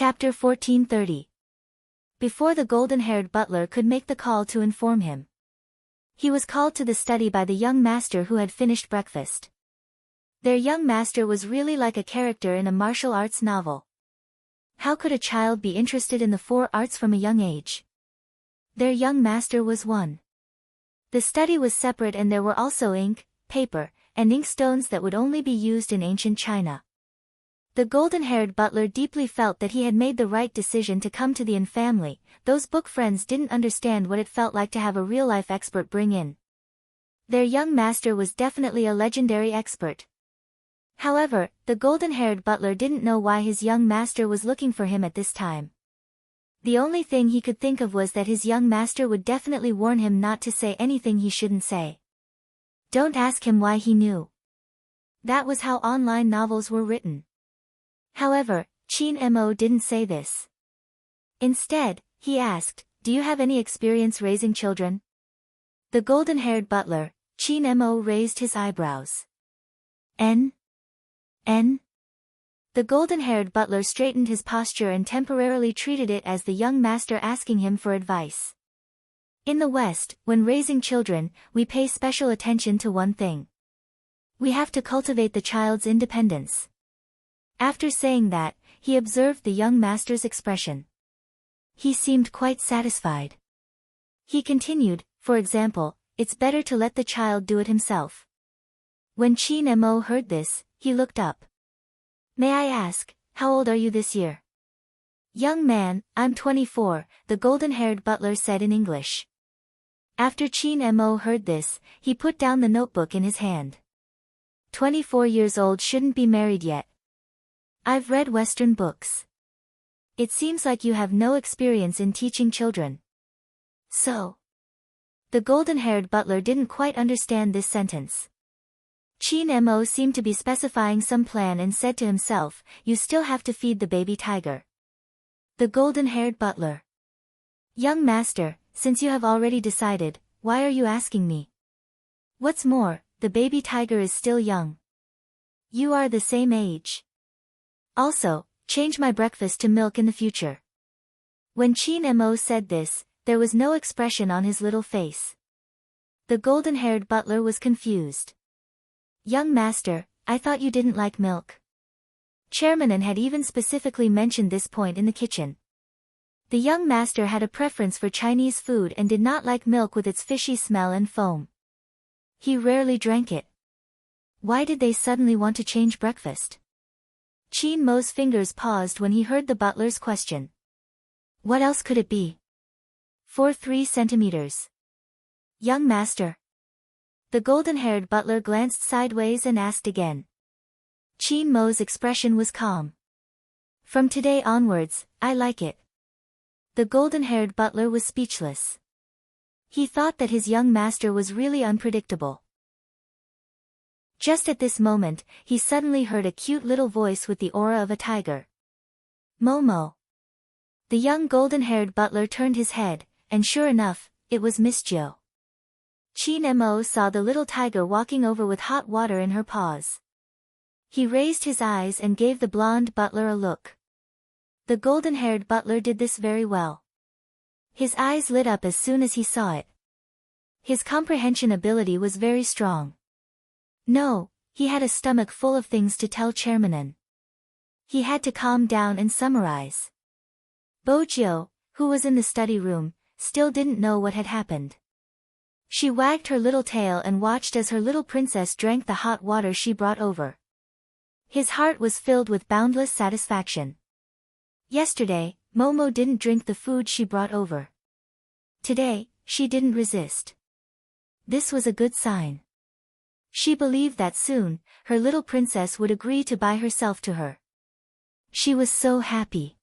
Chapter 1430. Before the golden-haired butler could make the call to inform him, he was called to the study by the young master who had finished breakfast. Their young master was really like a character in a martial arts novel. How could a child be interested in the four arts from a young age? Their young master was one. The study was separate and there were also ink, paper, and inkstones that would only be used in ancient China. The golden-haired butler deeply felt that he had made the right decision to come to the Yin family. Those book friends didn't understand what it felt like to have a real-life expert bring in. Their young master was definitely a legendary expert. However, the golden-haired butler didn't know why his young master was looking for him at this time. The only thing he could think of was that his young master would definitely warn him not to say anything he shouldn't say. Don't ask him why he knew. That was how online novels were written. However, Qin Mo didn't say this. Instead, he asked, "Do you have any experience raising children?" The golden-haired butler, Qin Mo, raised his eyebrows. N? The golden-haired butler straightened his posture and temporarily treated it as the young master asking him for advice. In the West, when raising children, we pay special attention to one thing. We have to cultivate the child's independence. After saying that, he observed the young master's expression. He seemed quite satisfied. He continued, "For example, it's better to let the child do it himself." When Qin Mo heard this, he looked up. "May I ask, how old are you this year?" "Young man, I'm 24, the golden-haired butler said in English. After Qin Mo heard this, he put down the notebook in his hand. 24 years old shouldn't be married yet. I've read Western books. It seems like you have no experience in teaching children. So?" The golden-haired butler didn't quite understand this sentence. Qin Mo seemed to be specifying some plan and said to himself, "You still have to feed the baby tiger." The golden-haired butler. "Young master, since you have already decided, why are you asking me? What's more, the baby tiger is still young. You are the same age. Also, change my breakfast to milk in the future." When Qin Mo said this, there was no expression on his little face. The golden-haired butler was confused. "Young master, I thought you didn't like milk." Chairman had even specifically mentioned this point in the kitchen. The young master had a preference for Chinese food and did not like milk with its fishy smell and foam. He rarely drank it. Why did they suddenly want to change breakfast? Qin Mo's fingers paused when he heard the butler's question. What else could it be? 3 centimeters. Young master. The golden-haired butler glanced sideways and asked again. Qin Mo's expression was calm. "From today onwards, I like it." The golden-haired butler was speechless. He thought that his young master was really unpredictable. Just at this moment, he suddenly heard a cute little voice with the aura of a tiger. "Momo." The young golden-haired butler turned his head, and sure enough, it was Miss Jo. Qin Mo saw the little tiger walking over with hot water in her paws. He raised his eyes and gave the blonde butler a look. The golden-haired butler did this very well. His eyes lit up as soon as he saw it. His comprehension ability was very strong. No, he had a stomach full of things to tell Chairman. He had to calm down and summarize. Bojo, who was in the study room, still didn't know what had happened. She wagged her little tail and watched as her little princess drank the hot water she brought over. His heart was filled with boundless satisfaction. Yesterday, Momo didn't drink the food she brought over. Today, she didn't resist. This was a good sign. She believed that soon, her little princess would agree to buy herself to her. She was so happy.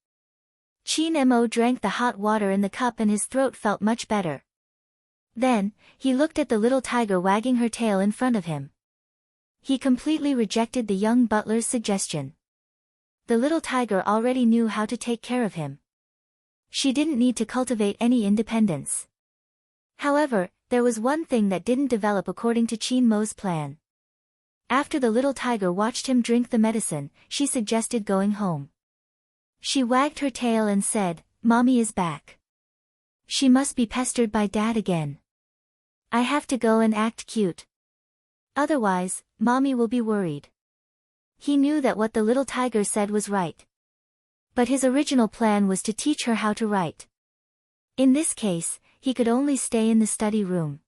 Qin Mo drank the hot water in the cup and his throat felt much better. Then, he looked at the little tiger wagging her tail in front of him. He completely rejected the young butler's suggestion. The little tiger already knew how to take care of him. She didn't need to cultivate any independence. However, there was one thing that didn't develop according to Qin Mo's plan. After the little tiger watched him drink the medicine, she suggested going home. She wagged her tail and said, "Mommy is back. She must be pestered by Dad again. I have to go and act cute. Otherwise, Mommy will be worried." He knew that what the little tiger said was right. But his original plan was to teach her how to write. In this case, he could only stay in the study room.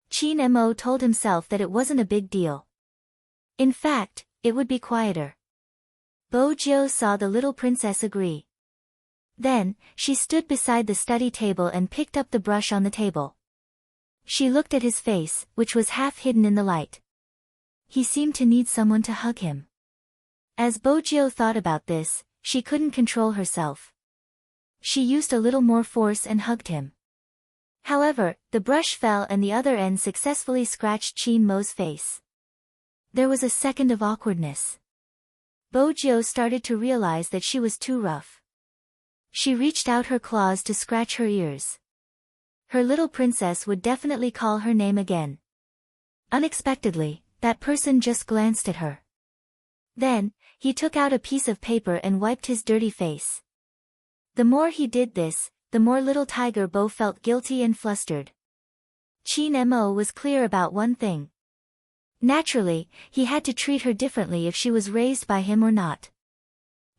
Qin Mo told himself that it wasn't a big deal. In fact, it would be quieter. Bo Jiu saw the little princess agree. Then, she stood beside the study table and picked up the brush on the table. She looked at his face, which was half hidden in the light. He seemed to need someone to hug him. As Bo Jiu thought about this, she couldn't control herself. She used a little more force and hugged him. However, the brush fell and the other end successfully scratched Qin Mo's face. There was a second of awkwardness. Bo Jiu started to realize that she was too rough. She reached out her claws to scratch her ears. Her little princess would definitely call her name again. Unexpectedly, that person just glanced at her. Then, he took out a piece of paper and wiped his dirty face. The more he did this, the more little Tiger Bo felt guilty and flustered. Qin Mo was clear about one thing. Naturally, he had to treat her differently if she was raised by him or not.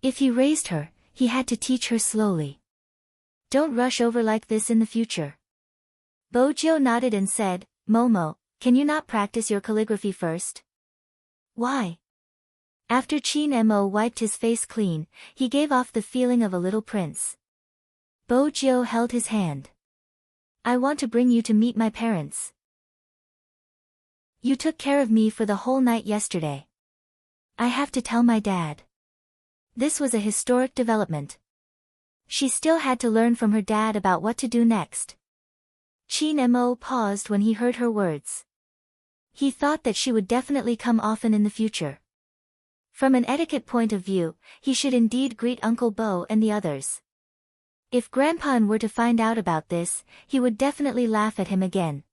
If he raised her, he had to teach her slowly. Don't rush over like this in the future. Bo Jiu nodded and said, "Momo, can you not practice your calligraphy first?" "Why?" After Qin Mo wiped his face clean, he gave off the feeling of a little prince. Bo Jiu held his hand. "I want to bring you to meet my parents. You took care of me for the whole night yesterday. I have to tell my dad." This was a historic development. She still had to learn from her dad about what to do next. Qin Mo paused when he heard her words. He thought that she would definitely come often in the future. From an etiquette point of view, he should indeed greet Uncle Bo and the others. If Grandpa were to find out about this, he would definitely laugh at him again.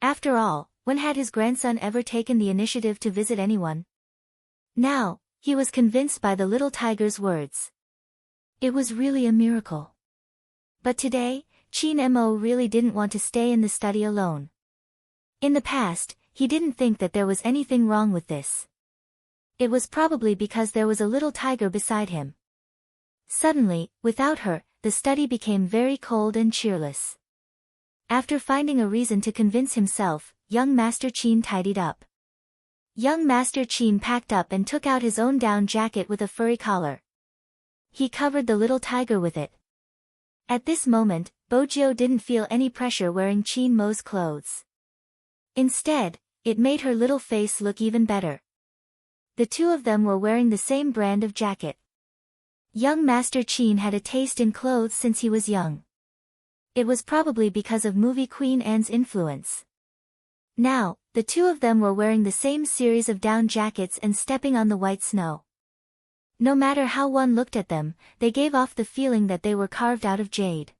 After all, when had his grandson ever taken the initiative to visit anyone? Now, he was convinced by the little tiger's words. It was really a miracle. But today, Qin Mo really didn't want to stay in the study alone. In the past, he didn't think that there was anything wrong with this. It was probably because there was a little tiger beside him. Suddenly, without her, the study became very cold and cheerless. After finding a reason to convince himself, young Master Qin tidied up. Young Master Qin packed up and took out his own down jacket with a furry collar. He covered the little tiger with it. At this moment, Bo Jiu didn't feel any pressure wearing Qin Mo's clothes. Instead, it made her little face look even better. The two of them were wearing the same brand of jacket. Young Master Qin had a taste in clothes since he was young. It was probably because of movie Queen Anne's influence. Now, the two of them were wearing the same series of down jackets and stepping on the white snow. No matter how one looked at them, they gave off the feeling that they were carved out of jade.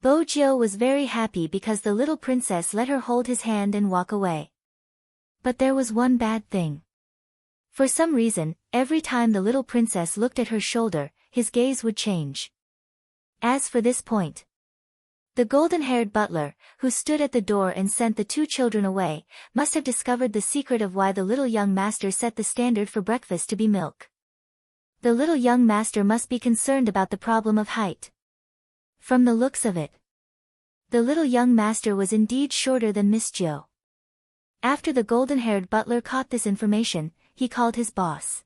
Bo Jiu was very happy because the little princess let her hold his hand and walk away. But there was one bad thing. For some reason, every time the little princess looked at her shoulder, his gaze would change. As for this point, the golden-haired butler, who stood at the door and sent the two children away, must have discovered the secret of why the little young master set the standard for breakfast to be milk. The little young master must be concerned about the problem of height. From the looks of it, the little young master was indeed shorter than Miss Jiu. After the golden-haired butler caught this information, he called his boss.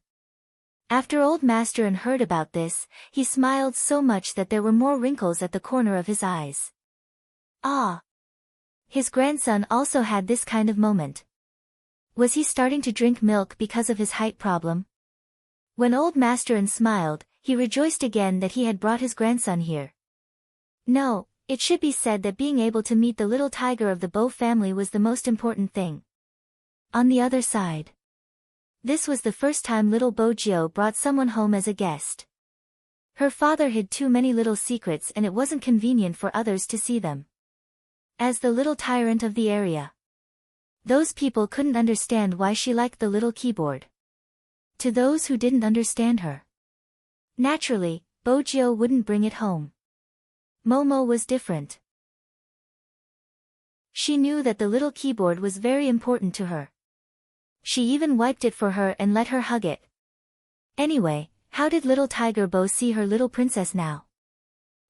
After old master heard about this, he smiled so much that there were more wrinkles at the corner of his eyes. Ah! His grandson also had this kind of moment. Was he starting to drink milk because of his height problem? When old master smiled, he rejoiced again that he had brought his grandson here. No, it should be said that being able to meet the little tiger of the Bo family was the most important thing. On the other side, this was the first time little Bo Jiu brought someone home as a guest. Her father hid too many little secrets and it wasn't convenient for others to see them. As the little tyrant of the area, those people couldn't understand why she liked the little keyboard. To those who didn't understand her, Naturally, Bojio wouldn't bring it home. Momo was different. She knew that the little keyboard was very important to her. She even wiped it for her and let her hug it. Anyway, how did little Tiger Bo see her little princess now?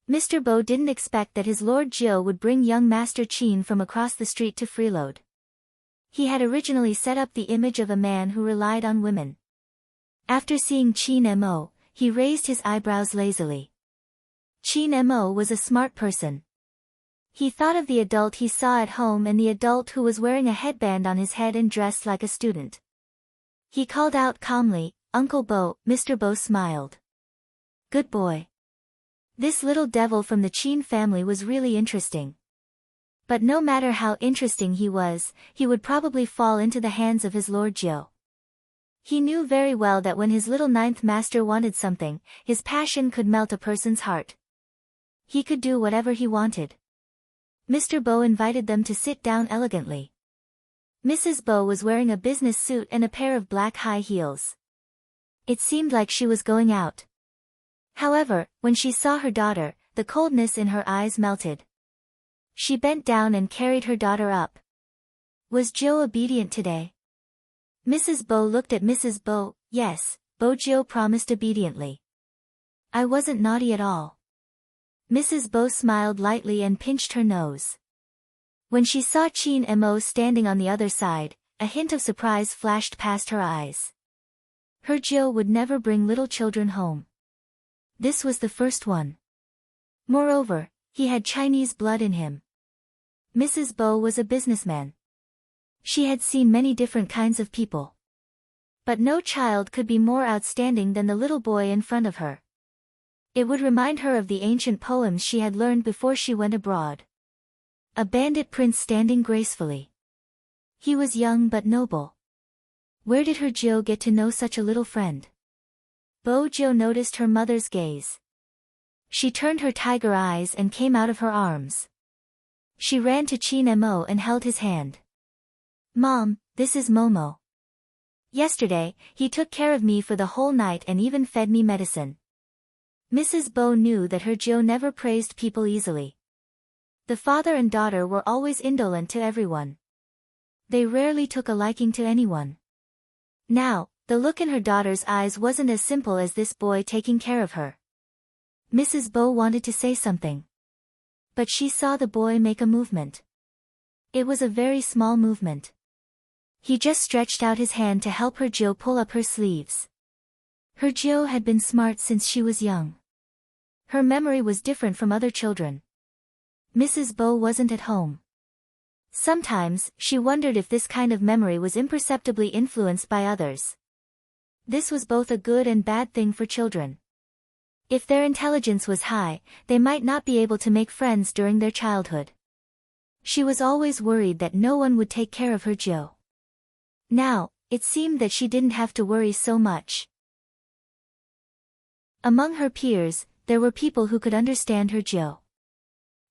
Mr. Bo didn't expect that his Lord Jiu would bring young Master Qin from across the street to freeload. He had originally set up the image of a man who relied on women. After seeing Qin Mo, he raised his eyebrows lazily. Qin Mo was a smart person. He thought of the adult he saw at home and the adult who was wearing a headband on his head and dressed like a student. He called out calmly, "Uncle Bo." Mr. Bo smiled. "Good boy." This little devil from the Qin family was really interesting. But no matter how interesting he would probably fall into the hands of his Lord Jiu. He knew very well that when his little ninth master wanted something, his passion could melt a person's heart. He could do whatever he wanted. Mr. Bo invited them to sit down elegantly. Mrs. Bo was wearing a business suit and a pair of black high heels. It seemed like she was going out. However, when she saw her daughter, the coldness in her eyes melted. She bent down and carried her daughter up. Was Jiu obedient today? Mrs. Bo looked at Mrs. Bo. Yes, Jiu promised obediently. I wasn't naughty at all. Mrs. Bo smiled lightly and pinched her nose. When she saw Qin Mo standing on the other side, a hint of surprise flashed past her eyes. Her Jiu would never bring little children home. This was the first one. Moreover, he had Chinese blood in him. Mrs. Bo was a businessman. She had seen many different kinds of people. But no child could be more outstanding than the little boy in front of her. It would remind her of the ancient poems she had learned before she went abroad. A bandit prince standing gracefully. He was young but noble. Where did her Jiu get to know such a little friend? Jiu noticed her mother's gaze. She turned her tiger eyes and came out of her arms. She ran to Qin Mo and held his hand. Mom, this is Momo. Yesterday, he took care of me for the whole night and even fed me medicine. Mrs. Bo knew that her Jiu never praised people easily. The father and daughter were always indolent to everyone. They rarely took a liking to anyone. Now, the look in her daughter's eyes wasn't as simple as this boy taking care of her. Mrs. Bo wanted to say something. But she saw the boy make a movement. It was a very small movement. He just stretched out his hand to help her Jiu pull up her sleeves. Her Jiu had been smart since she was young. Her memory was different from other children. Mrs. Bo wasn't at home. Sometimes, she wondered if this kind of memory was imperceptibly influenced by others. This was both a good and bad thing for children. If their intelligence was high, they might not be able to make friends during their childhood. She was always worried that no one would take care of her Jiu. Now, it seemed that she didn't have to worry so much. Among her peers, there were people who could understand her Jiu.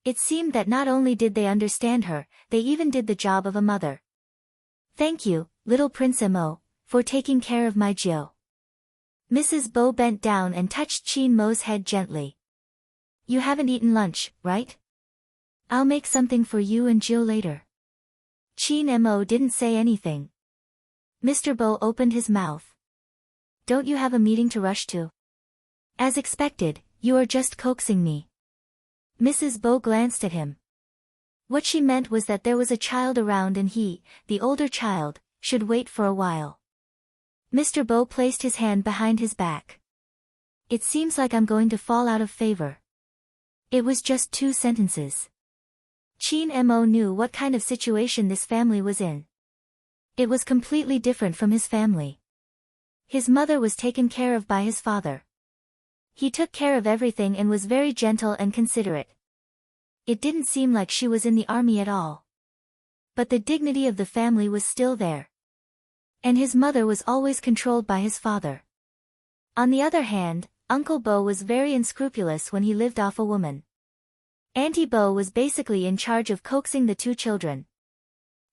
It seemed that not only did they understand her, they even did the job of a mother. Thank you, little Prince Mo, for taking care of my Jiu. Mrs. Bo bent down and touched Qin Mo's head gently. You haven't eaten lunch, right? I'll make something for you and Jiu later. Qin Mo didn't say anything. Mr. Bo opened his mouth. Don't you have a meeting to rush to? As expected, you are just coaxing me. Mrs. Bo glanced at him. What she meant was that there was a child around and he, the older child, should wait for a while. Mr. Bo placed his hand behind his back. It seems like I'm going to fall out of favor. It was just 2 sentences. Qin Mo knew what kind of situation this family was in. It was completely different from his family. His mother was taken care of by his father. He took care of everything and was very gentle and considerate. It didn't seem like she was in the army at all. But the dignity of the family was still there. And his mother was always controlled by his father. On the other hand, Uncle Bo was very unscrupulous when he lived off a woman. Auntie Bo was basically in charge of coaxing the 2 children.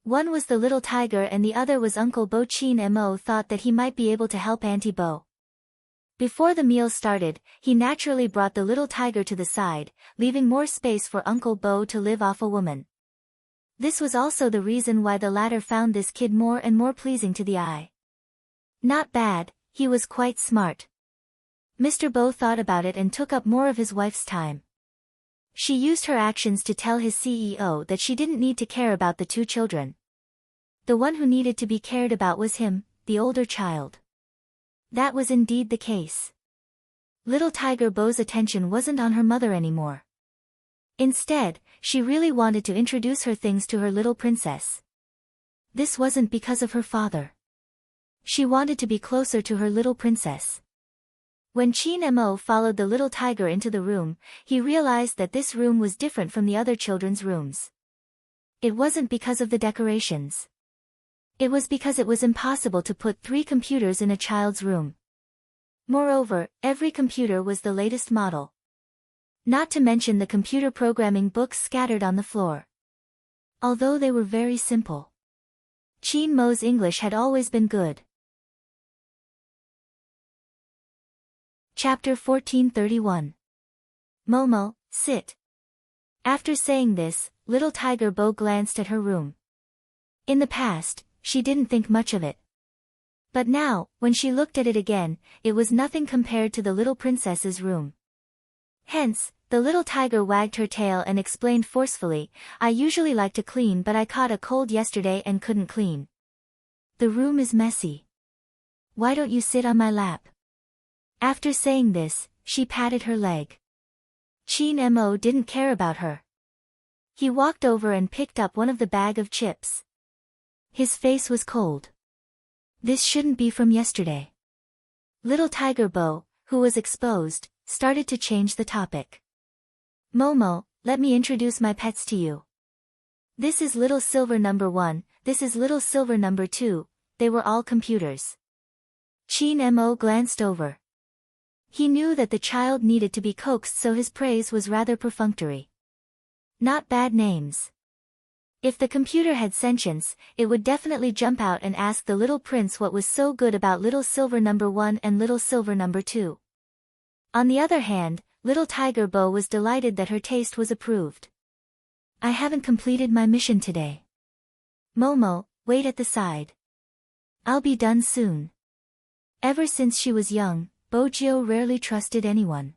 One was the little tiger and the other was Uncle Bo. Qin Mo thought that he might be able to help Auntie Bo. Before the meal started, he naturally brought the little tiger to the side, leaving more space for Uncle Bo to live off a woman. This was also the reason why the latter found this kid more and more pleasing to the eye. Not bad, he was quite smart. Mr. Bo thought about it and took up more of his wife's time. She used her actions to tell his CEO that she didn't need to care about the two children. The one who needed to be cared about was him, the older child. That was indeed the case. Little Tiger Bo's attention wasn't on her mother anymore. Instead, she really wanted to introduce her things to her little princess. This wasn't because of her father. She wanted to be closer to her little princess. When Chin Mo followed the little tiger into the room, he realized that this room was different from the other children's rooms. It wasn't because of the decorations. It was because it was impossible to put 3 computers in a child's room. Moreover, every computer was the latest model. Not to mention the computer programming books scattered on the floor. Although they were very simple. Chin Mo's English had always been good. Chapter 1431. Momo, sit. After saying this, little Tiger Bo glanced at her room. In the past, she didn't think much of it. But now, when she looked at it again, it was nothing compared to the little princess's room. Hence, the little tiger wagged her tail and explained forcefully, I usually like to clean but I caught a cold yesterday and couldn't clean. The room is messy. Why don't you sit on my lap? After saying this, she patted her leg. Chin Mo didn't care about her. He walked over and picked up one of the bag of chips. His face was cold. This shouldn't be from yesterday. Little Tiger Bo, who was exposed, started to change the topic. Momo, let me introduce my pets to you. This is Little Silver number 1, this is Little Silver number 2, they were all computers. Chin Mo glanced over. He knew that the child needed to be coaxed, so his praise was rather perfunctory. Not bad names. If the computer had sentience, it would definitely jump out and ask the little prince what was so good about Little Silver number 1 and Little Silver number 2. On the other hand, Little Tiger Bo was delighted that her taste was approved. I haven't completed my mission today. Momo, wait at the side. I'll be done soon. Ever since she was young, Bojio rarely trusted anyone.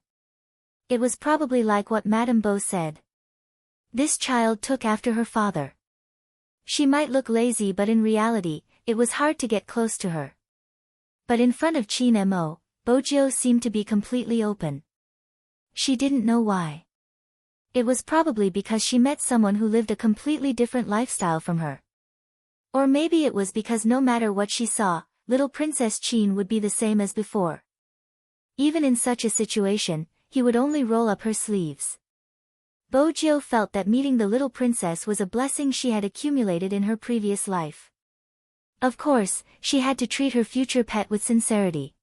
It was probably like what Madame Bo said. This child took after her father. She might look lazy, but in reality, it was hard to get close to her. But in front of Chin Mo, Bojio seemed to be completely open. She didn't know why. It was probably because she met someone who lived a completely different lifestyle from her. Or maybe it was because no matter what she saw, little Princess Chin would be the same as before. Even in such a situation, he would only roll up her sleeves. Bojio felt that meeting the little princess was a blessing she had accumulated in her previous life. Of course, she had to treat her future pet with sincerity.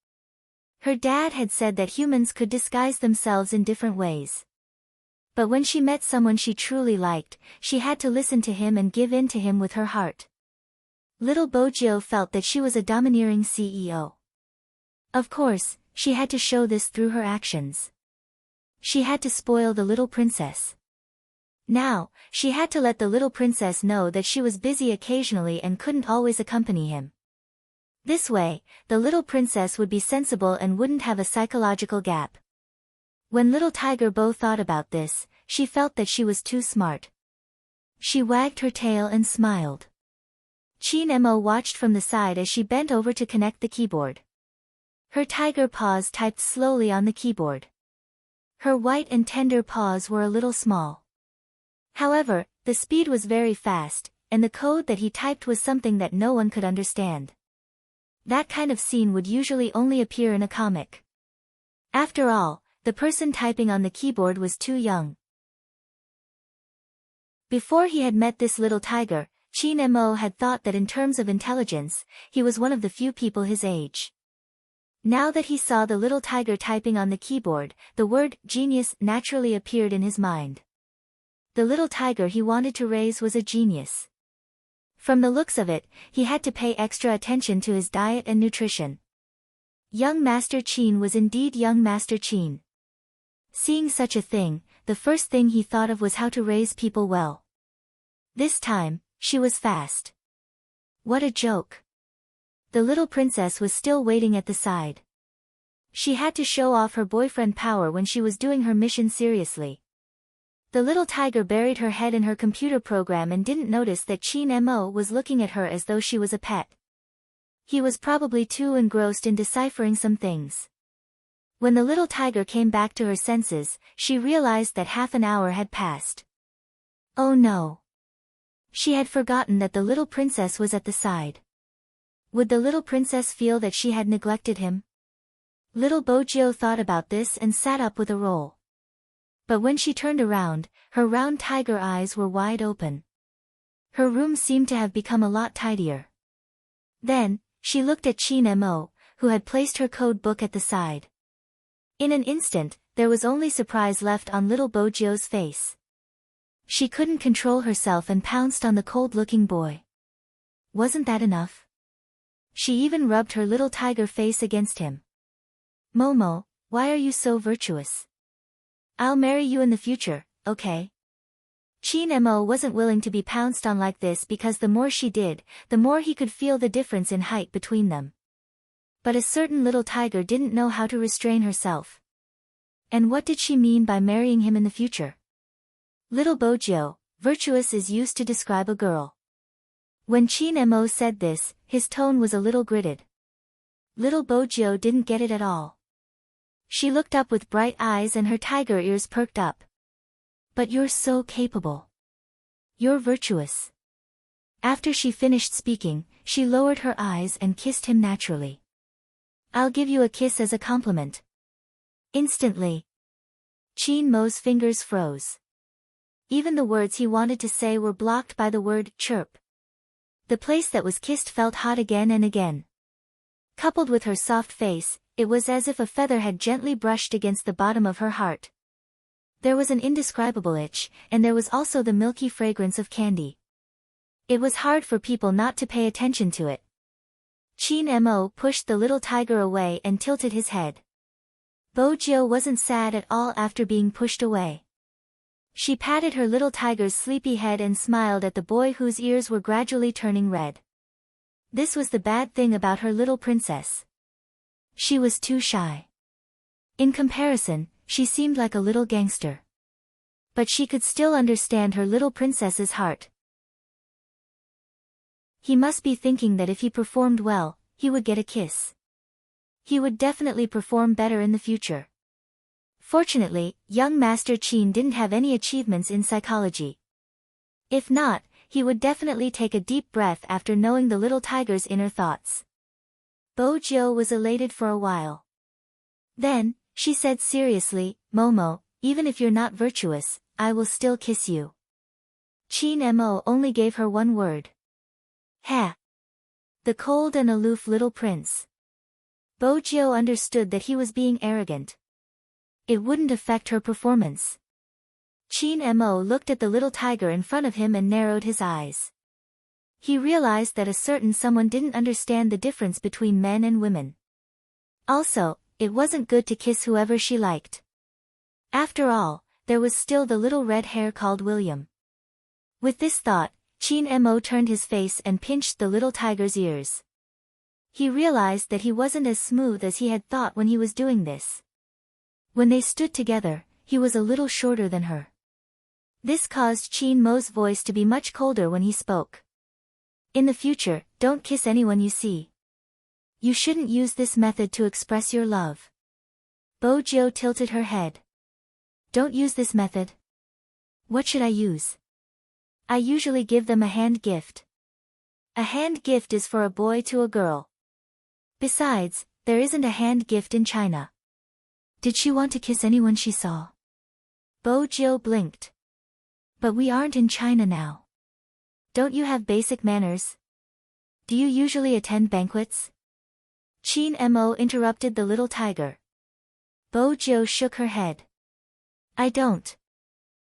Her dad had said that humans could disguise themselves in different ways. But when she met someone she truly liked, she had to listen to him and give in to him with her heart. Little Bojio felt that she was a domineering CEO. Of course, she had to show this through her actions. She had to spoil the little princess. Now, she had to let the little princess know that she was busy occasionally and couldn't always accompany him. This way, the little princess would be sensible and wouldn't have a psychological gap. When little Tiger Bo thought about this, she felt that she was too smart. She wagged her tail and smiled. Chin Mo watched from the side as she bent over to connect the keyboard. Her tiger paws typed slowly on the keyboard. Her white and tender paws were a little small. However, the speed was very fast, and the code that he typed was something that no one could understand. That kind of scene would usually only appear in a comic. After all, the person typing on the keyboard was too young. Before he had met this little tiger, Chin Mo had thought that in terms of intelligence, he was one of the few people his age. Now that he saw the little tiger typing on the keyboard, the word genius naturally appeared in his mind. The little tiger he wanted to raise was a genius. From the looks of it, he had to pay extra attention to his diet and nutrition. Young Master Qin was indeed young Master Qin. Seeing such a thing, the first thing he thought of was how to raise people well. This time, she was fast. What a joke. The little princess was still waiting at the side. She had to show off her boyfriend power when she was doing her mission seriously. The little tiger buried her head in her computer program and didn't notice that Qin Mo was looking at her as though she was a pet. He was probably too engrossed in deciphering some things. When the little tiger came back to her senses, she realized that half an hour had passed. Oh no. She had forgotten that the little princess was at the side. Would the little princess feel that she had neglected him? Little Bojio thought about this and sat up with a roll. But when she turned around, her round tiger eyes were wide open. Her room seemed to have become a lot tidier. Then, she looked at Qin Mo, who had placed her code book at the side. In an instant, there was only surprise left on little Bojio's face. She couldn't control herself and pounced on the cold-looking boy. Wasn't that enough? She even rubbed her little tiger face against him. Momo, why are you so virtuous? I'll marry you in the future, okay? Qin Mo wasn't willing to be pounced on like this because the more she did, the more he could feel the difference in height between them. But a certain little tiger didn't know how to restrain herself. And what did she mean by marrying him in the future? Little Bojio, virtuous is used to describe a girl. When Qin Mo said this, his tone was a little gritted. Little Bojio didn't get it at all. She looked up with bright eyes and her tiger ears perked up. But you're so capable. You're virtuous. After she finished speaking, she lowered her eyes and kissed him naturally. I'll give you a kiss as a compliment. Instantly, Qin Mo's fingers froze. Even the words he wanted to say were blocked by the word chirp. The place that was kissed felt hot again and again. Coupled with her soft face, it was as if a feather had gently brushed against the bottom of her heart. There was an indescribable itch, and there was also the milky fragrance of candy. It was hard for people not to pay attention to it. Qin Mo pushed the little tiger away and tilted his head. Bojio wasn't sad at all after being pushed away. She patted her little tiger's sleepy head and smiled at the boy whose ears were gradually turning red. This was the bad thing about her little princess. She was too shy. In comparison, she seemed like a little gangster. But she could still understand her little princess's heart. He must be thinking that if he performed well, he would get a kiss. He would definitely perform better in the future. Fortunately, young Master Qin didn't have any achievements in psychology. If not, he would definitely take a deep breath after knowing the little tiger's inner thoughts. Bojio was elated for a while. Then, she said seriously, Momo, even if you're not virtuous, I will still kiss you. Qin Mo only gave her one word. Ha! The cold and aloof little prince. Bojio understood that he was being arrogant. It wouldn't affect her performance. Qin Mo looked at the little tiger in front of him and narrowed his eyes. He realized that a certain someone didn't understand the difference between men and women. Also, it wasn't good to kiss whoever she liked. After all, there was still the little red hair called William. With this thought, Qin Mo turned his face and pinched the little tiger's ears. He realized that he wasn't as smooth as he had thought when he was doing this. When they stood together, he was a little shorter than her. This caused Qin Mo's voice to be much colder when he spoke. In the future, don't kiss anyone you see. You shouldn't use this method to express your love. Bojio tilted her head. Don't use this method. What should I use? I usually give them a hand gift. A hand gift is for a boy to a girl. Besides, there isn't a hand gift in China. Did she want to kiss anyone she saw? Bojio blinked. But we aren't in China now. Don't you have basic manners? Do you usually attend banquets? Qin Mo interrupted the little tiger. Bojio shook her head. I don't.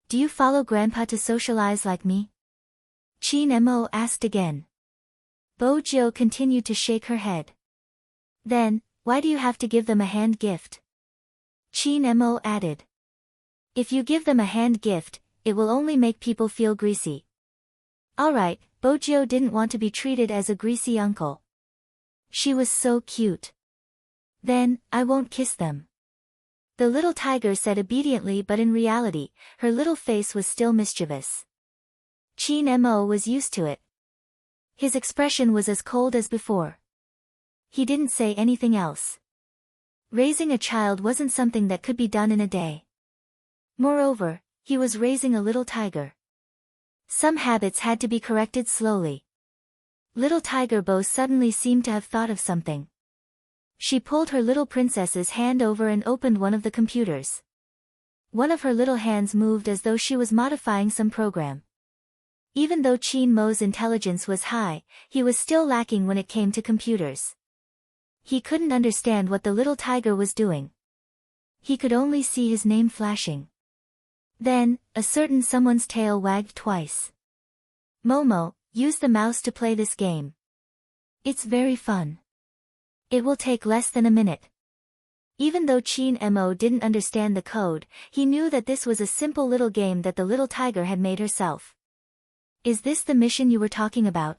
Do you follow Grandpa to socialize like me? Qin Mo asked again. Bojio continued to shake her head. Then, Why do you have to give them a hand gift? Chin Mo added. If you give them a hand gift, it will only make people feel greasy. Alright, Bojio didn't want to be treated as a greasy uncle. She was so cute. Then, I won't kiss them. The little tiger said obediently, but in reality, her little face was still mischievous. Chin Mo was used to it. His expression was as cold as before. He didn't say anything else. Raising a child wasn't something that could be done in a day. Moreover, he was raising a little tiger. Some habits had to be corrected slowly. Little Tiger Bo suddenly seemed to have thought of something. She pulled her little princess's hand over and opened one of the computers. One of her little hands moved as though she was modifying some program. Even though Chin Mo's intelligence was high, he was still lacking when it came to computers. He couldn't understand what the little tiger was doing. He could only see his name flashing. Then, a certain someone's tail wagged twice. Momo, use the mouse to play this game. It's very fun. It will take less than a minute. Even though Chin Mo didn't understand the code, he knew that this was a simple little game that the little tiger had made herself. Is this the mission you were talking about?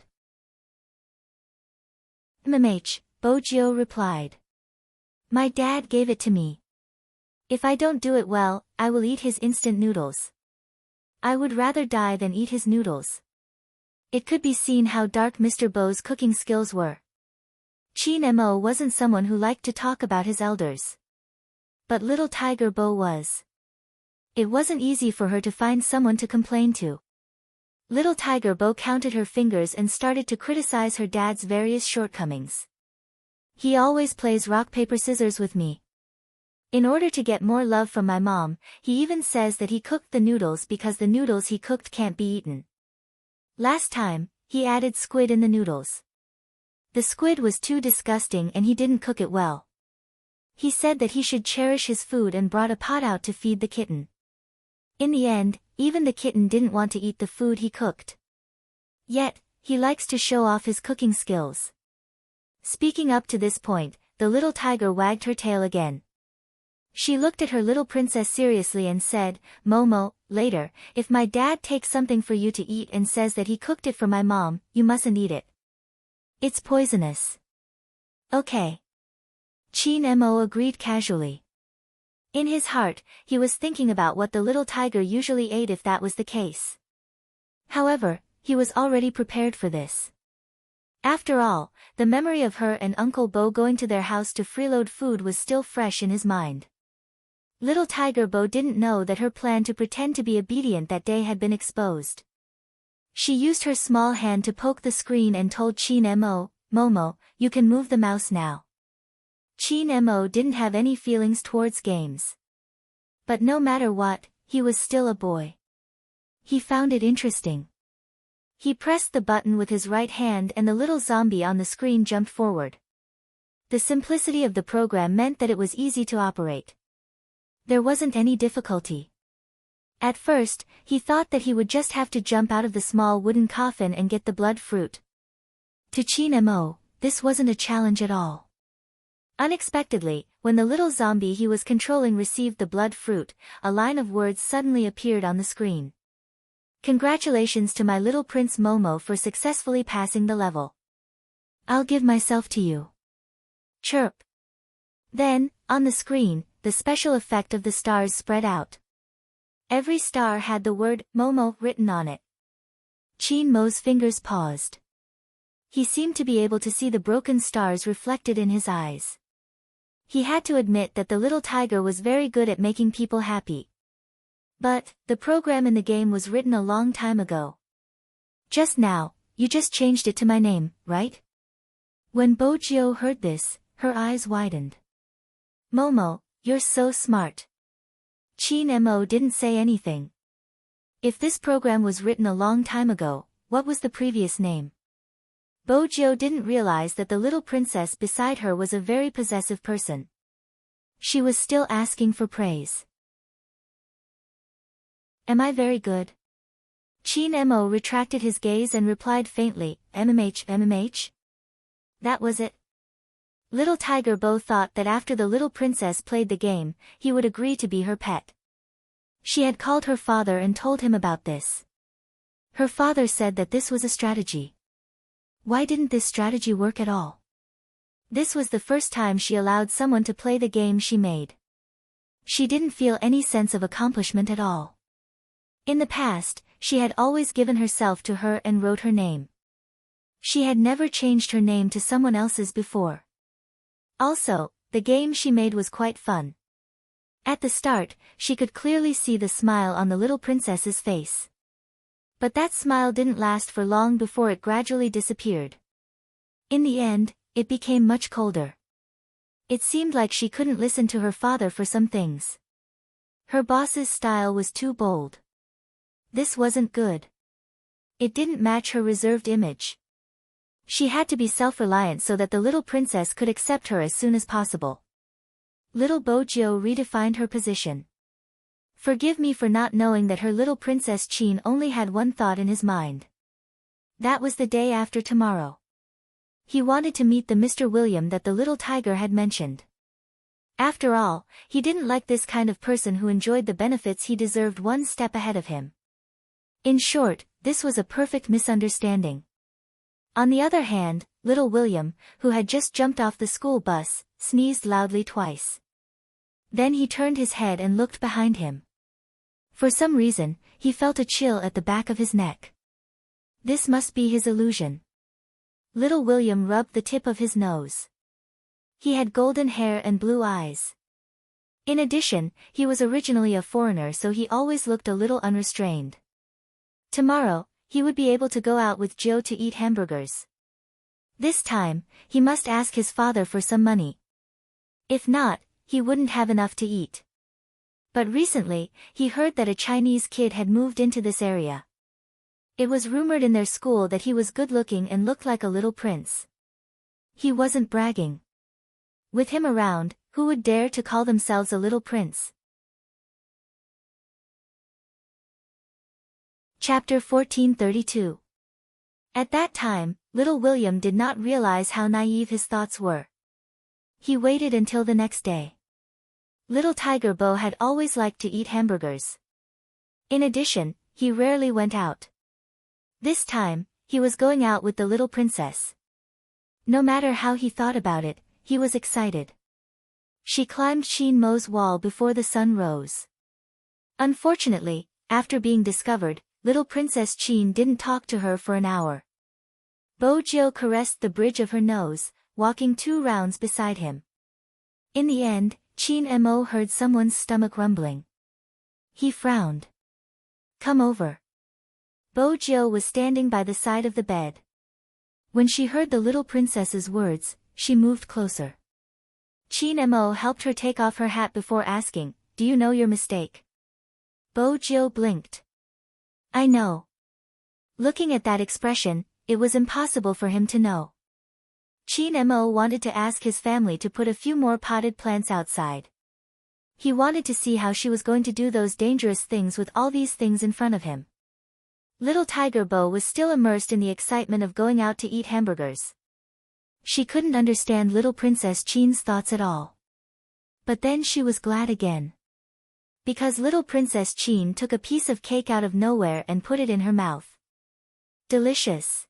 Bojio replied. My dad gave it to me. If I don't do it well, I will eat his instant noodles. I would rather die than eat his noodles. It could be seen how dark Mr. Bo's cooking skills were. Chin Mo wasn't someone who liked to talk about his elders. But little Tiger Bo was. It wasn't easy for her to find someone to complain to. Little Tiger Bo counted her fingers and started to criticize her dad's various shortcomings. He always plays rock paper scissors with me. In order to get more love from my mom, he even says that he cooked the noodles because the noodles he cooked can't be eaten. Last time, he added squid in the noodles. The squid was too disgusting and he didn't cook it well. He said that he should cherish his food and brought a pot out to feed the kitten. In the end, even the kitten didn't want to eat the food he cooked. Yet, he likes to show off his cooking skills. Speaking up to this point, the little tiger wagged her tail again. She looked at her little princess seriously and said, Momo, later, if my dad takes something for you to eat and says that he cooked it for my mom, you mustn't eat it. It's poisonous. Okay. Chin Mo agreed casually. In his heart, he was thinking about what the little tiger usually ate if that was the case. However, he was already prepared for this. After all, the memory of her and Uncle Bo going to their house to freeload food was still fresh in his mind. Little Tiger Bo didn't know that her plan to pretend to be obedient that day had been exposed. She used her small hand to poke the screen and told Chin Mo, Momo, you can move the mouse now. Chin Mo didn't have any feelings towards games. But no matter what, he was still a boy. He found it interesting. He pressed the button with his right hand and the little zombie on the screen jumped forward. The simplicity of the program meant that it was easy to operate. There wasn't any difficulty. At first, he thought that he would just have to jump out of the small wooden coffin and get the blood fruit. To Chin Mo, this wasn't a challenge at all. Unexpectedly, when the little zombie he was controlling received the blood fruit, a line of words suddenly appeared on the screen. Congratulations to my little prince Momo for successfully passing the level. I'll give myself to you. Chirp. Then, on the screen, the special effect of the stars spread out. Every star had the word Momo written on it. Chin Mo's fingers paused. He seemed to be able to see the broken stars reflected in his eyes. He had to admit that the little tiger was very good at making people happy. But, the program in the game was written a long time ago. Just now, you just changed it to my name, right? When Bojio heard this, her eyes widened. Momo, you're so smart. Chin Mo didn't say anything. If this program was written a long time ago, what was the previous name? Bojio didn't realize that the little princess beside her was a very possessive person. She was still asking for praise. Am I very good? Chin Mo retracted his gaze and replied faintly, MMH. That was it. Little Tiger Bo thought that after the little princess played the game, he would agree to be her pet. She had called her father and told him about this. Her father said that this was a strategy. Why didn't this strategy work at all? This was the first time she allowed someone to play the game she made. She didn't feel any sense of accomplishment at all. In the past, she had always given herself to her and wrote her name. She had never changed her name to someone else's before. Also, the game she made was quite fun. At the start, she could clearly see the smile on the little princess's face. But that smile didn't last for long before it gradually disappeared. In the end, it became much colder. It seemed like she couldn't listen to her father for some things. Her boss's style was too bold. This wasn't good. It didn't match her reserved image. She had to be self-reliant so that the little princess could accept her as soon as possible. Little Bojo redefined her position. Forgive me for not knowing that her little Princess Chin only had one thought in his mind. That was the day after tomorrow. He wanted to meet the Mr. William that the little tiger had mentioned. After all, he didn't like this kind of person who enjoyed the benefits he deserved one step ahead of him. In short, this was a perfect misunderstanding. On the other hand, little William, who had just jumped off the school bus, sneezed loudly twice. Then he turned his head and looked behind him. For some reason, he felt a chill at the back of his neck. This must be his illusion. Little William rubbed the tip of his nose. He had golden hair and blue eyes. In addition, he was originally a foreigner, so he always looked a little unrestrained. Tomorrow, he would be able to go out with Joe to eat hamburgers. This time, he must ask his father for some money. If not, he wouldn't have enough to eat. But recently, he heard that a Chinese kid had moved into this area. It was rumored in their school that he was good-looking and looked like a little prince. He wasn't bragging. With him around, who would dare to call themselves a little prince? Chapter 1432. At that time, little William did not realize how naive his thoughts were. He waited until the next day. Little Tiger Bo had always liked to eat hamburgers. In addition, he rarely went out. This time, he was going out with the little princess. No matter how he thought about it, he was excited. She climbed Shin Mo's wall before the sun rose. Unfortunately, after being discovered, little Princess Chin didn't talk to her for an hour. Bojo caressed the bridge of her nose, walking 2 rounds beside him. In the end, Chin Mo heard someone's stomach rumbling. He frowned. Come over. Bojo was standing by the side of the bed. When she heard the little princess's words, she moved closer. Chin Mo helped her take off her hat before asking, "Do you know your mistake?" Bojo blinked. I know. Looking at that expression, it was impossible for him to know. Chin Mo wanted to ask his family to put a few more potted plants outside. He wanted to see how she was going to do those dangerous things with all these things in front of him. Little Tiger Bo was still immersed in the excitement of going out to eat hamburgers. She couldn't understand little Princess Chin's thoughts at all. But then she was glad again. Because little Princess Chin took a piece of cake out of nowhere and put it in her mouth. Delicious.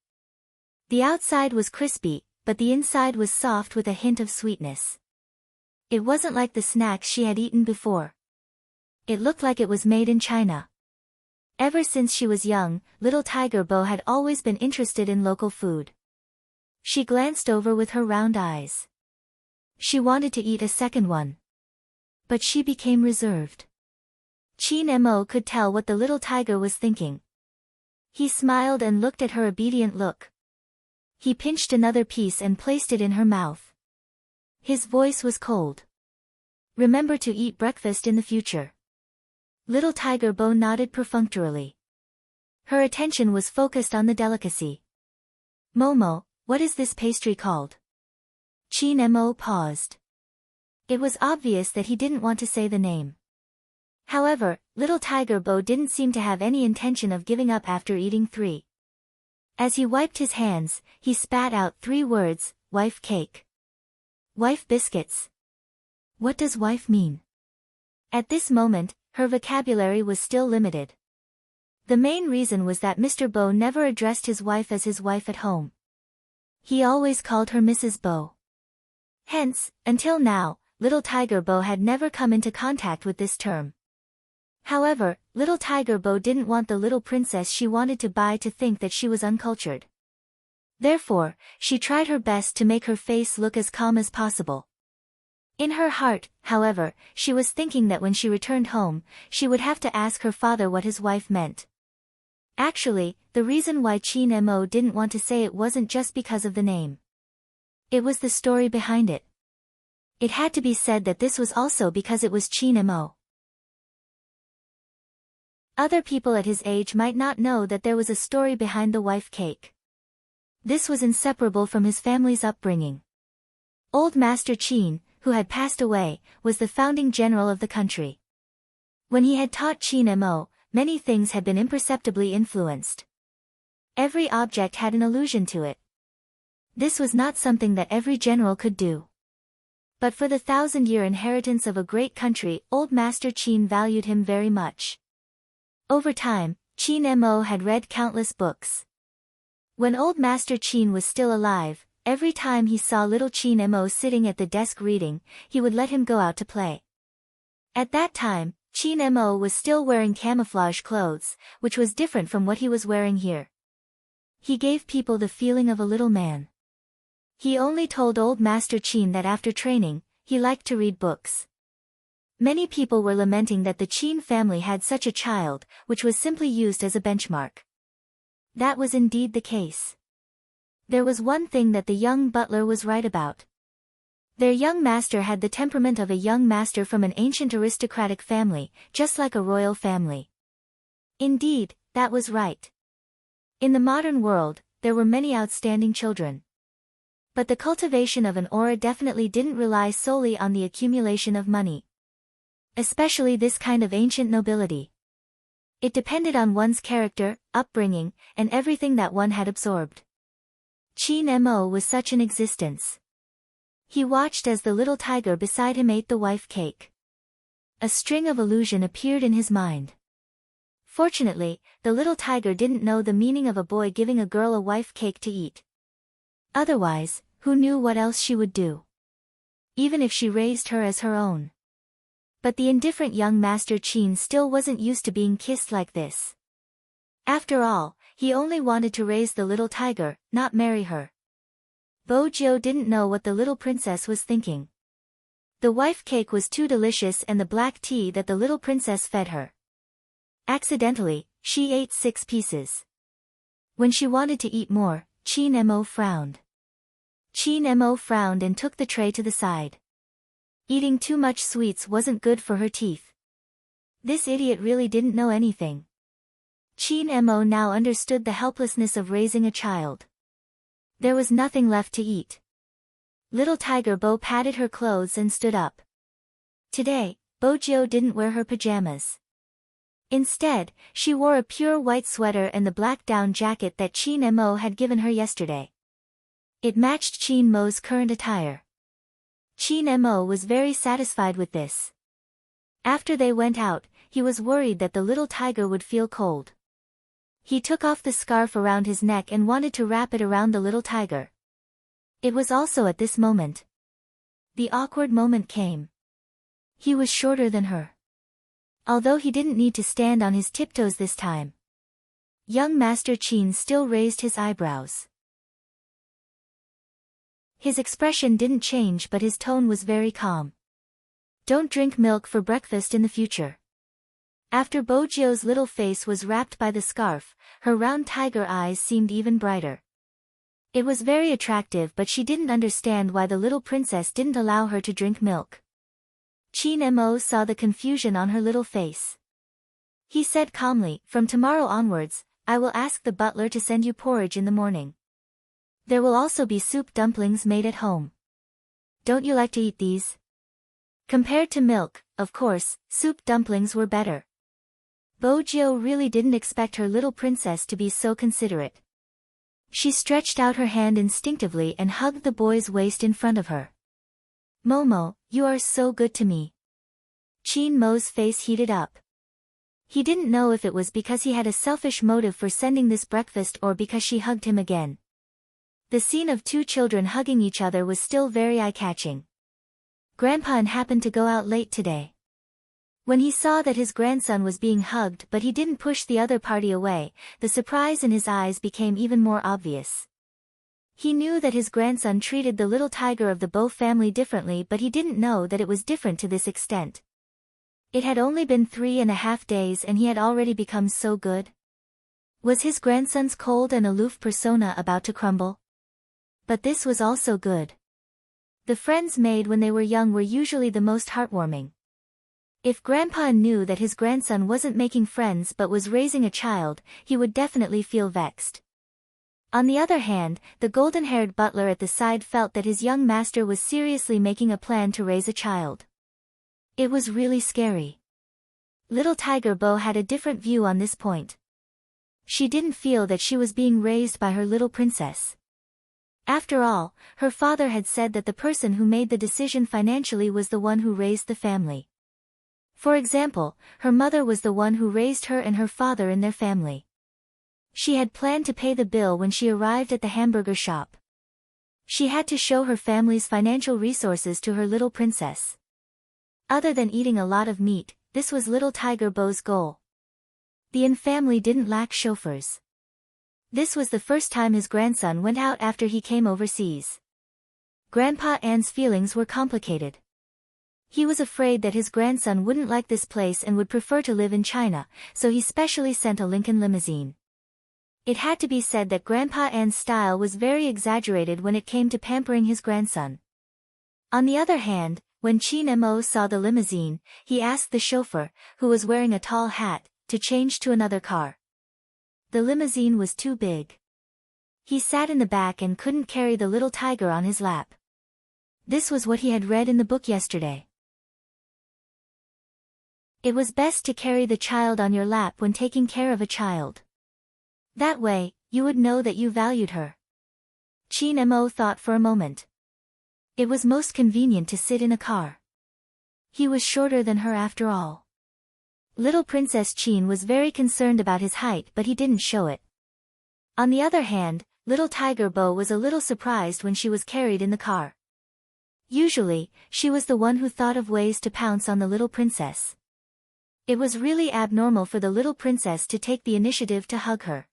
The outside was crispy, but the inside was soft with a hint of sweetness. It wasn't like the snacks she had eaten before. It looked like it was made in China. Ever since she was young, little Tiger Bo had always been interested in local food. She glanced over with her round eyes. She wanted to eat a second one. But she became reserved. Chin Mo could tell what the little tiger was thinking. He smiled and looked at her obedient look. He pinched another piece and placed it in her mouth. His voice was cold. Remember to eat breakfast in the future. Little Tiger Bo nodded perfunctorily. Her attention was focused on the delicacy. Momo, what is this pastry called? Chin Mo paused. It was obvious that he didn't want to say the name. However, little Tiger Bo didn't seem to have any intention of giving up after eating 3. As he wiped his hands, he spat out 3 words, wife cake. Wife biscuits. What does wife mean? At this moment, her vocabulary was still limited. The main reason was that Mr. Bo never addressed his wife as his wife at home. He always called her Mrs. Bo. Hence, until now, little Tiger Bo had never come into contact with this term. However, little Tiger Bo didn't want the little princess she wanted to buy to think that she was uncultured. Therefore, she tried her best to make her face look as calm as possible. In her heart, however, she was thinking that when she returned home, she would have to ask her father what his wife meant. Actually, the reason why Chin Mo didn't want to say it wasn't just because of the name. It was the story behind it. It had to be said that this was also because it was Chin Mo. Other people at his age might not know that there was a story behind the wife cake. This was inseparable from his family's upbringing. Old Master Chin, who had passed away, was the founding general of the country. When he had taught Chin Mo, many things had been imperceptibly influenced. Every object had an allusion to it. This was not something that every general could do. But for the 1,000-year inheritance of a great country, Old Master Chin valued him very much. Over time, Chin Mo had read countless books. When Old Master Chin was still alive, every time he saw little Chin Mo sitting at the desk reading, he would let him go out to play. At that time, Chin Mo was still wearing camouflage clothes, which was different from what he was wearing here. He gave people the feeling of a little man. He only told Old Master Chin that after training, he liked to read books. Many people were lamenting that the Chin family had such a child, which was simply used as a benchmark. That was indeed the case. There was one thing that the young butler was right about. Their young master had the temperament of a young master from an ancient aristocratic family, just like a royal family. Indeed, that was right. In the modern world, there were many outstanding children. But the cultivation of an aura definitely didn't rely solely on the accumulation of money. Especially this kind of ancient nobility. It depended on one's character, upbringing, and everything that one had absorbed. Chin Mo was such an existence. He watched as the little tiger beside him ate the wife cake. A string of illusion appeared in his mind. Fortunately, the little tiger didn't know the meaning of a boy giving a girl a wife cake to eat. Otherwise, who knew what else she would do? Even if she raised her as her own. But the indifferent young Master Chin still wasn't used to being kissed like this. After all, he only wanted to raise the little tiger, not marry her. Bojo didn't know what the little princess was thinking. The wife cake was too delicious and the black tea that the little princess fed her. Accidentally, she ate 6 pieces. When she wanted to eat more, Chin Mo frowned. Chin Mo frowned and took the tray to the side. Eating too much sweets wasn't good for her teeth. This idiot really didn't know anything. Chin Mo now understood the helplessness of raising a child. There was nothing left to eat. Little Tiger Bo patted her clothes and stood up. Today, Bojo didn't wear her pajamas. Instead, she wore a pure white sweater and the black down jacket that Chin Mo had given her yesterday. It matched Chin Mo's current attire. Chin Mo was very satisfied with this. After they went out, he was worried that the little tiger would feel cold. He took off the scarf around his neck and wanted to wrap it around the little tiger. It was also at this moment. The awkward moment came. He was shorter than her. Although he didn't need to stand on his tiptoes this time. Young Master Chin still raised his eyebrows. His expression didn't change but his tone was very calm. Don't drink milk for breakfast in the future. After Bojo's little face was wrapped by the scarf, her round tiger eyes seemed even brighter. It was very attractive but she didn't understand why the little princess didn't allow her to drink milk. Chin Mo saw the confusion on her little face. He said calmly, "From tomorrow onwards, I will ask the butler to send you porridge in the morning. There will also be soup dumplings made at home. Don't you like to eat these?" Compared to milk, of course, soup dumplings were better. Bojo really didn't expect her little princess to be so considerate. She stretched out her hand instinctively and hugged the boy's waist in front of her. Momo, you are so good to me. Chin Mo's face heated up. He didn't know if it was because he had a selfish motive for sending this breakfast or because she hugged him again. The scene of two children hugging each other was still very eye-catching. Grandpa happened to go out late today. When he saw that his grandson was being hugged but he didn't push the other party away, the surprise in his eyes became even more obvious. He knew that his grandson treated the little tiger of the Bo family differently, but he didn't know that it was different to this extent. It had only been 3.5 days and he had already become so good. Was his grandson's cold and aloof persona about to crumble? But this was also good. The friends made when they were young were usually the most heartwarming. If Grandpa knew that his grandson wasn't making friends but was raising a child, he would definitely feel vexed. On the other hand, the golden-haired butler at the side felt that his young master was seriously making a plan to raise a child. It was really scary. Little Tiger Bo had a different view on this point. She didn't feel that she was being raised by her little princess. After all, her father had said that the person who made the decision financially was the one who raised the family. For example, her mother was the one who raised her and her father in their family. She had planned to pay the bill when she arrived at the hamburger shop. She had to show her family's financial resources to her little princess. Other than eating a lot of meat, this was little Tiger Bo's goal. The An family didn't lack chauffeurs. This was the first time his grandson went out after he came overseas. Grandpa An's feelings were complicated. He was afraid that his grandson wouldn't like this place and would prefer to live in China, so he specially sent a Lincoln limousine. It had to be said that Grandpa An's style was very exaggerated when it came to pampering his grandson. On the other hand, when Chin Mo saw the limousine, he asked the chauffeur, who was wearing a tall hat, to change to another car. The limousine was too big. He sat in the back and couldn't carry the little tiger on his lap. This was what he had read in the book yesterday. It was best to carry the child on your lap when taking care of a child. That way, you would know that you valued her. Chin Mo thought for a moment. It was most convenient to sit in a car. He was shorter than her after all. Little Princess Chin was very concerned about his height, but he didn't show it. On the other hand, little Tiger Bo was a little surprised when she was carried in the car. Usually, she was the one who thought of ways to pounce on the little princess. It was really abnormal for the little princess to take the initiative to hug her.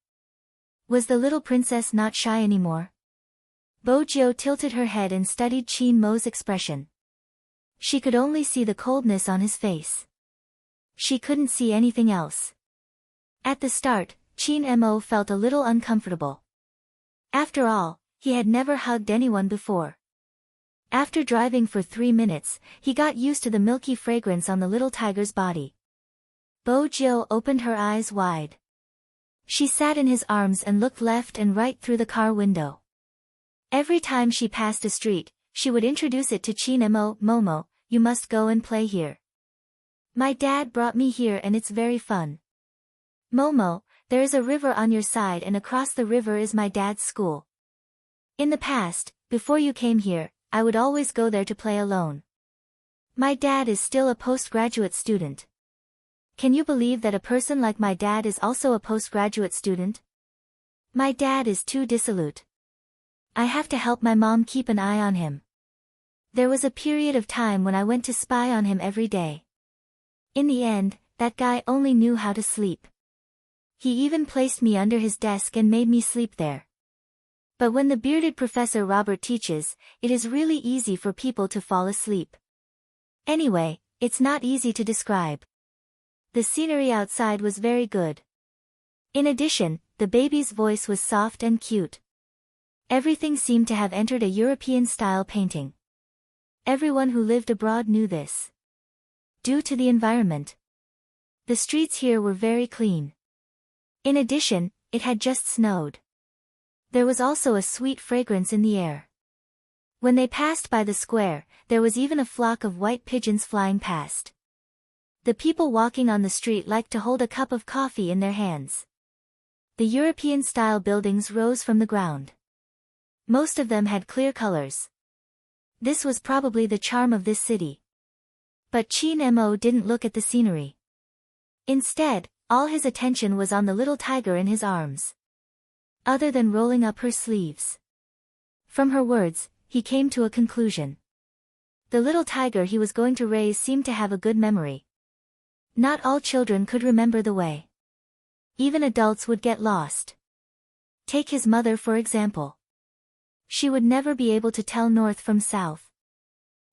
Was the little princess not shy anymore? Bo Jiu tilted her head and studied Chin Mo's expression. She could only see the coldness on his face. She couldn't see anything else. At the start, Chin Mo felt a little uncomfortable. After all, he had never hugged anyone before. After driving for 3 minutes, he got used to the milky fragrance on the little tiger's body. Bo Jiu opened her eyes wide. She sat in his arms and looked left and right through the car window. Every time she passed a street, she would introduce it to Chin Mo. Momo, you must go and play here. My dad brought me here and it's very fun. Momo, there is a river on your side and across the river is my dad's school. In the past, before you came here, I would always go there to play alone. My dad is still a postgraduate student. Can you believe that a person like my dad is also a postgraduate student? My dad is too dissolute. I have to help my mom keep an eye on him. There was a period of time when I went to spy on him every day. In the end, that guy only knew how to sleep. He even placed me under his desk and made me sleep there. But when the bearded Professor Robert teaches, it is really easy for people to fall asleep. Anyway, it's not easy to describe. The scenery outside was very good. In addition, the baby's voice was soft and cute. Everything seemed to have entered a European-style painting. Everyone who lived abroad knew this. Due to the environment. The streets here were very clean. In addition, it had just snowed. There was also a sweet fragrance in the air. When they passed by the square, there was even a flock of white pigeons flying past. The people walking on the street liked to hold a cup of coffee in their hands. The European-style buildings rose from the ground. Most of them had clear colors. This was probably the charm of this city. But Qin Mo didn't look at the scenery. Instead, all his attention was on the little tiger in his arms. Other than rolling up her sleeves. From her words, he came to a conclusion. The little tiger he was going to raise seemed to have a good memory. Not all children could remember the way. Even adults would get lost. Take his mother for example. She would never be able to tell north from south.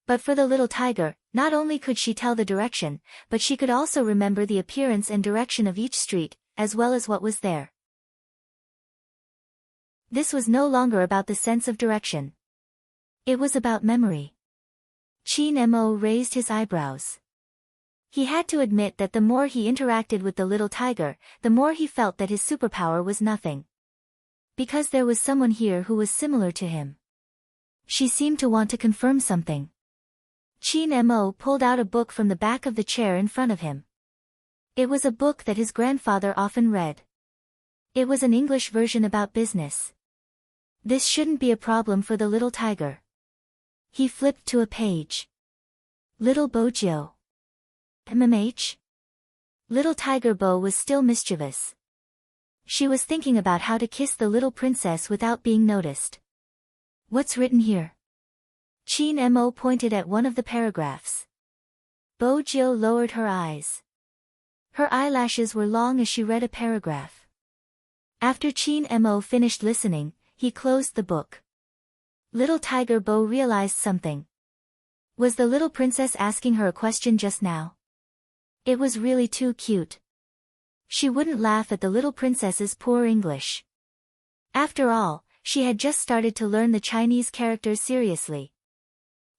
But for the little tiger, not only could she tell the direction, but she could also remember the appearance and direction of each street, as well as what was there. This was no longer about the sense of direction. It was about memory. Qin Mo raised his eyebrows. He had to admit that the more he interacted with the little tiger, the more he felt that his superpower was nothing. Because there was someone here who was similar to him. She seemed to want to confirm something. Qin Mo pulled out a book from the back of the chair in front of him. It was a book that his grandfather often read. It was an English version about business. This shouldn't be a problem for the little tiger. He flipped to a page. Little Bojo. MMH? Little Tiger Bo was still mischievous. She was thinking about how to kiss the little princess without being noticed. What's written here? Qin Mo pointed at one of the paragraphs. Bojo lowered her eyes. Her eyelashes were long as she read a paragraph. After Qin Mo finished listening, he closed the book. Little Tiger Bo realized something. Was the little princess asking her a question just now? It was really too cute. She wouldn't laugh at the little princess's poor English. After all, she had just started to learn the Chinese characters seriously.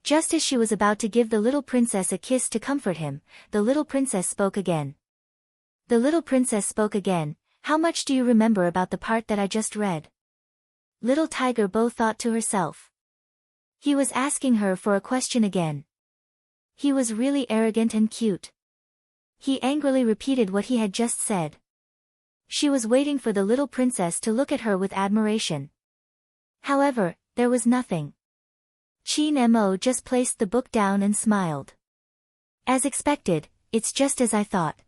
Just as she was about to give the little princess a kiss to comfort him, the little princess spoke again. The little princess spoke again. How much do you remember about the part that I just read? Little Tiger Bo thought to herself. He was asking her for a question again. He was really arrogant and cute. He angrily repeated what he had just said. She was waiting for the little princess to look at her with admiration. However, there was nothing. Qin Mo just placed the book down and smiled. As expected, it's just as I thought.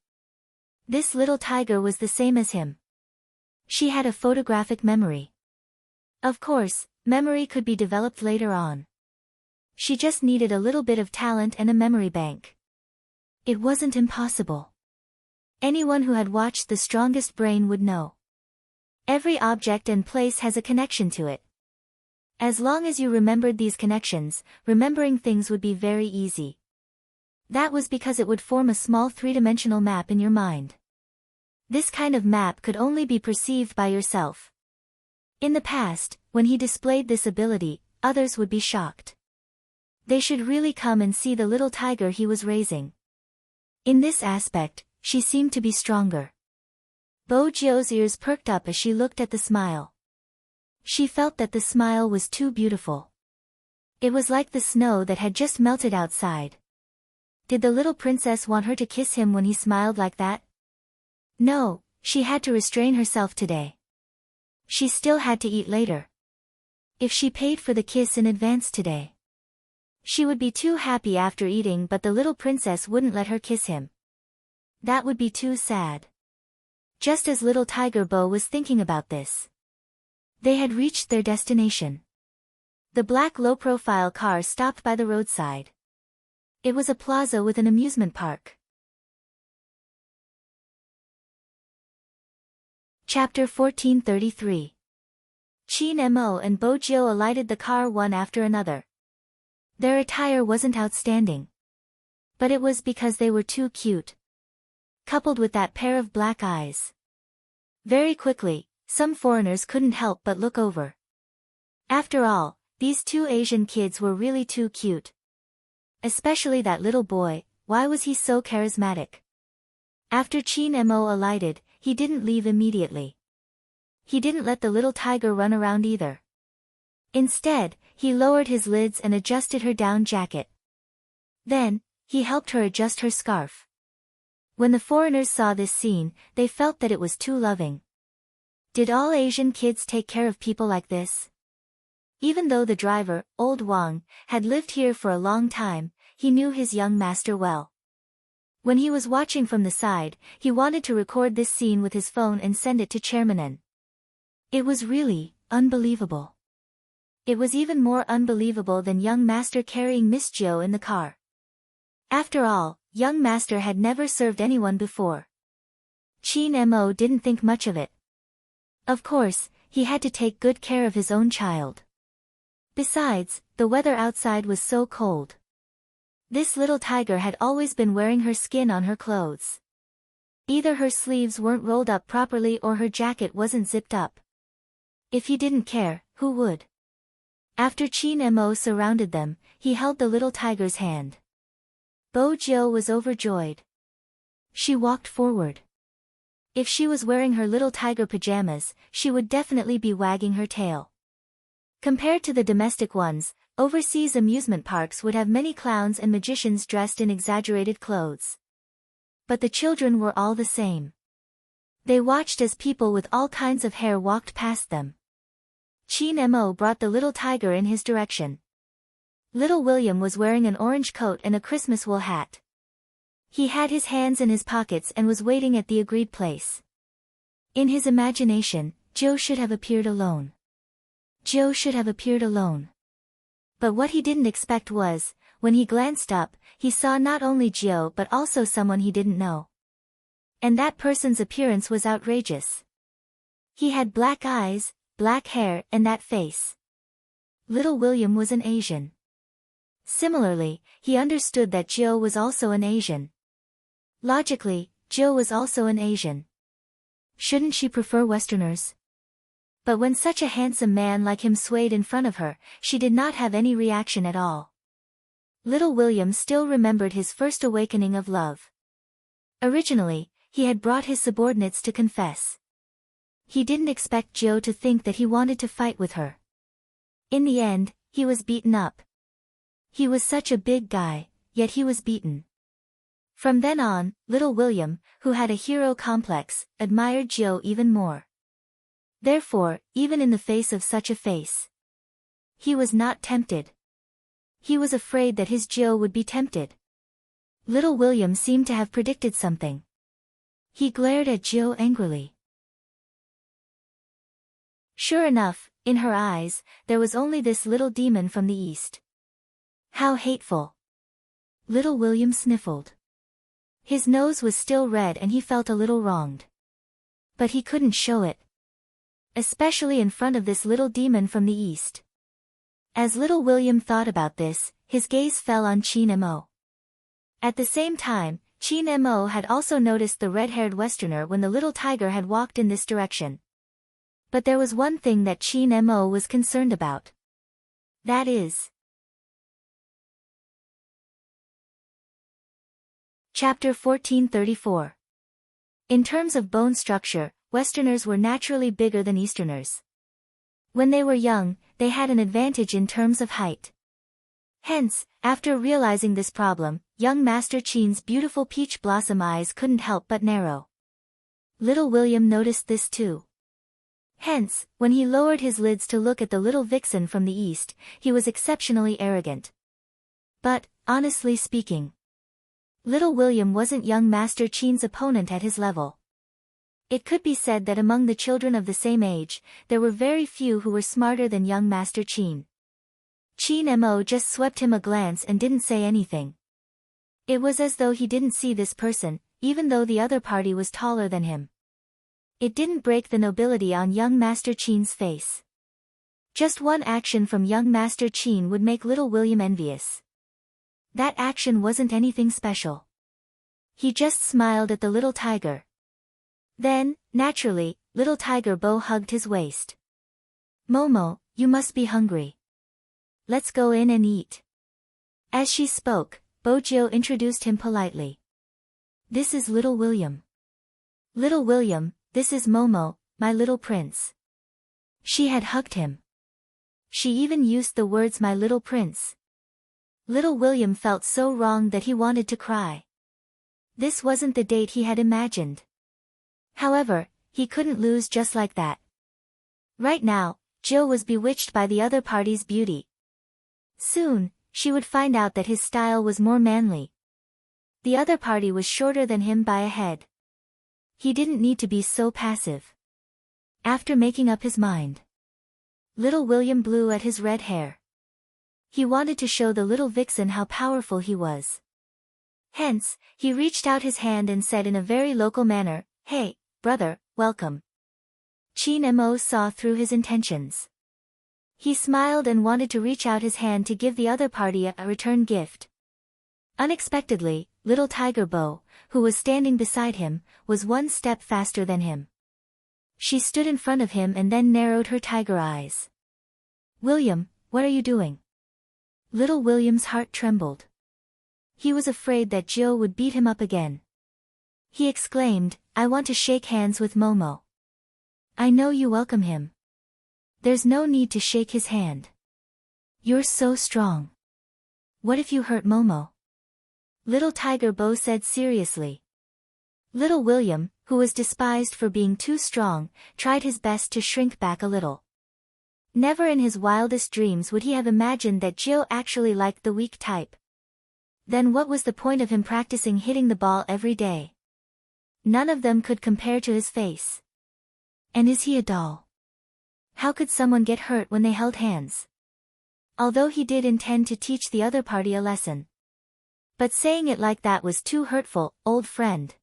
This little tiger was the same as him. She had a photographic memory. Of course, memory could be developed later on. She just needed a little bit of talent and a memory bank. It wasn't impossible. Anyone who had watched The Strongest Brain would know. Every object and place has a connection to it. As long as you remembered these connections, remembering things would be very easy. That was because it would form a small three-dimensional map in your mind. This kind of map could only be perceived by yourself. In the past, when he displayed this ability, others would be shocked. They should really come and see the little tiger he was raising. In this aspect, she seemed to be stronger. Bojo's ears perked up as she looked at the smile. She felt that the smile was too beautiful. It was like the snow that had just melted outside. Did the little princess want her to kiss him when he smiled like that? No, she had to restrain herself today. She still had to eat later. If she paid for the kiss in advance today, she would be too happy after eating, but the little princess wouldn't let her kiss him. That would be too sad. Just as little Tiger Bo was thinking about this, they had reached their destination. The black low-profile car stopped by the roadside. It was a plaza with an amusement park. Chapter 1433. Qin Mo and Bojo alighted the car one after another. Their attire wasn't outstanding. But it was because they were too cute. Coupled with that pair of black eyes. Very quickly, some foreigners couldn't help but look over. After all, these two Asian kids were really too cute. Especially that little boy, why was he so charismatic? After Qin Mo alighted, he didn't leave immediately. He didn't let the little tiger run around either. Instead, he lowered his lids and adjusted her down jacket. Then, he helped her adjust her scarf. When the foreigners saw this scene, they felt that it was too loving. Did all Asian kids take care of people like this? Even though the driver, old Wang, had lived here for a long time, he knew his young master well. When he was watching from the side, he wanted to record this scene with his phone and send it to Chairman N. It was really unbelievable. It was even more unbelievable than young master carrying Miss Jo in the car. After all, young master had never served anyone before. Qin Mo didn't think much of it. Of course, he had to take good care of his own child. Besides, the weather outside was so cold. This little tiger had always been wearing her skin on her clothes. Either her sleeves weren't rolled up properly or her jacket wasn't zipped up. If he didn't care, who would? After Qin Mo surrounded them, he held the little tiger's hand. Bo Jiu was overjoyed. She walked forward. If she was wearing her little tiger pajamas, she would definitely be wagging her tail. Compared to the domestic ones, overseas amusement parks would have many clowns and magicians dressed in exaggerated clothes. But the children were all the same. They watched as people with all kinds of hair walked past them. Qin Mo brought the little tiger in his direction. Little William was wearing an orange coat and a Christmas wool hat. He had his hands in his pockets and was waiting at the agreed place. In his imagination, Joe should have appeared alone. Joe should have appeared alone. But what he didn't expect was, when he glanced up, he saw not only Joe but also someone he didn't know. And that person's appearance was outrageous. He had black eyes, black hair and that face. Little William was an Asian. Similarly, he understood that Joe was also an Asian. Logically, Joe was also an Asian. Shouldn't she prefer Westerners? But when such a handsome man like him swayed in front of her, she did not have any reaction at all. Little William still remembered his first awakening of love. Originally, he had brought his subordinates to confess. He didn't expect Joe to think that he wanted to fight with her. In the end, he was beaten up. He was such a big guy, yet he was beaten. From then on, little William, who had a hero complex, admired Joe even more. Therefore, even in the face of such a face, he was not tempted. He was afraid that his Joe would be tempted. Little William seemed to have predicted something. He glared at Joe angrily. Sure enough, in her eyes, there was only this little demon from the east. How hateful! Little William sniffled. His nose was still red and he felt a little wronged. But he couldn't show it. Especially in front of this little demon from the east. As little William thought about this, his gaze fell on Qin Mo. At the same time, Qin Mo had also noticed the red-haired Westerner when the little tiger had walked in this direction. But there was one thing that Qin Mo was concerned about. That is. Chapter 1434. In terms of bone structure, Westerners were naturally bigger than Easterners. When they were young, they had an advantage in terms of height. Hence, after realizing this problem, young Master Qin's beautiful peach blossom eyes couldn't help but narrow. Little William noticed this too. Hence, when he lowered his lids to look at the little vixen from the east, he was exceptionally arrogant. But, honestly speaking, little William wasn't young Master Qin's opponent at his level. It could be said that among the children of the same age, there were very few who were smarter than young Master Qin. Qin Mo just swept him a glance and didn't say anything. It was as though he didn't see this person, even though the other party was taller than him. It didn't break the nobility on young Master Qin's face. Just one action from young Master Qin would make little William envious. That action wasn't anything special. He just smiled at the little tiger. Then, naturally, little tiger Bo hugged his waist. Momo, you must be hungry. Let's go in and eat. As she spoke, Bo Jiu introduced him politely. This is little William. Little William, this is Momo, my little prince. She had hugged him. She even used the words my little prince. Little William felt so wrong that he wanted to cry. This wasn't the date he had imagined. However, he couldn't lose just like that. Right now, Jill was bewitched by the other party's beauty. Soon, she would find out that his style was more manly. The other party was shorter than him by a head. He didn't need to be so passive. After making up his mind, little William blew at his red hair. He wanted to show the little vixen how powerful he was. Hence, he reached out his hand and said in a very local manner, "Hey, brother, welcome." Chin Mo saw through his intentions. He smiled and wanted to reach out his hand to give the other party a return gift. Unexpectedly, little Tiger Bo, who was standing beside him, was one step faster than him. She stood in front of him and then narrowed her tiger eyes. "William, what are you doing?" Little William's heart trembled. He was afraid that Jill would beat him up again. He exclaimed, "I want to shake hands with Momo." "I know you welcome him. There's no need to shake his hand. You're so strong. What if you hurt Momo?" Little Tiger Bo said seriously. Little William, who was despised for being too strong, tried his best to shrink back a little. Never in his wildest dreams would he have imagined that Jill actually liked the weak type. Then what was the point of him practicing hitting the ball every day? None of them could compare to his face. And is he a doll? How could someone get hurt when they held hands? Although he did intend to teach the other party a lesson. But saying it like that was too hurtful, old friend.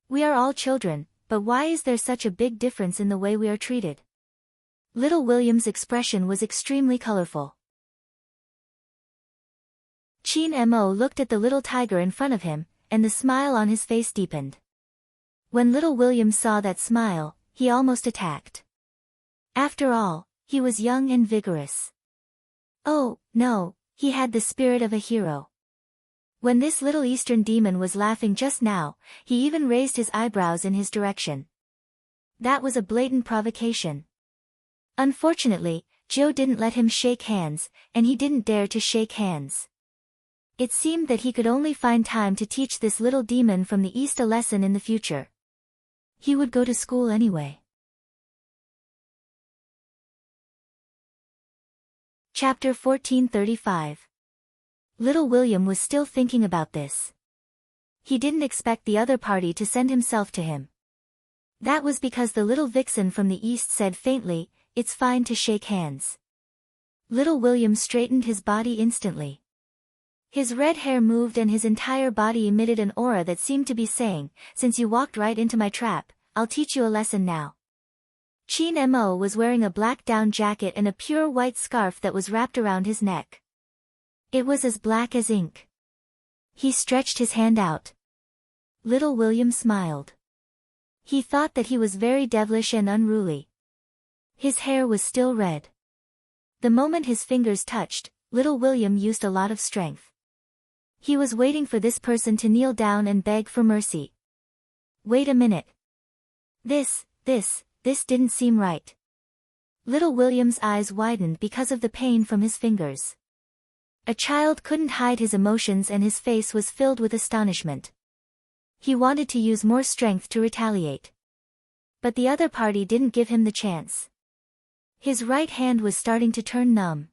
We are all children, but why is there such a big difference in the way we are treated? Little William's expression was extremely colorful. Chin Mo looked at the little tiger in front of him, and the smile on his face deepened. When little William saw that smile, he almost attacked. After all, he was young and vigorous. Oh, no, he had the spirit of a hero. When this little Eastern demon was laughing just now, he even raised his eyebrows in his direction. That was a blatant provocation. Unfortunately, Joe didn't let him shake hands, and he didn't dare to shake hands. It seemed that he could only find time to teach this little demon from the East a lesson in the future. He would go to school anyway. Chapter 1435. Little William was still thinking about this. He didn't expect the other party to send himself to him. That was because the little vixen from the East said faintly, "It's fine to shake hands." Little William straightened his body instantly. His red hair moved and his entire body emitted an aura that seemed to be saying, "Since you walked right into my trap, I'll teach you a lesson now." Chin Mo was wearing a black down jacket and a pure white scarf that was wrapped around his neck. It was as black as ink. He stretched his hand out. Little William smiled. He thought that he was very devilish and unruly. His hair was still red. The moment his fingers touched, little William used a lot of strength. He was waiting for this person to kneel down and beg for mercy. Wait a minute. This didn't seem right. Little William's eyes widened because of the pain from his fingers. A child couldn't hide his emotions and his face was filled with astonishment. He wanted to use more strength to retaliate. But the other party didn't give him the chance. His right hand was starting to turn numb.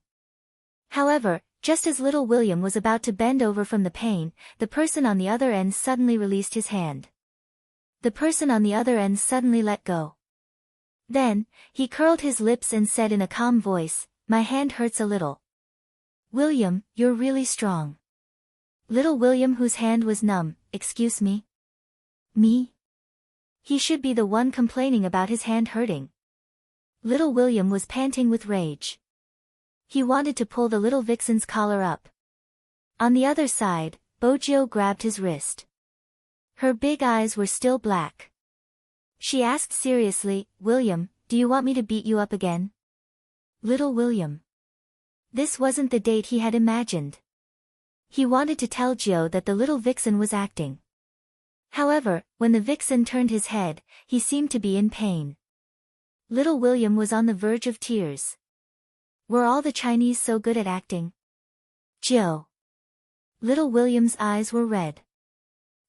However, just as little William was about to bend over from the pain, the person on the other end suddenly released his hand. The person on the other end suddenly let go. Then, he curled his lips and said in a calm voice, "My hand hurts a little." "William, you're really strong." Little William, whose hand was numb, "Excuse me?" "Me?" He should be the one complaining about his hand hurting. Little William was panting with rage. He wanted to pull the little vixen's collar up. On the other side, Bojo grabbed his wrist. Her big eyes were still black. She asked seriously, "William, do you want me to beat you up again?" Little William. This wasn't the date he had imagined. He wanted to tell Joe that the little vixen was acting. However, when the vixen turned his head, he seemed to be in pain. Little William was on the verge of tears. Were all the Chinese so good at acting? Joe. Little William's eyes were red.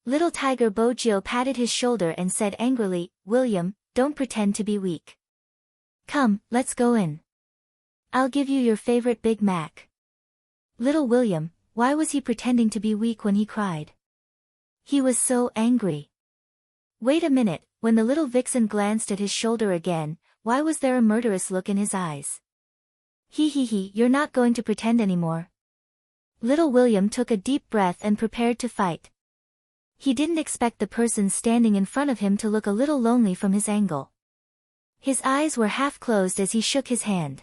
Little Tiger Bojo patted his shoulder and said angrily, "William, don't pretend to be weak. Come, let's go in." I'll give you your favorite Big Mac. Little William, why was he pretending to be weak when he cried? He was so angry. Wait a minute, when the little vixen glanced at his shoulder again, why was there a murderous look in his eyes? He, you're not going to pretend anymore. Little William took a deep breath and prepared to fight. He didn't expect the person standing in front of him to look a little lonely from his angle. His eyes were half closed as he shook his hand.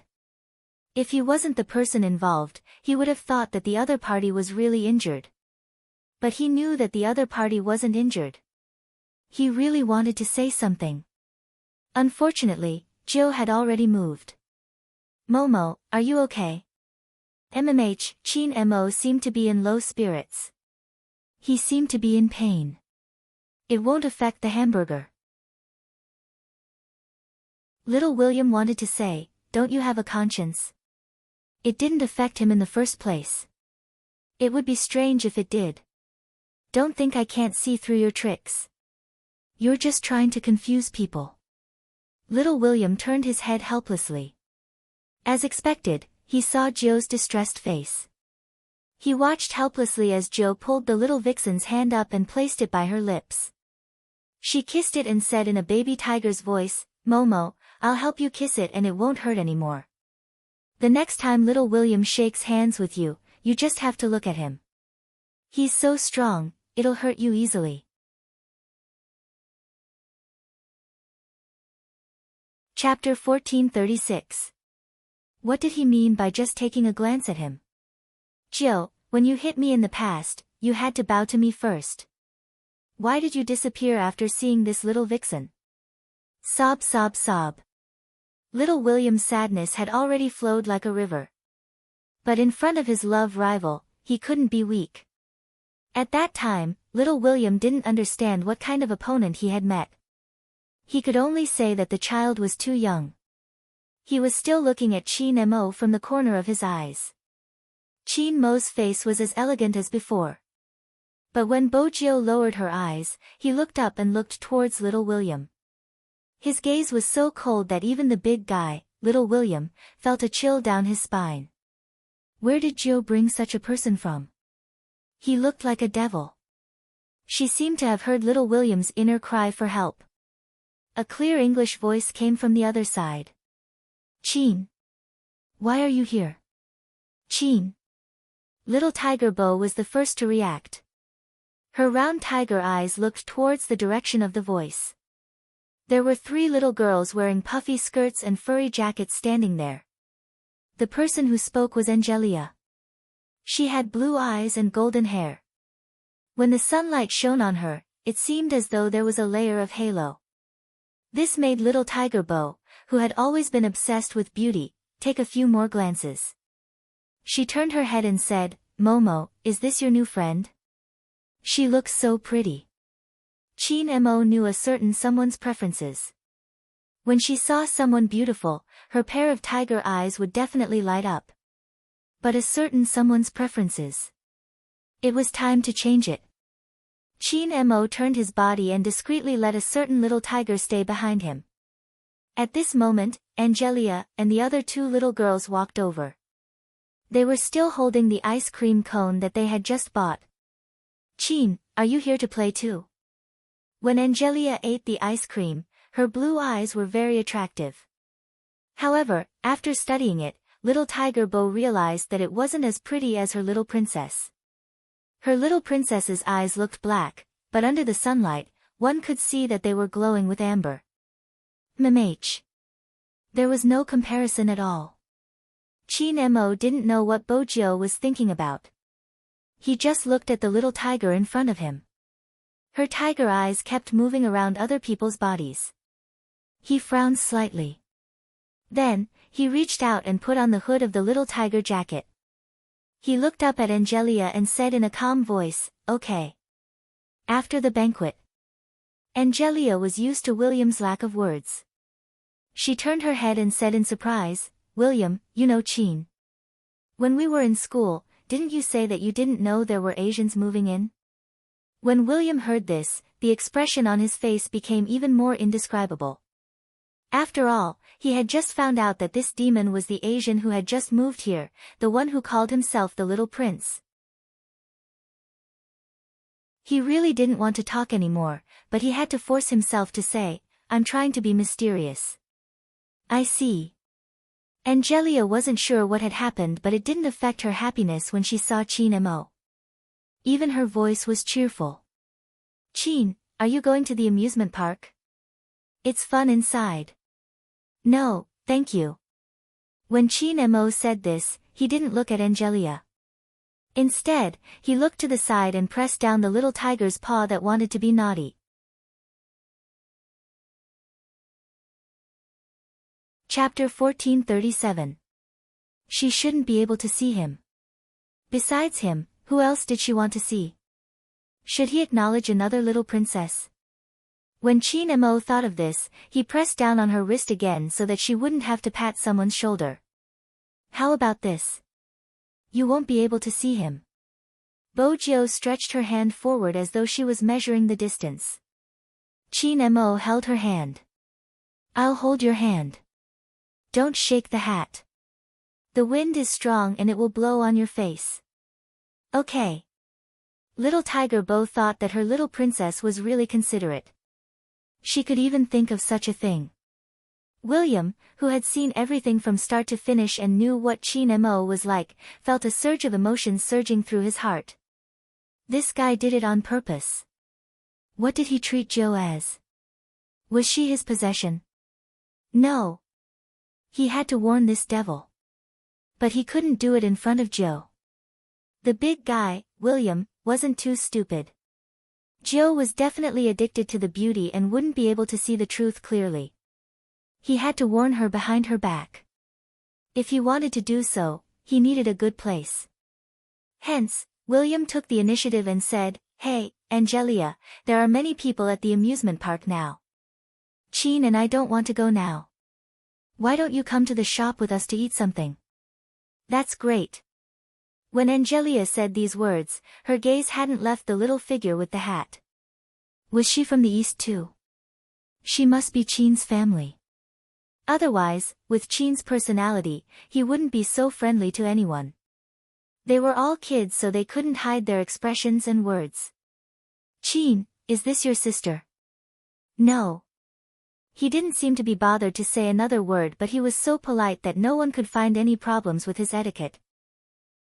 If he wasn't the person involved, he would have thought that the other party was really injured. But he knew that the other party wasn't injured. He really wanted to say something. Unfortunately, Joe had already moved. Momo, are you okay? Chin Mo seemed to be in low spirits. He seemed to be in pain. It won't affect the hamburger. Little William wanted to say, don't you have a conscience? It didn't affect him in the first place. It would be strange if it did. Don't think I can't see through your tricks. You're just trying to confuse people. Little William turned his head helplessly. As expected, he saw Joe's distressed face. He watched helplessly as Joe pulled the little vixen's hand up and placed it by her lips. She kissed it and said in a baby tiger's voice, Momo, I'll help you kiss it and it won't hurt anymore. The next time little William shakes hands with you, you just have to look at him. He's so strong, it'll hurt you easily. Chapter 1436. What did he mean by just taking a glance at him? Joe, when you hit me in the past, you had to bow to me first. Why did you disappear after seeing this little vixen? Sob, sob, sob. Little William's sadness had already flowed like a river. But in front of his love rival, he couldn't be weak. At that time, little William didn't understand what kind of opponent he had met. He could only say that the child was too young. He was still looking at Chin Mo from the corner of his eyes. Chin Mo's face was as elegant as before. But when Bojio lowered her eyes, he looked up and looked towards little William. His gaze was so cold that even the big guy, little William, felt a chill down his spine. Where did Joe bring such a person from? He looked like a devil. She seemed to have heard little William's inner cry for help. A clear English voice came from the other side. Chin. Why are you here? Chin. Little Tiger Bo was the first to react. Her round tiger eyes looked towards the direction of the voice. There were 3 little girls wearing puffy skirts and furry jackets standing there. The person who spoke was Angelia. She had blue eyes and golden hair. When the sunlight shone on her, it seemed as though there was a layer of halo. This made little Tiger Bo, who had always been obsessed with beauty, take a few more glances. She turned her head and said, Momo, is this your new friend? She looks so pretty. Chin Mo knew a certain someone's preferences. When she saw someone beautiful, her pair of tiger eyes would definitely light up. But a certain someone's preferences. It was time to change it. Chin Mo turned his body and discreetly let a certain little tiger stay behind him. At this moment, Angelia and the other 2 little girls walked over. They were still holding the ice cream cone that they had just bought. Chin, are you here to play too? When Angelia ate the ice cream, her blue eyes were very attractive. However, after studying it, little Tiger Bo realized that it wasn't as pretty as her little princess. Her little princess's eyes looked black, but under the sunlight, one could see that they were glowing with amber. There was no comparison at all. Chin Mo didn't know what Bojio was thinking about. He just looked at the little tiger in front of him. Her tiger eyes kept moving around other people's bodies. He frowned slightly. Then, he reached out and put on the hood of the little tiger jacket. He looked up at Angelia and said in a calm voice, okay. After the banquet. Angelia was used to William's lack of words. She turned her head and said in surprise, William, you know Chin. When we were in school, didn't you say that you didn't know there were Asians moving in? When William heard this, the expression on his face became even more indescribable. After all, he had just found out that this demon was the Asian who had just moved here, the one who called himself the Little Prince. He really didn't want to talk anymore, but he had to force himself to say, "I'm trying to be mysterious." "I see." Angelia wasn't sure what had happened, but it didn't affect her happiness when she saw Chin Mo. Even her voice was cheerful. "Chin, are you going to the amusement park? It's fun inside." "No, thank you." When Chin Mo said this, he didn't look at Angelia. Instead, he looked to the side and pressed down the little tiger's paw that wanted to be naughty. Chapter 1437. She shouldn't be able to see him. Besides him, who else did she want to see? Should he acknowledge another little princess? When Chin Mo thought of this, he pressed down on her wrist again so that she wouldn't have to pat someone's shoulder. "How about this? You won't be able to see him." Bo Jiao stretched her hand forward as though she was measuring the distance. Chin Mo held her hand. "I'll hold your hand. Don't shake the hat. The wind is strong and it will blow on your face." "Okay." Little Tiger Bo thought that her little princess was really considerate. She could even think of such a thing. William, who had seen everything from start to finish and knew what Chin Mo was like, felt a surge of emotion surging through his heart. This guy did it on purpose. What did he treat Jo as? Was she his possession? No. He had to warn this devil. But he couldn't do it in front of Jo. The big guy, William, wasn't too stupid. Jo was definitely addicted to the beauty and wouldn't be able to see the truth clearly. He had to warn her behind her back. If he wanted to do so, he needed a good place. Hence, William took the initiative and said, "Hey, Angelia, there are many people at the amusement park now. Chin and I don't want to go now. Why don't you come to the shop with us to eat something?" "That's great." When Angelia said these words, her gaze hadn't left the little figure with the hat. Was she from the East too? She must be Chin's family. Otherwise, with Chin's personality, he wouldn't be so friendly to anyone. They were all kids so they couldn't hide their expressions and words. "Chin, is this your sister?" "No." He didn't seem to be bothered to say another word, but he was so polite that no one could find any problems with his etiquette.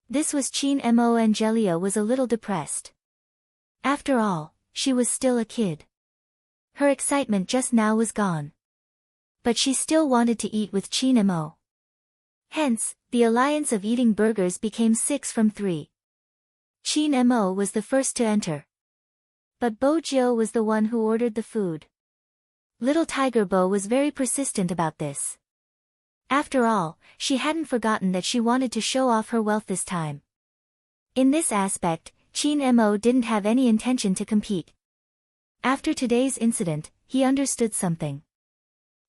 This was Chin Mo. Angelia was a little depressed. After all, she was still a kid. Her excitement just now was gone. But she still wanted to eat with Chin Mo. Hence, the alliance of eating burgers became 6 from 3. Chin Mo was the first to enter. But Bo Jiao was the one who ordered the food. Little Tiger Bo was very persistent about this. After all, she hadn't forgotten that she wanted to show off her wealth this time. In this aspect, Chin Mo didn't have any intention to compete. After today's incident, he understood something.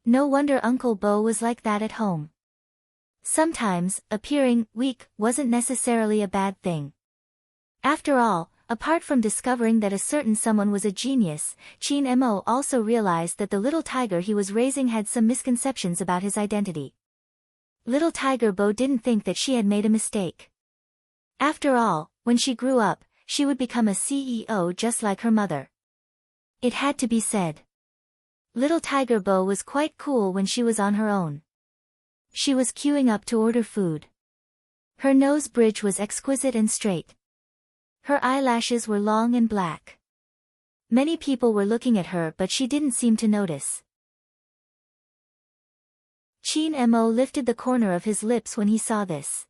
No wonder Uncle Bo was like that at home. Sometimes, appearing weak wasn't necessarily a bad thing. After all, apart from discovering that a certain someone was a genius, Chin Mo also realized that the little tiger he was raising had some misconceptions about his identity. Little Tiger Bo didn't think that she had made a mistake. After all, when she grew up, she would become a CEO just like her mother. It had to be said. Little Tiger Bo was quite cool when she was on her own. She was queuing up to order food. Her nose bridge was exquisite and straight. Her eyelashes were long and black. Many people were looking at her, but she didn't seem to notice. Chin Mo lifted the corner of his lips when he saw this.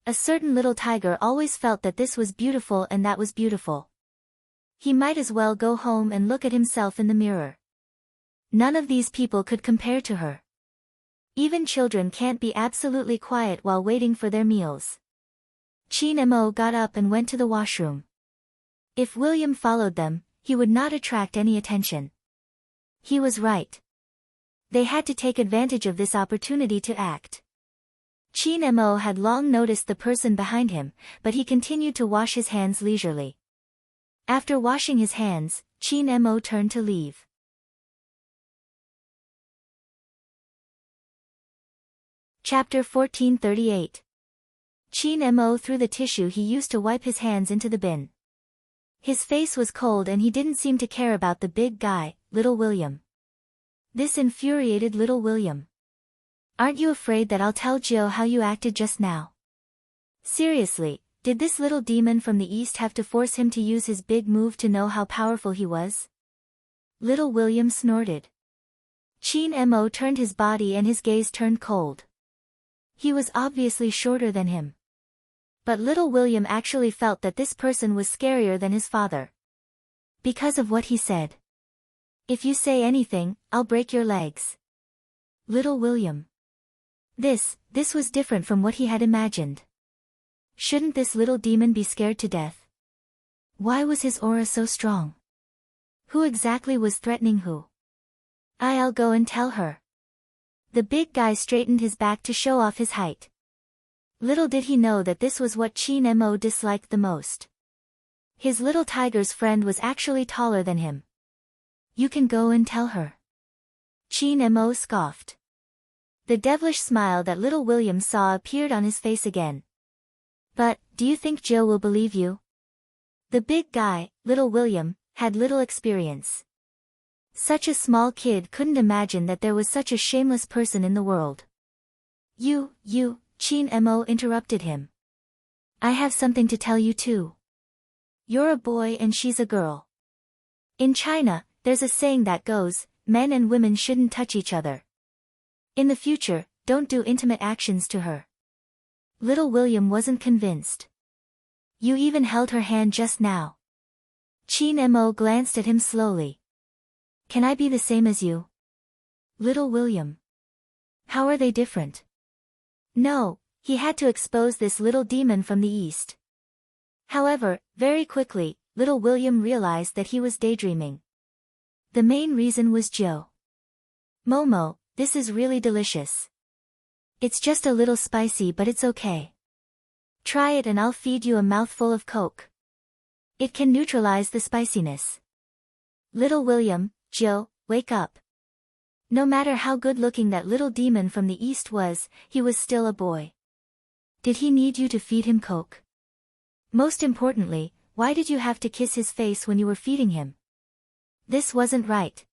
A certain little tiger always felt that this was beautiful and that was beautiful. He might as well go home and look at himself in the mirror. None of these people could compare to her. Even children can't be absolutely quiet while waiting for their meals. Chin Mo got up and went to the washroom. If William followed them, he would not attract any attention. He was right. They had to take advantage of this opportunity to act. Chin Mo had long noticed the person behind him, but he continued to wash his hands leisurely. After washing his hands, Chin Mo turned to leave. Chapter 1438. Qin Mo threw the tissue he used to wipe his hands into the bin. His face was cold and he didn't seem to care about the big guy, little William. This infuriated little William. Aren't you afraid that I'll tell Jill how you acted just now? Seriously, did this little demon from the east have to force him to use his big move to know how powerful he was? Little William snorted. Qin Mo turned his body and his gaze turned cold. He was obviously shorter than him. But little William actually felt that this person was scarier than his father. Because of what he said. If you say anything, I'll break your legs. Little William. This was different from what he had imagined. Shouldn't this little demon be scared to death? Why was his aura so strong? Who exactly was threatening who? I'll go and tell her. The big guy straightened his back to show off his height. Little did he know that this was what Qin Mo disliked the most. His little tiger's friend was actually taller than him. You can go and tell her. Qin Mo scoffed. The devilish smile that little William saw appeared on his face again. But, do you think Jill will believe you? The big guy, little William, had little experience. Such a small kid couldn't imagine that there was such a shameless person in the world. You, Qin Mo interrupted him. I have something to tell you too. You're a boy and she's a girl. In China, there's a saying that goes, men and women shouldn't touch each other. In the future, don't do intimate actions to her. Little William wasn't convinced. You even held her hand just now. Qin Mo glanced at him slowly. Can I be the same as you? Little William. How are they different? No, he had to expose this little demon from the east. However, very quickly, little William realized that he was daydreaming. The main reason was Joe. Momo, this is really delicious. It's just a little spicy but it's okay. Try it and I'll feed you a mouthful of Coke. It can neutralize the spiciness. Little William, Jill, wake up. No matter how good-looking that little demon from the east was, he was still a boy. Did he need you to feed him Coke? Most importantly, why did you have to kiss his face when you were feeding him? This wasn't right.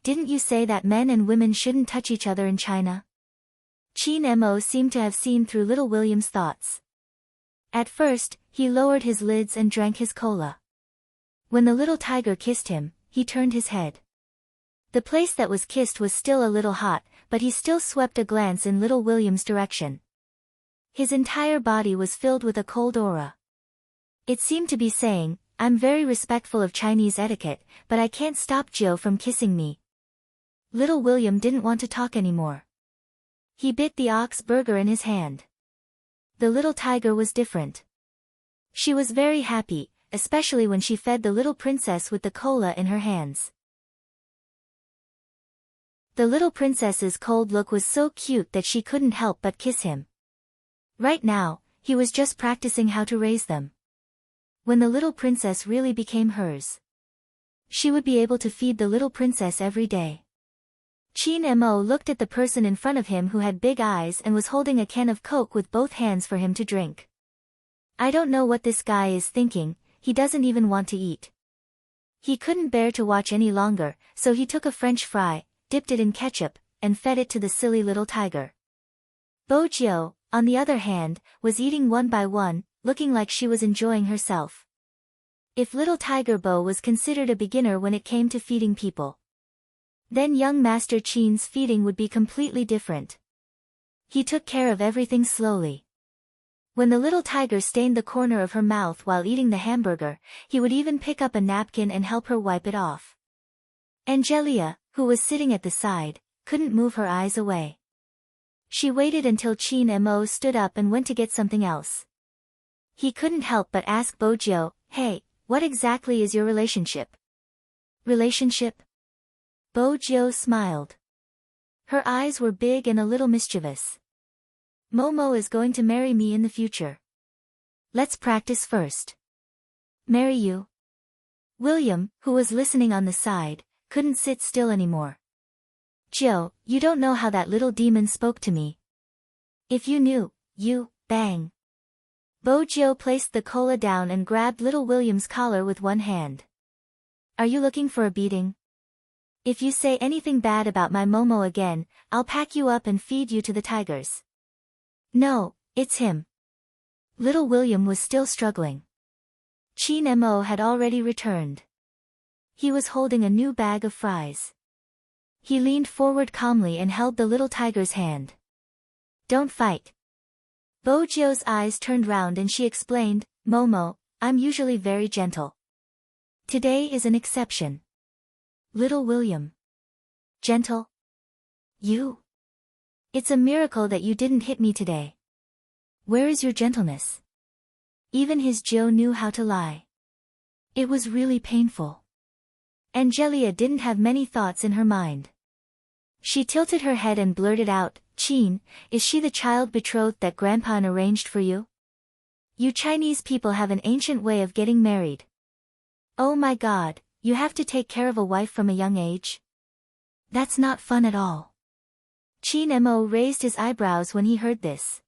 Didn't you say that men and women shouldn't touch each other in China? Qin Mo seemed to have seen through little William's thoughts. At first, he lowered his lids and drank his cola. When the little tiger kissed him, he turned his head. The place that was kissed was still a little hot, but he still swept a glance in little William's direction. His entire body was filled with a cold aura. It seemed to be saying, I'm very respectful of Chinese etiquette, but I can't stop Jill from kissing me. Little William didn't want to talk anymore. He bit the ox burger in his hand. The little tiger was different. She was very happy, especially when she fed the little princess with the cola in her hands. The little princess's cold look was so cute that she couldn't help but kiss him. Right now, he was just practicing how to raise them. When the little princess really became hers, she would be able to feed the little princess every day. Qin Mo looked at the person in front of him who had big eyes and was holding a can of Coke with both hands for him to drink. I don't know what this guy is thinking, he doesn't even want to eat. He couldn't bear to watch any longer, so he took a French fry, dipped it in ketchup, and fed it to the silly little tiger. Bo Jiu, on the other hand, was eating one by one, looking like she was enjoying herself. If little Tiger Bo was considered a beginner when it came to feeding people, then young Master Qin's feeding would be completely different. He took care of everything slowly. When the little tiger stained the corner of her mouth while eating the hamburger, he would even pick up a napkin and help her wipe it off. Angelia, who was sitting at the side, couldn't move her eyes away. She waited until Qin Mo stood up and went to get something else. He couldn't help but ask Bo Jiu, hey, what exactly is your relationship? Relationship? Bo Jiu smiled. Her eyes were big and a little mischievous. Momo is going to marry me in the future. Let's practice first. Marry you? William, who was listening on the side, couldn't sit still anymore. Jill, you don't know how that little demon spoke to me. If you knew, you, bang. Bojo placed the cola down and grabbed little William's collar with one hand. Are you looking for a beating? If you say anything bad about my Momo again, I'll pack you up and feed you to the tigers. No, it's him. Little William was still struggling. Chin Mo had already returned. He was holding a new bag of fries. He leaned forward calmly and held the little tiger's hand. Don't fight. Bojo's eyes turned round and she explained, Momo, I'm usually very gentle. Today is an exception. Little William. Gentle? You? It's a miracle that you didn't hit me today. Where is your gentleness? Even his Joe knew how to lie. It was really painful. Angelia didn't have many thoughts in her mind. She tilted her head and blurted out, Chin, is she the child betrothed that Grandpa arranged for you? You Chinese people have an ancient way of getting married. Oh my God, you have to take care of a wife from a young age? That's not fun at all. Chin Mo raised his eyebrows when he heard this.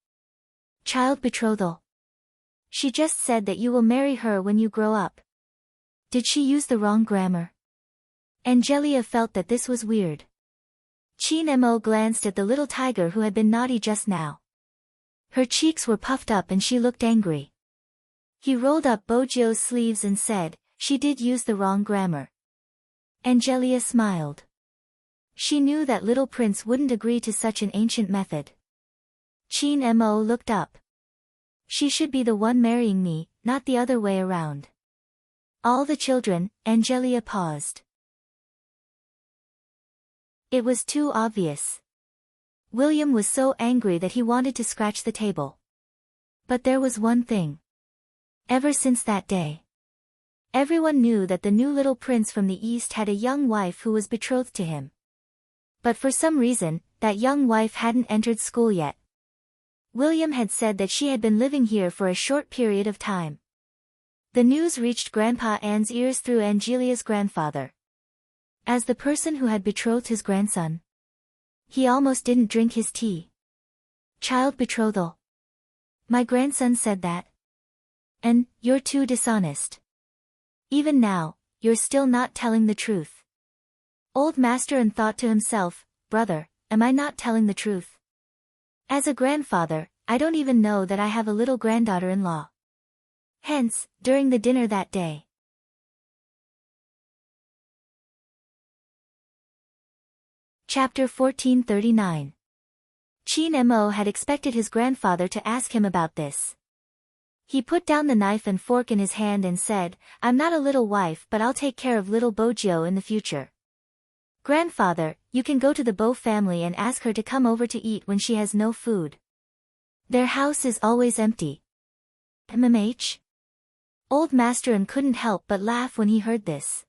Child betrothal. She just said that you will marry her when you grow up. Did she use the wrong grammar? Angelia felt that this was weird. Chin Mo glanced at the little tiger who had been naughty just now. Her cheeks were puffed up and she looked angry. He rolled up Bojo's sleeves and said, she did use the wrong grammar. Angelia smiled. She knew that little prince wouldn't agree to such an ancient method. Chin Mo looked up. She should be the one marrying me, not the other way around. All the children, Angelia paused. It was too obvious. William was so angry that he wanted to scratch the table. But there was one thing. Ever since that day, everyone knew that the new little prince from the east had a young wife who was betrothed to him. But for some reason, that young wife hadn't entered school yet. William had said that she had been living here for a short period of time. The news reached Grandpa Anne's ears through Angelia's grandfather. As the person who had betrothed his grandson, he almost didn't drink his tea. Child betrothal. My grandson said that. And, you're too dishonest. Even now, you're still not telling the truth. Old Master An thought to himself, brother, am I not telling the truth? As a grandfather, I don't even know that I have a little granddaughter-in-law. Hence, during the dinner that day. Chapter 1439. Chin Mo had expected his grandfather to ask him about this. He put down the knife and fork in his hand and said, I'm not a little wife but I'll take care of little Bojo in the future. Grandfather, you can go to the Bo family and ask her to come over to eat when she has no food. Their house is always empty. MMH? Old Master An couldn't help but laugh when he heard this.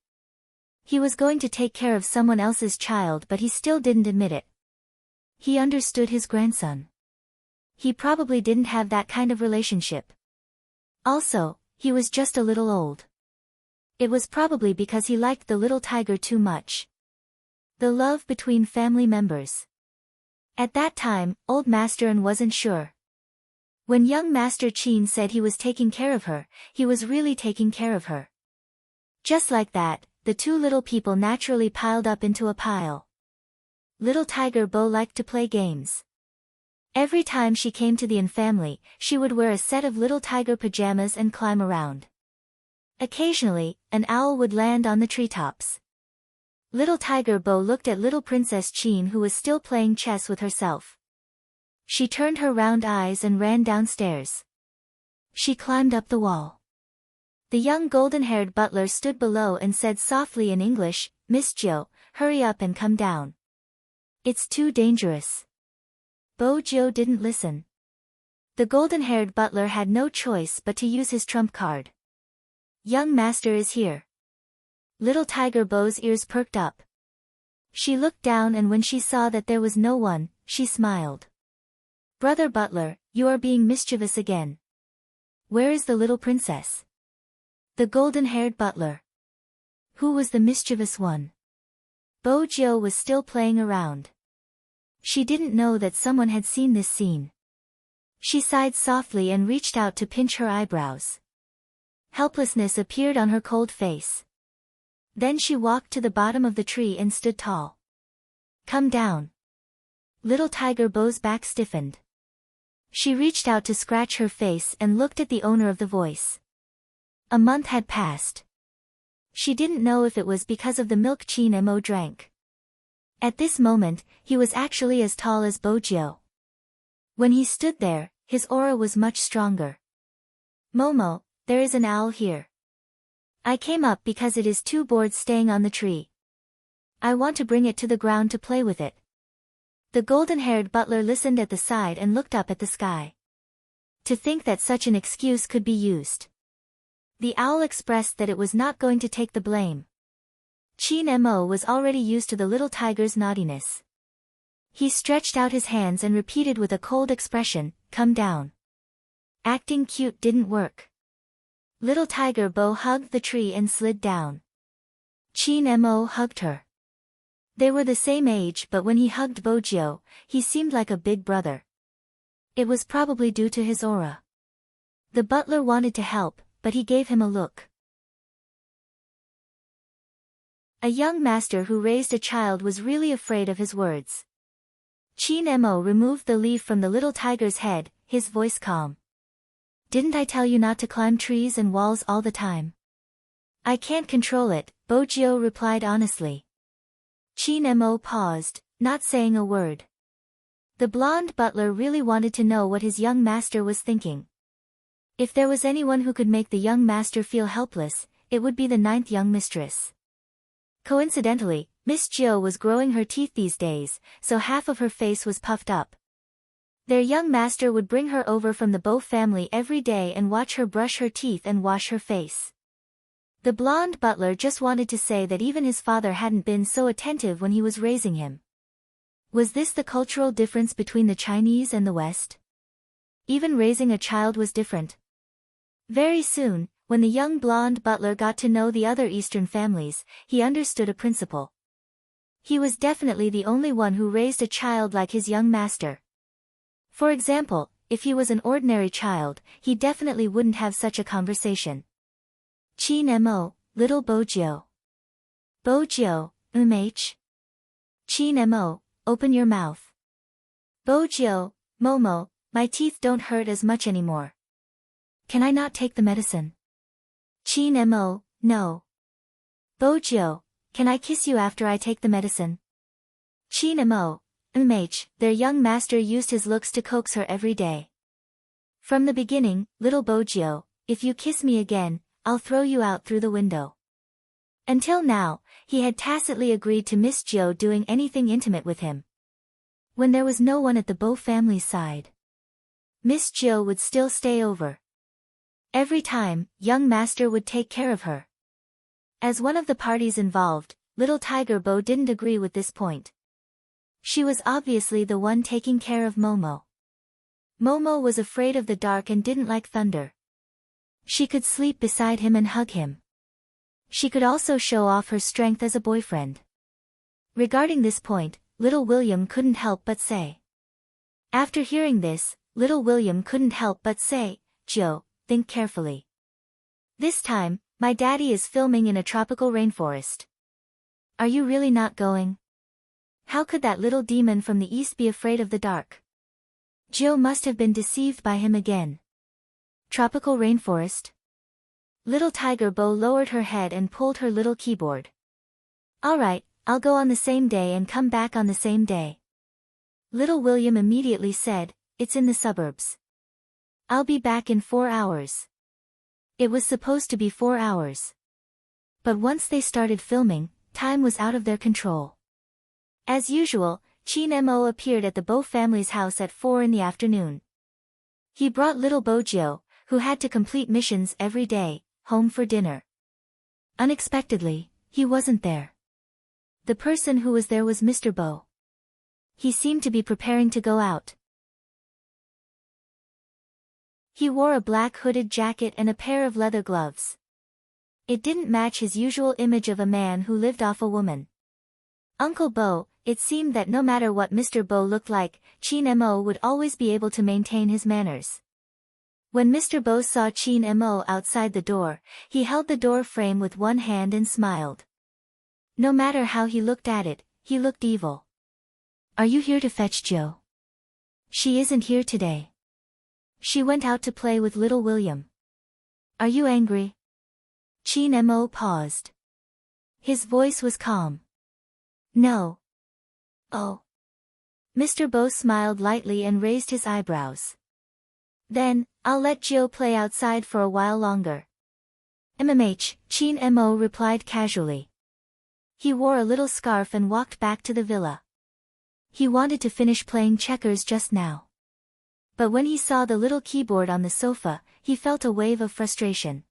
He was going to take care of someone else's child but he still didn't admit it. He understood his grandson. He probably didn't have that kind of relationship. Also, he was just a little old. It was probably because he liked the little tiger too much. The love between family members. At that time, Old Master An wasn't sure. When young Master Chin said he was taking care of her, he was really taking care of her. Just like that, the two little people naturally piled up into a pile. Little Tiger Bo liked to play games. Every time she came to the An family, she would wear a set of little tiger pajamas and climb around. Occasionally, an owl would land on the treetops. Little Tiger Bo looked at little Princess Chin who was still playing chess with herself. She turned her round eyes and ran downstairs. She climbed up the wall. The young golden-haired butler stood below and said softly in English, Miss Jo, hurry up and come down. It's too dangerous. Bojo didn't listen. The golden-haired butler had no choice but to use his trump card. Young master is here. Little Tiger Bo's ears perked up. She looked down and when she saw that there was no one, she smiled. Brother Butler, you are being mischievous again. Where is the little princess? The golden-haired butler. Who was the mischievous one? Bojo was still playing around. She didn't know that someone had seen this scene. She sighed softly and reached out to pinch her eyebrows. Helplessness appeared on her cold face. Then she walked to the bottom of the tree and stood tall. Come down. Little Tiger Bo's back stiffened. She reached out to scratch her face and looked at the owner of the voice. A month had passed. She didn't know if it was because of the milk Chin Mo drank. At this moment, he was actually as tall as Bojiu. When he stood there, his aura was much stronger. Momo, there is an owl here. I came up because it is too bored staying on the tree. I want to bring it to the ground to play with it. The golden-haired butler listened at the side and looked up at the sky. To think that such an excuse could be used. The owl expressed that it was not going to take the blame. Chin Mo was already used to the little tiger's naughtiness. He stretched out his hands and repeated with a cold expression, come down. Acting cute didn't work. Little Tiger Bo hugged the tree and slid down. Chin Mo hugged her. They were the same age, but when he hugged Bojiu, he seemed like a big brother. It was probably due to his aura. The butler wanted to help, but he gave him a look. A young master who raised a child was really afraid of his words. Chin Mo removed the leaf from the little tiger's head, his voice calm. Didn't I tell you not to climb trees and walls all the time? I can't control it, Bojiu replied honestly. Chin Mo paused, not saying a word. The blonde butler really wanted to know what his young master was thinking. If there was anyone who could make the young master feel helpless, it would be the 9th young mistress. Coincidentally, Miss Jiu was growing her teeth these days, so half of her face was puffed up. Their young master would bring her over from the Bo family every day and watch her brush her teeth and wash her face. The blonde butler just wanted to say that even his father hadn't been so attentive when he was raising him. Was this the cultural difference between the Chinese and the West? Even raising a child was different. Very soon, when the young blonde butler got to know the other Eastern families, he understood a principle. He was definitely the only one who raised a child like his young master. For example, if he was an ordinary child, he definitely wouldn't have such a conversation. Chin Mo, little Bojiu. Bojiu, Chin Mo, open your mouth. Bojiu, Momo, my teeth don't hurt as much anymore. Can I not take the medicine? Chin Mo, no. Bojiu, can I kiss you after I take the medicine? Chin Mo, their young master used his looks to coax her every day. From the beginning, little Bojiu, if you kiss me again, I'll throw you out through the window. Until now, he had tacitly agreed to Miss Jiu doing anything intimate with him. When there was no one at the Bo family's side, Miss Jiu would still stay over. Every time, young master would take care of her. As one of the parties involved, little Tiger Bo didn't agree with this point. She was obviously the one taking care of Momo. Momo was afraid of the dark and didn't like thunder. She could sleep beside him and hug him. She could also show off her strength as a boyfriend. Regarding this point, little William couldn't help but say. After hearing this, little William couldn't help but say, Joe, think carefully. This time, my daddy is filming in a tropical rainforest. Are you really not going? How could that little demon from the east be afraid of the dark? Joe must have been deceived by him again. Tropical rainforest? Little Tiger Bo lowered her head and pulled her little keyboard. Alright, I'll go on the same day and come back on the same day. Little William immediately said, it's in the suburbs. I'll be back in 4 hours. It was supposed to be 4 hours. But once they started filming, time was out of their control. As usual, Chin Mo appeared at the Bo family's house at 4 in the afternoon. He brought little Bojiu, who had to complete missions every day, home for dinner. Unexpectedly, he wasn't there. The person who was there was Mr. Bo. He seemed to be preparing to go out. He wore a black hooded jacket and a pair of leather gloves. It didn't match his usual image of a man who lived off a woman. Uncle Bo, it seemed that no matter what Mr. Bo looked like, Chin Mo would always be able to maintain his manners. When Mr. Bo saw Chin Mo outside the door, he held the door frame with one hand and smiled. No matter how he looked at it, he looked evil. Are you here to fetch Jo? She isn't here today. She went out to play with little William. Are you angry? Chin Mo paused. His voice was calm. No. Oh. Mr. Bo smiled lightly and raised his eyebrows. Then, I'll let Jo play outside for a while longer. Chin Mo replied casually. He wore a little scarf and walked back to the villa. He wanted to finish playing checkers just now. But when he saw the little keyboard on the sofa, he felt a wave of frustration.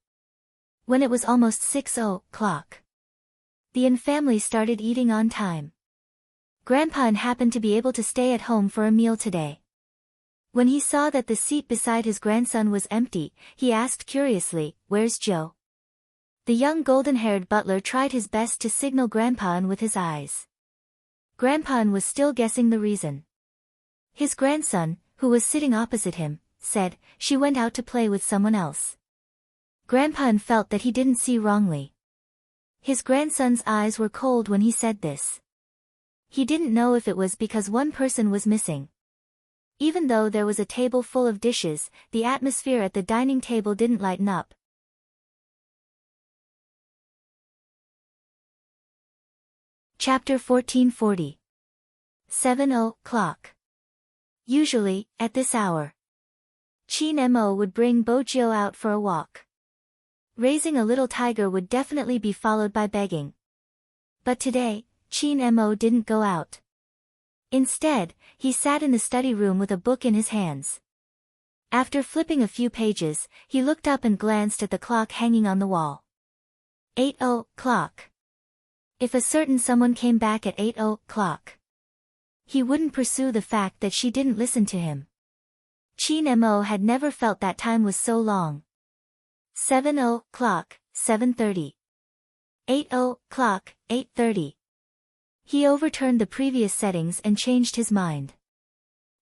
When it was almost 6:00, the N family started eating on time. Grandpa N happened to be able to stay at home for a meal today. When he saw that the seat beside his grandson was empty, he asked curiously, "Where's Jo?" The young golden-haired butler tried his best to signal Grandpa N with his eyes. Grandpa N was still guessing the reason. His grandson, who was sitting opposite him, said, "She went out to play with someone else." Grandpa N felt that he didn't see wrongly. His grandson's eyes were cold when he said this. He didn't know if it was because one person was missing. Even though there was a table full of dishes, the atmosphere at the dining table didn't lighten up. Chapter 1440. 7:00. Usually, at this hour, Chin Mo would bring Bo Jo out for a walk. Raising a little tiger would definitely be followed by begging. But today, Chin Mo didn't go out. Instead, he sat in the study room with a book in his hands. After flipping a few pages, he looked up and glanced at the clock hanging on the wall. 8:00. If a certain someone came back at 8:00, he wouldn't pursue the fact that she didn't listen to him. Chin Mo had never felt that time was so long. 7:00, 7:30. 8:00, 8:30. He overturned the previous settings and changed his mind.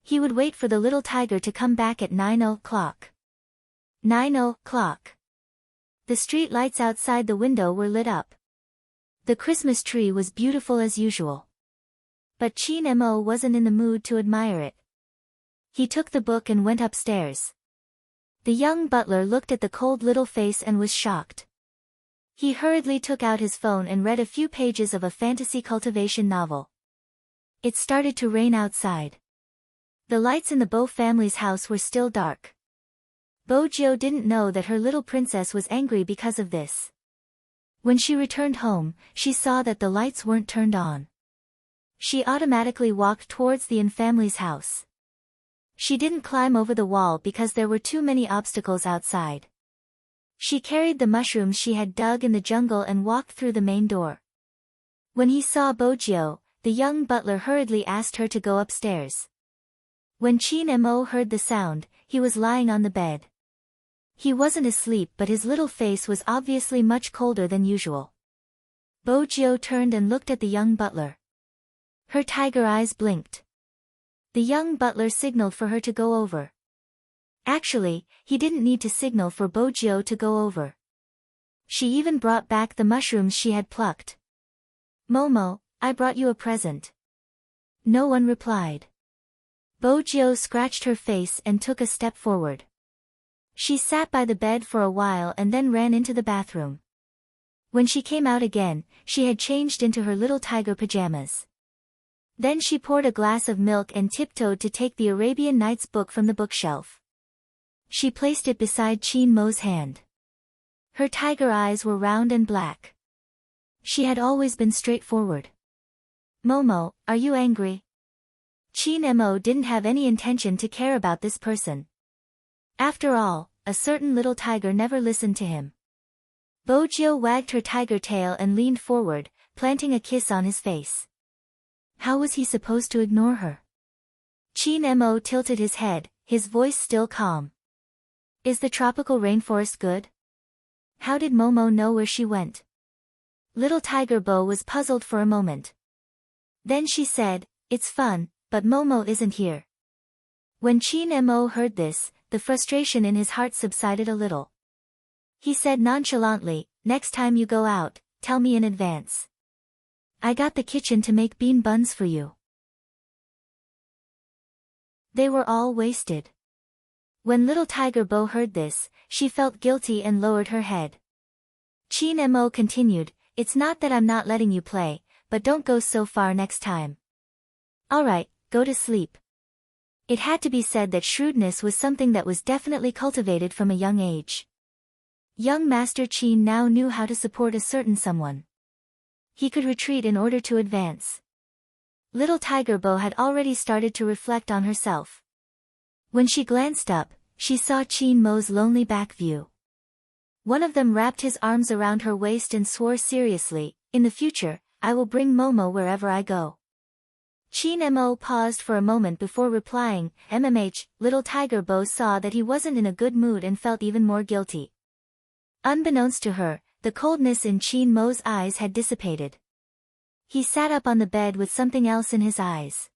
He would wait for the little tiger to come back at 9:00. 9:00. The street lights outside the window were lit up. The Christmas tree was beautiful as usual. But Chin Mo wasn't in the mood to admire it. He took the book and went upstairs. The young butler looked at the cold little face and was shocked. He hurriedly took out his phone and read a few pages of a fantasy cultivation novel. It started to rain outside. The lights in the Bo family's house were still dark. Bo Jo didn't know that her little princess was angry because of this. When she returned home, she saw that the lights weren't turned on. She automatically walked towards the N family's house. She didn't climb over the wall because there were too many obstacles outside. She carried the mushrooms she had dug in the jungle and walked through the main door. When he saw Bo Jo, the young butler hurriedly asked her to go upstairs. When Chin Mo heard the sound, he was lying on the bed. He wasn't asleep, but his little face was obviously much colder than usual. Bo Jo turned and looked at the young butler. Her tiger eyes blinked. The young butler signaled for her to go over. Actually, he didn't need to signal for Bo Jo to go over. She even brought back the mushrooms she had plucked. "Momo, I brought you a present." No one replied. Bo Jo scratched her face and took a step forward. She sat by the bed for a while and then ran into the bathroom. When she came out again, she had changed into her little tiger pajamas. Then she poured a glass of milk and tiptoed to take the Arabian Nights book from the bookshelf. She placed it beside Chin Mo's hand. Her tiger eyes were round and black. She had always been straightforward. "Momo, are you angry?" Chin Mo didn't have any intention to care about this person. After all, a certain little tiger never listened to him. Bo Jo wagged her tiger tail and leaned forward, planting a kiss on his face. How was he supposed to ignore her? Chin Mo tilted his head, his voice still calm. "Is the tropical rainforest good? How did Momo know where she went?" Little Tiger Bo was puzzled for a moment. Then she said, "It's fun, but Momo isn't here." When Chin Mo heard this, the frustration in his heart subsided a little. He said nonchalantly, "Next time you go out, tell me in advance. I got the kitchen to make bean buns for you." They were all wasted. When little Tiger Bo heard this, she felt guilty and lowered her head. Chin Mo continued, "It's not that I'm not letting you play, but don't go so far next time. Alright, go to sleep." It had to be said that shrewdness was something that was definitely cultivated from a young age. Young Master Chin now knew how to support a certain someone. He could retreat in order to advance. Little Tiger Bo had already started to reflect on herself. When she glanced up, she saw Chin Mo's lonely back view. One of them wrapped his arms around her waist and swore seriously, "In the future, I will bring Momo wherever I go." Chin Mo paused for a moment before replying, "MMH." Little Tiger Bo saw that he wasn't in a good mood and felt even more guilty. Unbeknownst to her, the coldness in Chin Mo's eyes had dissipated. He sat up on the bed with something else in his eyes.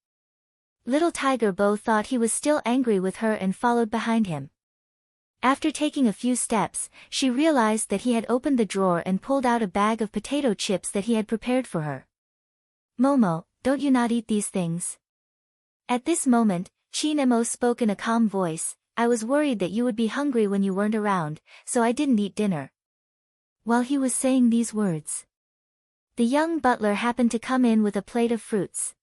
Little Tiger Bo thought he was still angry with her and followed behind him. After taking a few steps, she realized that he had opened the drawer and pulled out a bag of potato chips that he had prepared for her. "Momo, don't you not eat these things?" At this moment, Chin Mo spoke in a calm voice, "I was worried that you would be hungry when you weren't around, so I didn't eat dinner." While he was saying these words, the young butler happened to come in with a plate of fruits.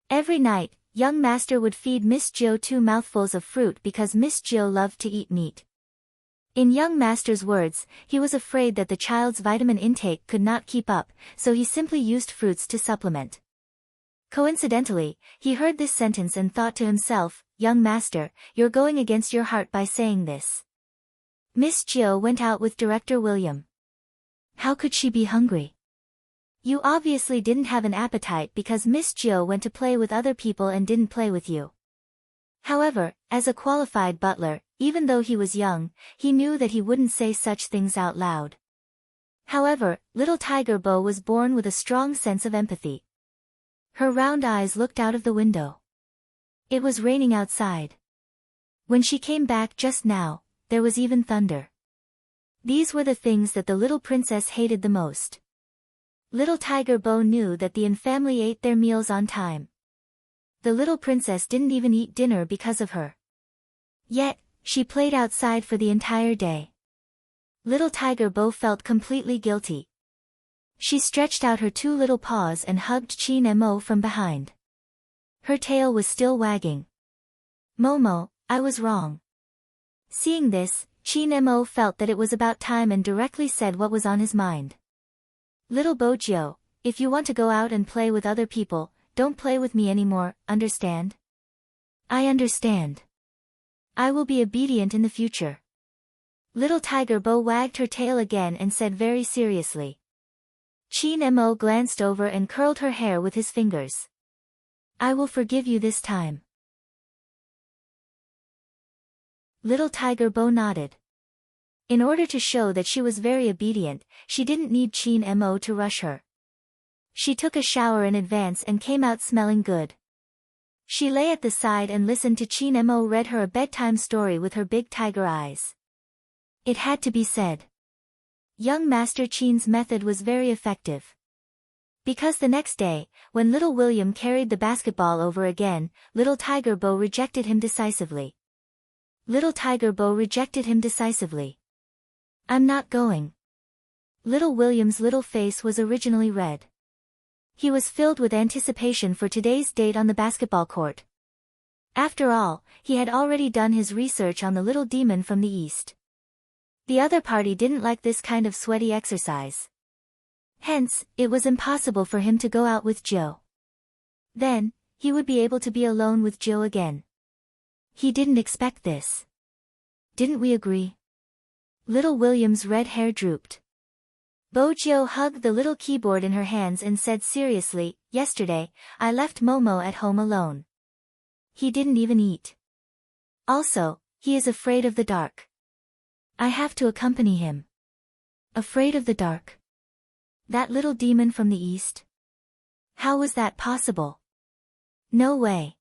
Every night, young master would feed Miss Jo 2 mouthfuls of fruit because Miss Jo loved to eat meat. In young master's words, he was afraid that the child's vitamin intake could not keep up, so he simply used fruits to supplement. Coincidentally, he heard this sentence and thought to himself, "Young master, you're going against your heart by saying this." Miss Jo went out with Director William. How could she be hungry? You obviously didn't have an appetite because Miss Jo went to play with other people and didn't play with you. However, as a qualified butler, even though he was young, he knew that he wouldn't say such things out loud. However, little Tiger Bo was born with a strong sense of empathy. Her round eyes looked out of the window. It was raining outside. When she came back just now, there was even thunder. These were the things that the little princess hated the most. Little Tiger Bo knew that the family ate their meals on time. The little princess didn't even eat dinner because of her. Yet, she played outside for the entire day. Little Tiger Bo felt completely guilty. She stretched out her 2 little paws and hugged Chin Mo from behind. Her tail was still wagging. "Momo, I was wrong." Seeing this, Chin Mo felt that it was about time and directly said what was on his mind. "Little Bojo, if you want to go out and play with other people, don't play with me anymore, understand?" "I understand. I will be obedient in the future." Little Tiger Bo wagged her tail again and said very seriously. Chin Mo glanced over and curled her hair with his fingers. "I will forgive you this time." Little Tiger Bo nodded. In order to show that she was very obedient, she didn't need Chin Mo to rush her. She took a shower in advance and came out smelling good. She lay at the side and listened to Chin Mo read her a bedtime story with her big tiger eyes. It had to be said. Young Master Chin's method was very effective. Because the next day, when little William carried the basketball over again, little Tiger Bo rejected him decisively. Little Tiger Bo rejected him decisively. "I'm not going." Little William's little face was originally red. He was filled with anticipation for today's date on the basketball court. After all, he had already done his research on the little demon from the east. The other party didn't like this kind of sweaty exercise. Hence, it was impossible for him to go out with Joe. Then, he would be able to be alone with Joe again. He didn't expect this. Didn't we agree? Little William's red hair drooped. Bojo hugged the little keyboard in her hands and said seriously, "Yesterday, I left Momo at home alone. He didn't even eat. Also, he is afraid of the dark. I have to accompany him." Afraid of the dark? That little demon from the east? How was that possible? No way.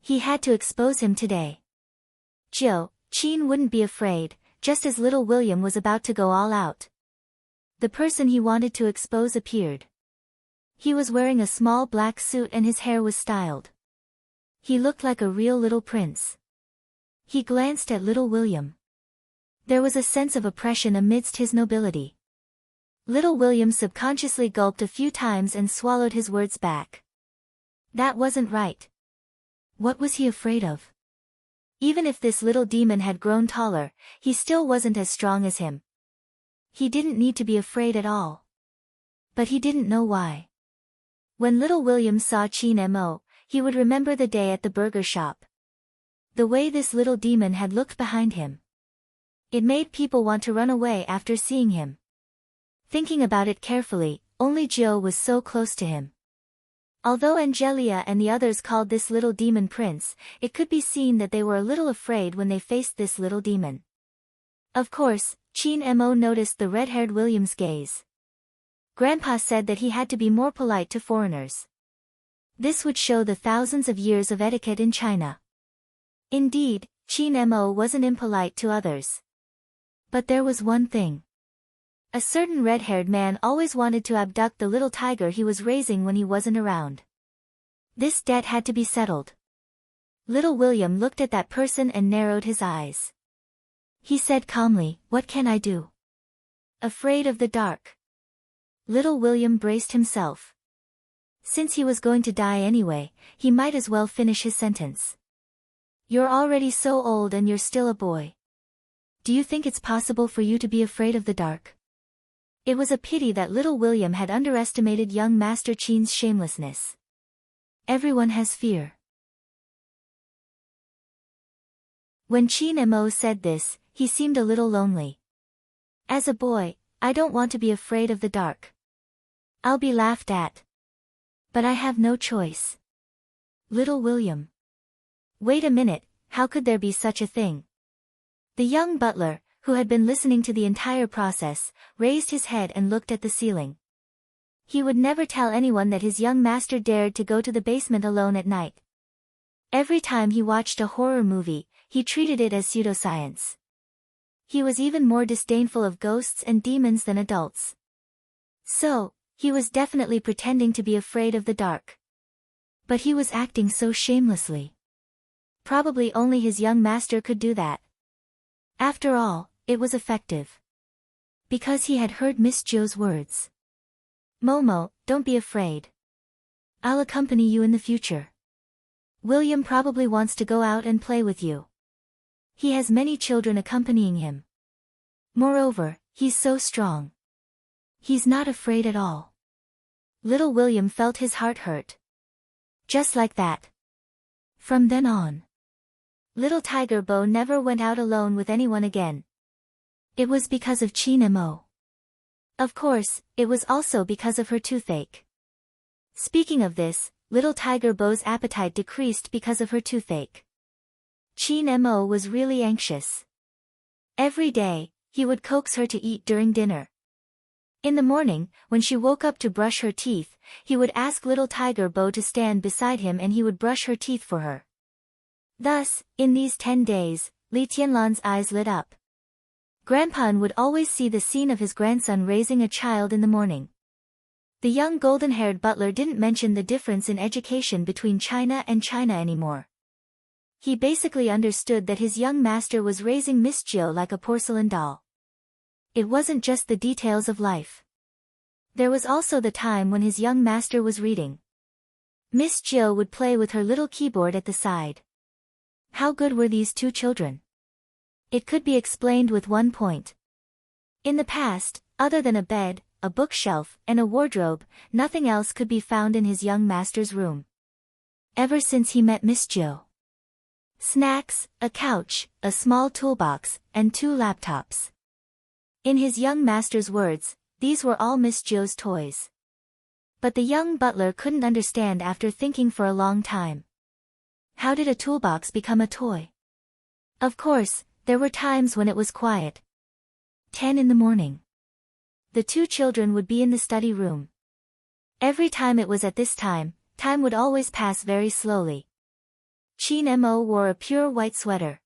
He had to expose him today. Qin wouldn't be afraid, just as little William was about to go all out. The person he wanted to expose appeared. He was wearing a small black suit and his hair was styled. He looked like a real little prince. He glanced at little William. There was a sense of oppression amidst his nobility. Little William subconsciously gulped a few times and swallowed his words back. That wasn't right. What was he afraid of? Even if this little demon had grown taller, he still wasn't as strong as him. He didn't need to be afraid at all. But he didn't know why. When little William saw Qin Mo, he would remember the day at the burger shop. The way this little demon had looked behind him. It made people want to run away after seeing him. Thinking about it carefully, only Jill was so close to him. Although Angelia and the others called this little demon Prince, it could be seen that they were a little afraid when they faced this little demon. Of course, Qin Mo noticed the red-haired William's gaze. Grandpa said that he had to be more polite to foreigners. This would show the thousands of years of etiquette in China. Indeed, Qin Mo wasn't impolite to others. But there was one thing. A certain red-haired man always wanted to abduct the little tiger he was raising when he wasn't around. This debt had to be settled. Little William looked at that person and narrowed his eyes. He said calmly, "What can I do?" Afraid of the dark. Little William braced himself. Since he was going to die anyway, he might as well finish his sentence. You're already so old and you're still a boy. Do you think it's possible for you to be afraid of the dark? It was a pity that little William had underestimated young Master Qin's shamelessness. Everyone has fear. When Qin Mo said this, he seemed a little lonely. As a boy, I don't want to be afraid of the dark. I'll be laughed at. But I have no choice. Little William. Wait a minute, how could there be such a thing? The young butler, who had been listening to the entire process, raised his head and looked at the ceiling. He would never tell anyone that his young master dared to go to the basement alone at night. Every time he watched a horror movie, he treated it as pseudoscience. He was even more disdainful of ghosts and demons than adults. So, he was definitely pretending to be afraid of the dark. But he was acting so shamelessly. Probably only his young master could do that. After all, it was effective. Because he had heard Miss Jo's words. Momo, don't be afraid. I'll accompany you in the future. William probably wants to go out and play with you. He has many children accompanying him. Moreover, he's so strong. He's not afraid at all. Little William felt his heart hurt. Just like that. From then on, little Tiger Bo never went out alone with anyone again. It was because of Qin Mo. Of course, it was also because of her toothache. Speaking of this, little Tiger Bo's appetite decreased because of her toothache. Qin Mo was really anxious. Every day, he would coax her to eat during dinner. In the morning, when she woke up to brush her teeth, he would ask little Tiger Bo to stand beside him and he would brush her teeth for her. Thus, in these 10 days, Li Tianlan's eyes lit up. Grandpa would always see the scene of his grandson raising a child in the morning. The young golden-haired butler didn't mention the difference in education between China and China anymore. He basically understood that his young master was raising Miss Jill like a porcelain doll. It wasn't just the details of life. There was also the time when his young master was reading. Miss Jill would play with her little keyboard at the side. How good were these two children? It could be explained with one point. In the past, other than a bed, a bookshelf, and a wardrobe, nothing else could be found in his young master's room. Ever since he met Miss Jill. Snacks, a couch, a small toolbox, and 2 laptops. In his young master's words, these were all Miss Jill's toys. But the young butler couldn't understand after thinking for a long time. How did a toolbox become a toy? Of course, there were times when it was quiet. 10 in the morning. The two children would be in the study room. Every time it was at this time, time would always pass very slowly. Chin Mo wore a pure white sweater.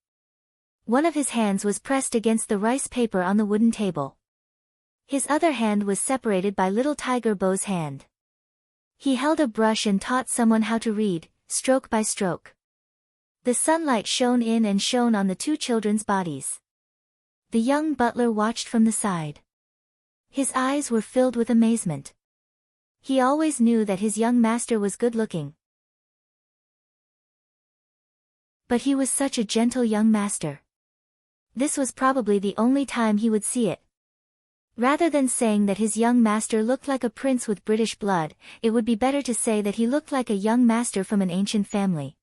One of his hands was pressed against the rice paper on the wooden table. His other hand was separated by little Tiger Bo's hand. He held a brush and taught someone how to read, stroke by stroke. The sunlight shone in and shone on the two children's bodies. The young butler watched from the side. His eyes were filled with amazement. He always knew that his young master was good-looking. But he was such a gentle young master. This was probably the only time he would see it. Rather than saying that his young master looked like a prince with British blood, it would be better to say that he looked like a young master from an ancient family.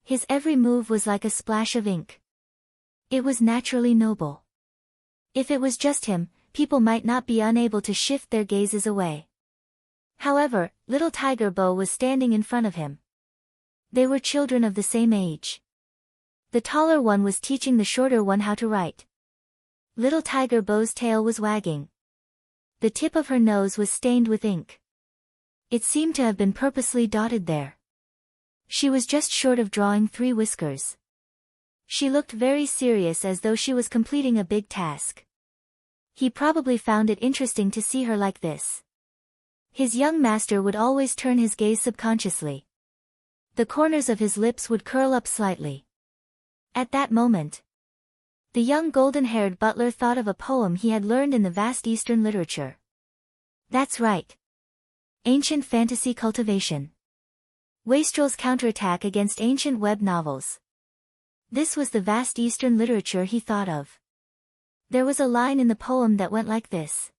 His every move was like a splash of ink. It was naturally noble. If it was just him, people might not be unable to shift their gazes away. However, little Tiger Bo was standing in front of him. They were children of the same age. The taller one was teaching the shorter one how to write. Little Tiger Bo's tail was wagging. The tip of her nose was stained with ink. It seemed to have been purposely dotted there. She was just short of drawing 3 whiskers. She looked very serious, as though she was completing a big task. He probably found it interesting to see her like this. His young master would always turn his gaze subconsciously. The corners of his lips would curl up slightly. At that moment, the young golden-haired butler thought of a poem he had learned in the vast Eastern literature. That's right. Ancient fantasy cultivation. Wastrel's counterattack against ancient web novels. This was the vast Eastern literature he thought of. There was a line in the poem that went like this.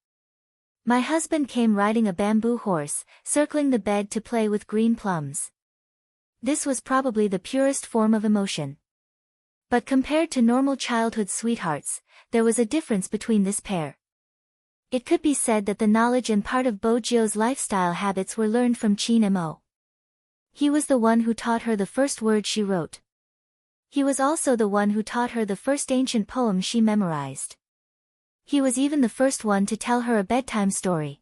My husband came riding a bamboo horse, circling the bed to play with green plums. This was probably the purest form of emotion. But compared to normal childhood sweethearts, there was a difference between this pair. It could be said that the knowledge and part of Bo Jio's lifestyle habits were learned from Chin Mo. He was the one who taught her the first words she wrote. He was also the one who taught her the first ancient poem she memorized. He was even the first one to tell her a bedtime story.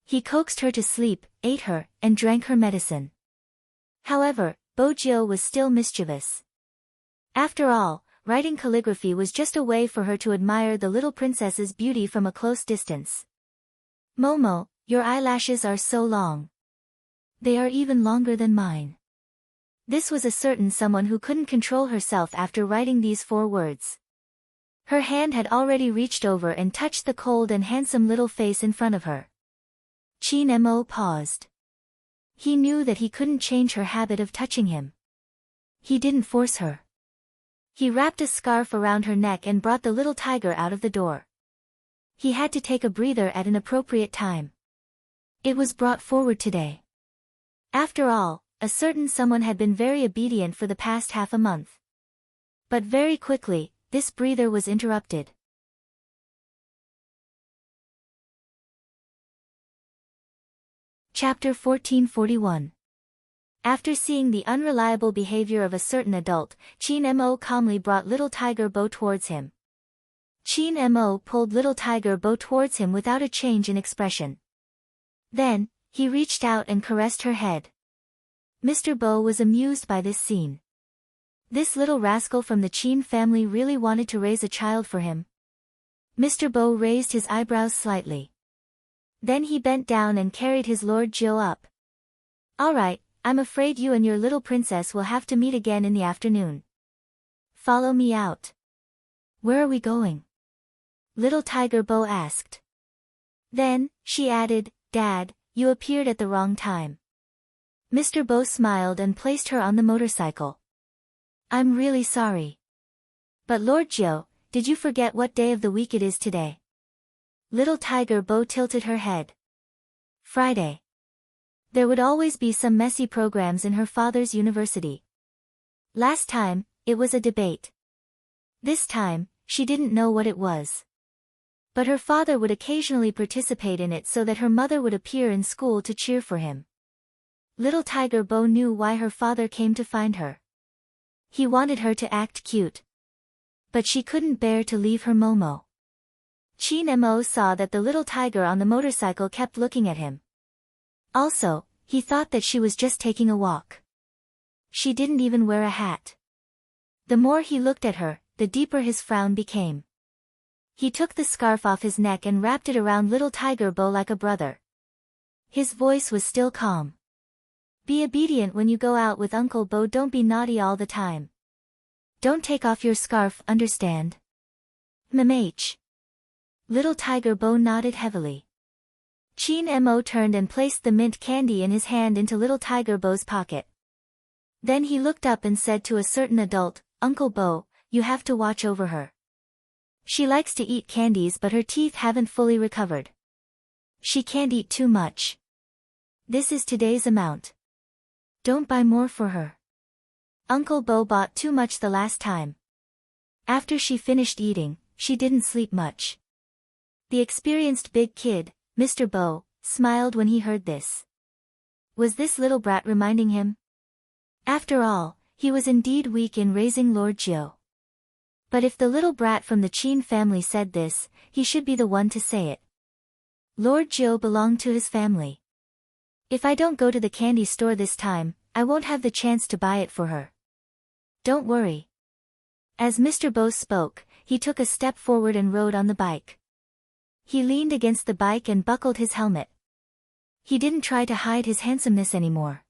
He coaxed her to sleep, ate her, and drank her medicine. However, Bo Jio was still mischievous. After all, writing calligraphy was just a way for her to admire the little princess's beauty from a close distance. Momo, your eyelashes are so long. They are even longer than mine. This was a certain someone who couldn't control herself after writing these 4 words. Her hand had already reached over and touched the cold and handsome little face in front of her. Chin Mo paused. He knew that he couldn't change her habit of touching him. He didn't force her. He wrapped a scarf around her neck and brought the little tiger out of the door. He had to take a breather at an appropriate time. It was brought forward today. After all, a certain someone had been very obedient for the past half a month. But very quickly, this breather was interrupted. Chapter 1441. After seeing the unreliable behavior of a certain adult, Chin Mo calmly brought little Tiger Bo towards him. Chin Mo pulled little Tiger Bo towards him without a change in expression. Then, he reached out and caressed her head. Mr. Bo was amused by this scene. This little rascal from the Chin family really wanted to raise a child for him. Mr. Bo raised his eyebrows slightly. Then he bent down and carried his Lord Jill up. All right, I'm afraid you and your little princess will have to meet again in the afternoon. Follow me out. Where are we going? Little Tiger Bo asked. Then, she added, Dad, you appeared at the wrong time. Mr. Bo smiled and placed her on the motorcycle. I'm really sorry. But Lord Jill, did you forget what day of the week it is today? Little Tiger Bo tilted her head. Friday. There would always be some messy programs in her father's university. Last time, it was a debate. This time, she didn't know what it was. But her father would occasionally participate in it so that her mother would appear in school to cheer for him. Little Tiger Bo knew why her father came to find her. He wanted her to act cute. But she couldn't bear to leave her Momo. Chin Mo saw that the little tiger on the motorcycle kept looking at him. Also, he thought that she was just taking a walk. She didn't even wear a hat. The more he looked at her, the deeper his frown became. He took the scarf off his neck and wrapped it around little Tiger Bo like a brother. His voice was still calm. Be obedient when you go out with Uncle Bo. Don't be naughty all the time. Don't take off your scarf, understand? MMH. Little Tiger Bo nodded heavily. Chin Mo turned and placed the mint candy in his hand into little Tiger Bo's pocket. Then he looked up and said to a certain adult, Uncle Bo, you have to watch over her. She likes to eat candies but her teeth haven't fully recovered. She can't eat too much. This is today's amount. Don't buy more for her. Uncle Bo bought too much the last time. After she finished eating, she didn't sleep much. The experienced big kid, Mr. Bo, smiled when he heard this. Was this little brat reminding him? After all, he was indeed weak in raising Lord Jiu. But if the little brat from the Chin family said this, he should be the one to say it. Lord Jiu belonged to his family. If I don't go to the candy store this time, I won't have the chance to buy it for her. Don't worry. As Mr. Bo spoke, he took a step forward and rode on the bike. He leaned against the bike and buckled his helmet. He didn't try to hide his handsomeness anymore.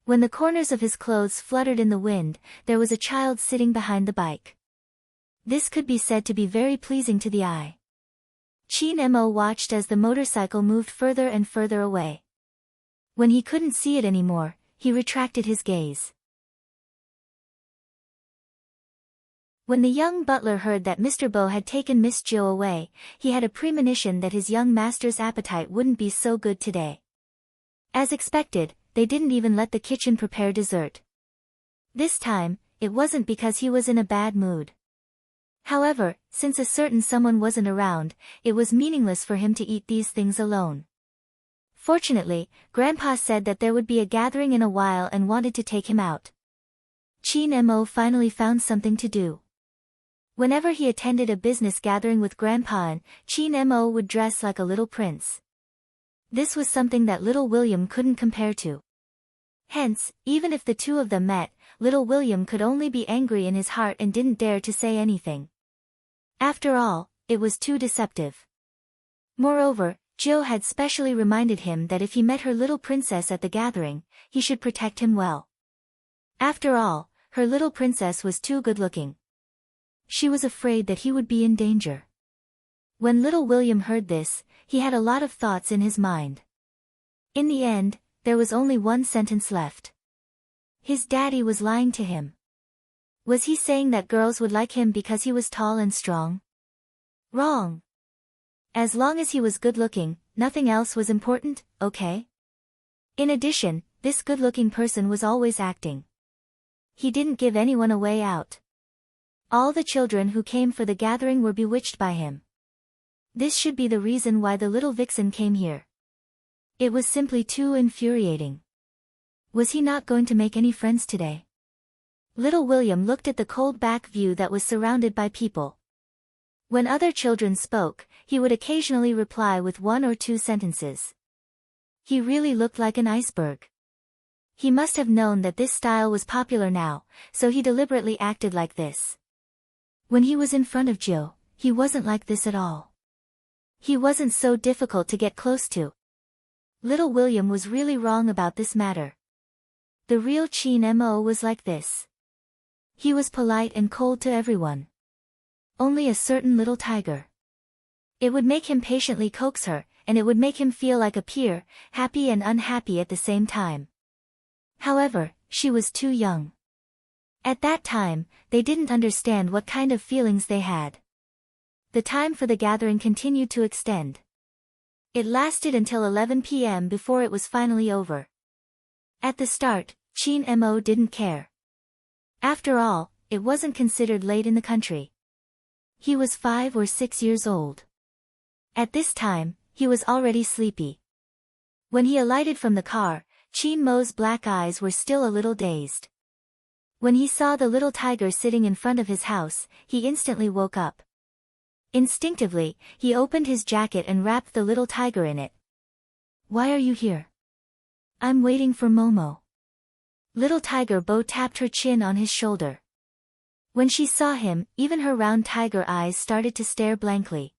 When the corners of his clothes fluttered in the wind, there was a child sitting behind the bike. This could be said to be very pleasing to the eye. Chin Mo watched as the motorcycle moved further and further away. When he couldn't see it anymore, he retracted his gaze. When the young butler heard that Mr. Bo had taken Miss Jiu away, he had a premonition that his young master's appetite wouldn't be so good today. As expected, they didn't even let the kitchen prepare dessert. This time, it wasn't because he was in a bad mood. However, since a certain someone wasn't around, it was meaningless for him to eat these things alone. Fortunately, Grandpa said that there would be a gathering in a while and wanted to take him out. Chin Mo finally found something to do. Whenever he attended a business gathering with Grandpa, Chin Mo would dress like a little prince. This was something that little William couldn't compare to. Hence, even if the two of them met, little William could only be angry in his heart and didn't dare to say anything. After all, it was too deceptive. Moreover, Jill had specially reminded him that if he met her little princess at the gathering, he should protect him well. After all, her little princess was too good-looking. She was afraid that he would be in danger. When little William heard this, he had a lot of thoughts in his mind. In the end, there was only one sentence left. His daddy was lying to him. Was he saying that girls would like him because he was tall and strong? Wrong. As long as he was good-looking, nothing else was important, okay? In addition, this good-looking person was always acting. He didn't give anyone a way out. All the children who came for the gathering were bewitched by him. This should be the reason why the little vixen came here. It was simply too infuriating. Was he not going to make any friends today? Little William looked at the cold back view that was surrounded by people. When other children spoke, he would occasionally reply with 1 or 2 sentences. He really looked like an iceberg. He must have known that this style was popular now, so he deliberately acted like this. When he was in front of Jill, he wasn't like this at all. He wasn't so difficult to get close to. Little William was really wrong about this matter. The real Chin Mo was like this. He was polite and cold to everyone. Only a certain little tiger. It would make him patiently coax her, and it would make him feel like a peer, happy and unhappy at the same time. However, she was too young. At that time, they didn't understand what kind of feelings they had. The time for the gathering continued to extend. It lasted until 11 p.m. before it was finally over. At the start, Chin Mo didn't care. After all, it wasn't considered late in the country. He was 5 or 6 years old. At this time, he was already sleepy. When he alighted from the car, Chin Mo's black eyes were still a little dazed. When he saw the little tiger sitting in front of his house, he instantly woke up. Instinctively, he opened his jacket and wrapped the little tiger in it. "Why are you here?" I'm waiting for Momo. Little Tiger Bo tapped her chin on his shoulder. When she saw him, even her round tiger eyes started to stare blankly.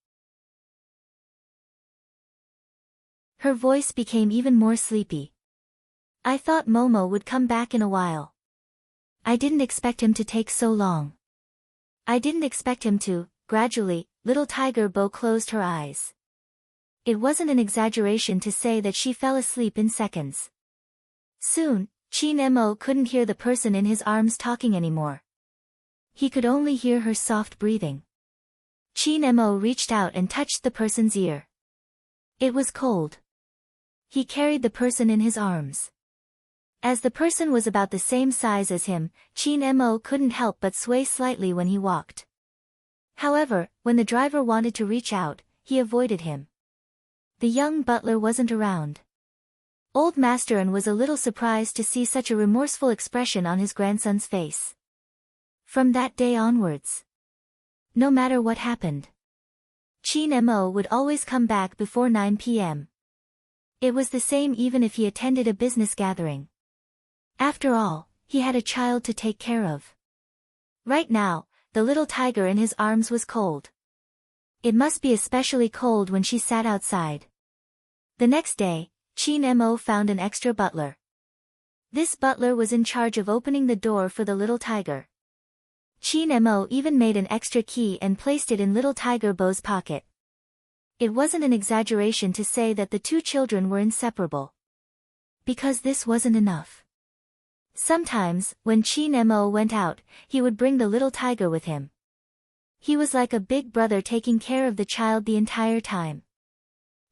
Her voice became even more sleepy. I thought Momo would come back in a while. I didn't expect him to take so long. I didn't expect him to. Gradually, Little Tiger Bo closed her eyes. It wasn't an exaggeration to say that she fell asleep in seconds. Soon, Chin Mo couldn't hear the person in his arms talking anymore. He could only hear her soft breathing. Chin Mo reached out and touched the person's ear. It was cold. He carried the person in his arms. As the person was about the same size as him, Chin Mo couldn't help but sway slightly when he walked. However, when the driver wanted to reach out, he avoided him. The young butler wasn't around. Old Master An was a little surprised to see such a remorseful expression on his grandson's face. From that day onwards, no matter what happened, Chin Mo would always come back before 9 p.m. It was the same even if he attended a business gathering. After all, he had a child to take care of. Right now, the little tiger in his arms was cold. It must be especially cold when she sat outside. The next day, Chin Mo found an extra butler. This butler was in charge of opening the door for the little tiger. Chin Mo even made an extra key and placed it in Little Tiger Bo's pocket. It wasn't an exaggeration to say that the two children were inseparable. Because this wasn't enough. Sometimes, when Chin Mo went out, he would bring the little tiger with him. He was like a big brother taking care of the child the entire time.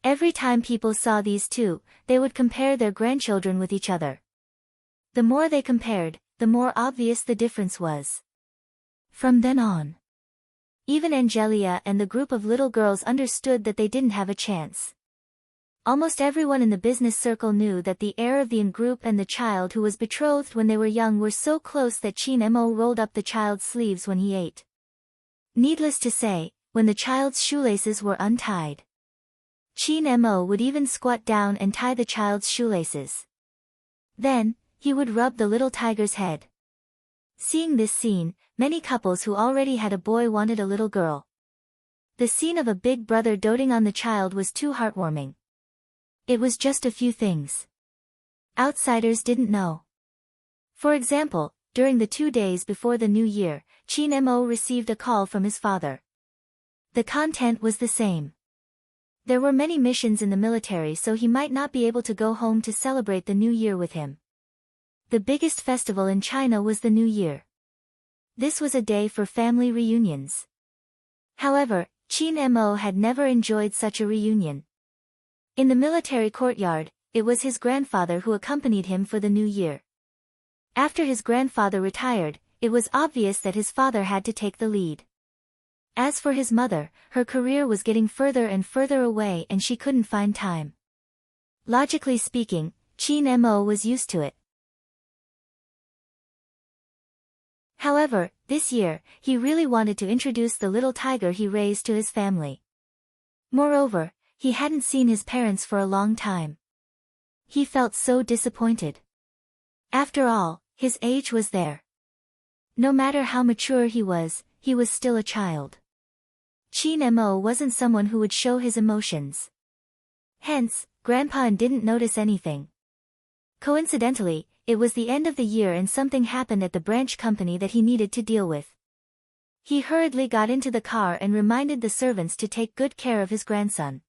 Every time people saw these two, they would compare their grandchildren with each other. The more they compared, the more obvious the difference was. From then on, even Angelia and the group of little girls understood that they didn't have a chance. Almost everyone in the business circle knew that the heir of the An group and the child who was betrothed when they were young were so close that Chin Mo rolled up the child's sleeves when he ate. Needless to say, when the child's shoelaces were untied, Chin Mo would even squat down and tie the child's shoelaces. Then, he would rub the little tiger's head. Seeing this scene, many couples who already had a boy wanted a little girl. The scene of a big brother doting on the child was too heartwarming. It was just a few things outsiders didn't know. For example, during the 2 days before the new year, Chin Mo received a call from his father. The content was the same. There were many missions in the military, so he might not be able to go home to celebrate the new year with him. The biggest festival in China was the New Year. This was a day for family reunions. However, Chin Mo had never enjoyed such a reunion. In the military courtyard, it was his grandfather who accompanied him for the new year. After his grandfather retired, it was obvious that his father had to take the lead. As for his mother, her career was getting further and further away and she couldn't find time. Logically speaking, Chin Mo was used to it. However, this year, he really wanted to introduce the little tiger he raised to his family. Moreover, he hadn't seen his parents for a long time. He felt so disappointed. After all, his age was there. No matter how mature he was still a child. Chin Mo wasn't someone who would show his emotions. Hence, Grandpa An didn't notice anything. Coincidentally, it was the end of the year and something happened at the branch company that he needed to deal with. He hurriedly got into the car and reminded the servants to take good care of his grandson.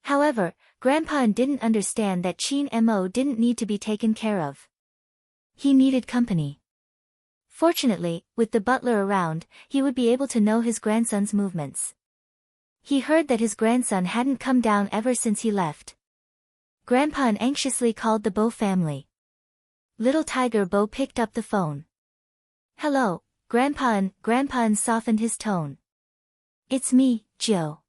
However, Grandpa An didn't understand that Chin Mo didn't need to be taken care of. He needed company. Fortunately, with the butler around, he would be able to know his grandson's movements. He heard that his grandson hadn't come down ever since he left. Grandpa An anxiously called the Bo family. Little Tiger Bo picked up the phone. Hello, Grandpa An. Grandpa An softened his tone. It's me, Joe.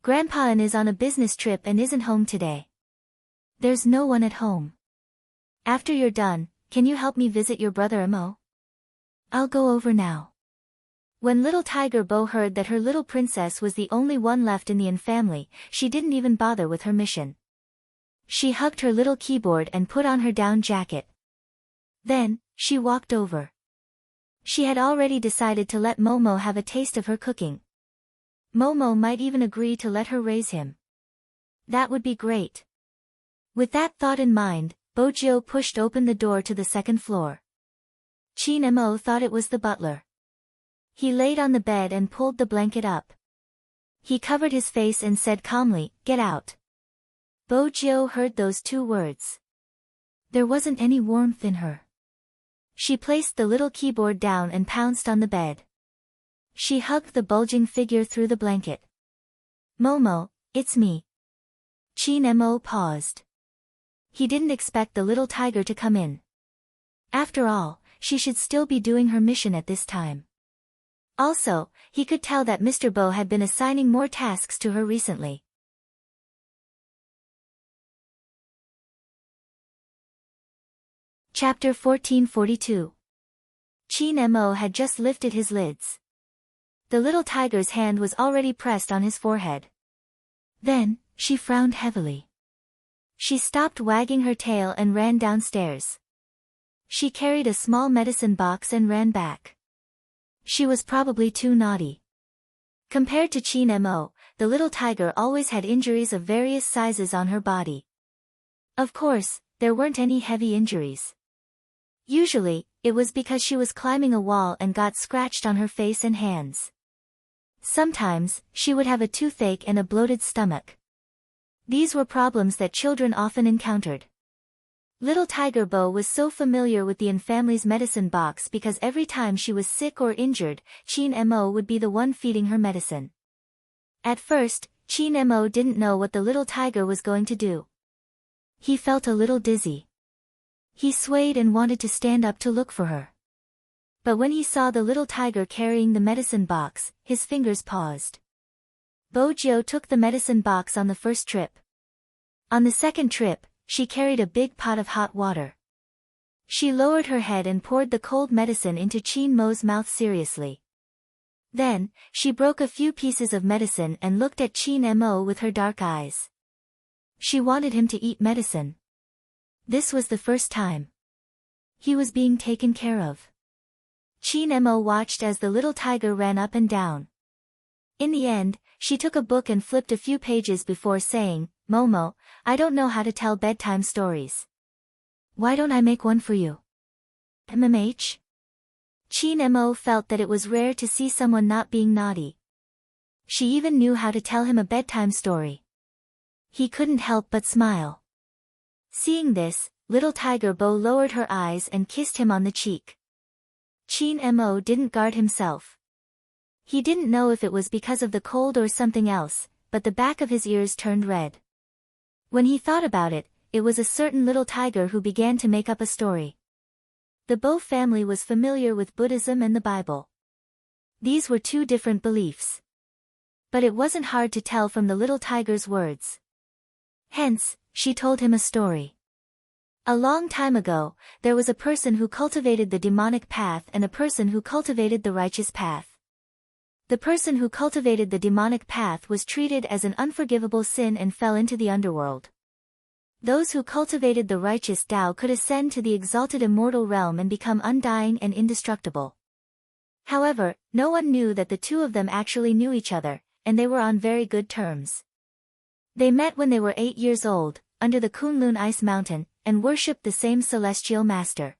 Grandpa An is on a business trip and isn't home today. There's no one at home. After you're done, can you help me visit your brother Mo? I'll go over now. When Little Tiger Bo heard that her little princess was the only one left in the An family, she didn't even bother with her mission. She hugged her little keyboard and put on her down jacket. Then, she walked over. She had already decided to let Momo have a taste of her cooking. Momo might even agree to let her raise him. That would be great. With that thought in mind, Bojio pushed open the door to the second floor. Chin Mo thought it was the butler. He laid on the bed and pulled the blanket up. He covered his face and said calmly, "Get out." Bojio heard those two words. There wasn't any warmth in her. She placed the little keyboard down and pounced on the bed. She hugged the bulging figure through the blanket. "Momo, it's me." Chin Mo paused. He didn't expect the little tiger to come in. After all, she should still be doing her mission at this time. Also, he could tell that Mr. Bo had been assigning more tasks to her recently. Chapter 1442. Chin Mo had just lifted his lids. The little tiger's hand was already pressed on his forehead. Then, she frowned heavily. She stopped wagging her tail and ran downstairs. She carried a small medicine box and ran back. She was probably too naughty. Compared to Chin Mo, the little tiger always had injuries of various sizes on her body. Of course, there weren't any heavy injuries. Usually, it was because she was climbing a wall and got scratched on her face and hands. Sometimes, she would have a toothache and a bloated stomach. These were problems that children often encountered. Little Tiger Bo was so familiar with the family's medicine box because every time she was sick or injured, Chin Mo would be the one feeding her medicine. At first, Chin Mo didn't know what the little tiger was going to do. He felt a little dizzy. He swayed and wanted to stand up to look for her. But when he saw the little tiger carrying the medicine box, his fingers paused. Bojio took the medicine box on the first trip. On the second trip, she carried a big pot of hot water. She lowered her head and poured the cold medicine into Chin Mo's mouth seriously. Then, she broke a few pieces of medicine and looked at Chin Mo with her dark eyes. She wanted him to eat medicine. This was the first time. He was being taken care of. Chin Mo watched as the little tiger ran up and down. In the end, she took a book and flipped a few pages before saying, "Momo, I don't know how to tell bedtime stories. Why don't I make one for you?" MMH? Chin Mo felt that it was rare to see someone not being naughty. She even knew how to tell him a bedtime story. He couldn't help but smile. Seeing this, little Tiger Bo lowered her eyes and kissed him on the cheek. Chin Mo didn't guard himself. He didn't know if it was because of the cold or something else, but the back of his ears turned red. When he thought about it, it was a certain little tiger who began to make up a story. The Bo family was familiar with Buddhism and the Bible. These were two different beliefs. But it wasn't hard to tell from the little tiger's words. Hence, she told him a story. A long time ago, there was a person who cultivated the demonic path and a person who cultivated the righteous path. The person who cultivated the demonic path was treated as an unforgivable sin and fell into the underworld. Those who cultivated the righteous Tao could ascend to the exalted immortal realm and become undying and indestructible. However, no one knew that the two of them actually knew each other, and they were on very good terms. They met when they were 8 years old, under the Kunlun Ice Mountain, and worshipped the same celestial master.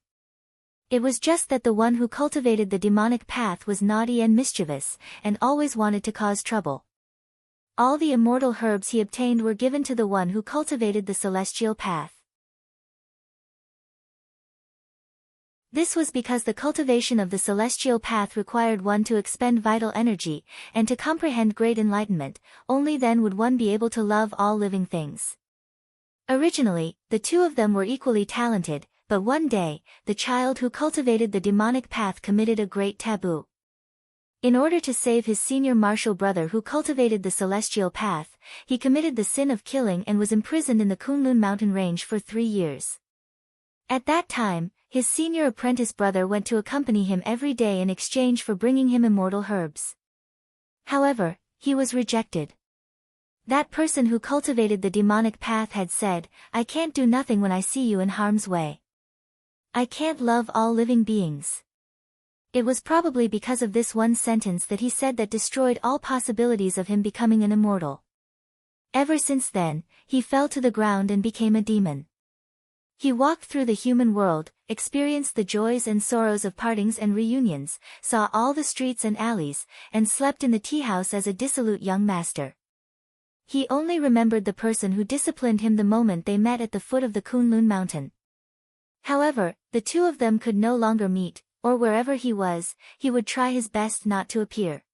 It was just that the one who cultivated the demonic path was naughty and mischievous, and always wanted to cause trouble. All the immortal herbs he obtained were given to the one who cultivated the celestial path. This was because the cultivation of the celestial path required one to expend vital energy, and to comprehend great enlightenment, only then would one be able to love all living things. Originally, the two of them were equally talented, but one day, the child who cultivated the demonic path committed a great taboo. In order to save his senior martial brother who cultivated the celestial path, he committed the sin of killing and was imprisoned in the Kunlun mountain range for 3 years. At that time, his senior apprentice brother went to accompany him every day in exchange for bringing him immortal herbs. However, he was rejected. That person who cultivated the demonic path had said, "I can't do nothing when I see you in harm's way. I can't love all living beings." It was probably because of this one sentence that he said that destroyed all possibilities of him becoming an immortal. Ever since then, he fell to the ground and became a demon. He walked through the human world, experienced the joys and sorrows of partings and reunions, saw all the streets and alleys, and slept in the tea house as a dissolute young master. He only remembered the person who disciplined him the moment they met at the foot of the Kunlun mountain. However, the two of them could no longer meet, or wherever he was, he would try his best not to appear.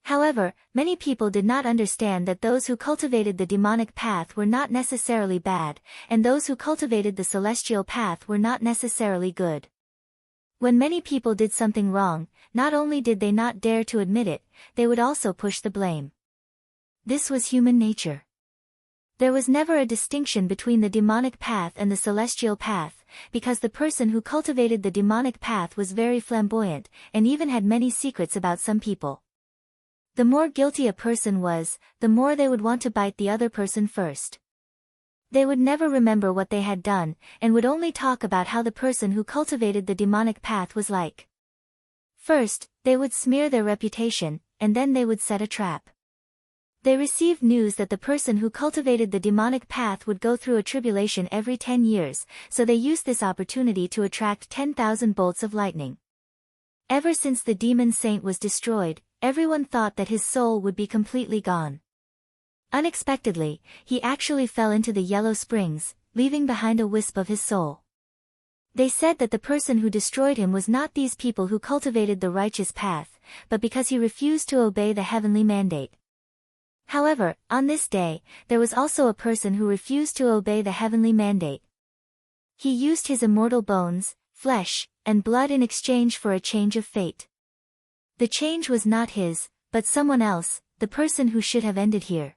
However, many people did not understand that those who cultivated the demonic path were not necessarily bad, and those who cultivated the celestial path were not necessarily good. When many people did something wrong, not only did they not dare to admit it, they would also push the blame. This was human nature. There was never a distinction between the demonic path and the celestial path, because the person who cultivated the demonic path was very flamboyant, and even had many secrets about some people. The more guilty a person was, the more they would want to bite the other person first. They would never remember what they had done, and would only talk about how the person who cultivated the demonic path was like. First, they would smear their reputation, and then they would set a trap. They received news that the person who cultivated the demonic path would go through a tribulation every 10 years, so they used this opportunity to attract 10,000 bolts of lightning. Ever since the demon saint was destroyed, everyone thought that his soul would be completely gone. Unexpectedly, he actually fell into the yellow springs, leaving behind a wisp of his soul. They said that the person who destroyed him was not these people who cultivated the righteous path, but because he refused to obey the heavenly mandate. However, on this day, there was also a person who refused to obey the heavenly mandate. He used his immortal bones, flesh, and blood in exchange for a change of fate. The change was not his, but someone else, the person who should have ended here.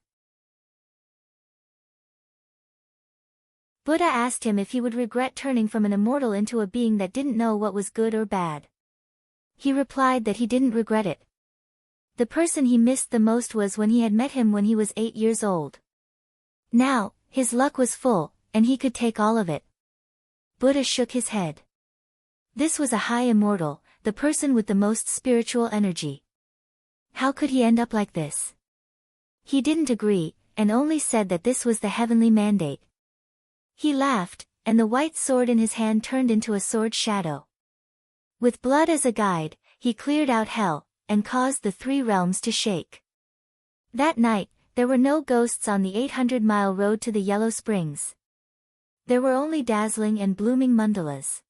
Buddha asked him if he would regret turning from an immortal into a being that didn't know what was good or bad. He replied that he didn't regret it. The person he missed the most was when he had met him when he was 8 years old. Now, his luck was full, and he could take all of it. Buddha shook his head. This was a high immortal, the person with the most spiritual energy. How could he end up like this? He didn't agree, and only said that this was the heavenly mandate. He laughed, and the white sword in his hand turned into a sword shadow. With blood as a guide, he cleared out hell, and caused the 3 realms to shake. That night, there were no ghosts on the 800-mile road to the Yellow Springs. There were only dazzling and blooming mandalas.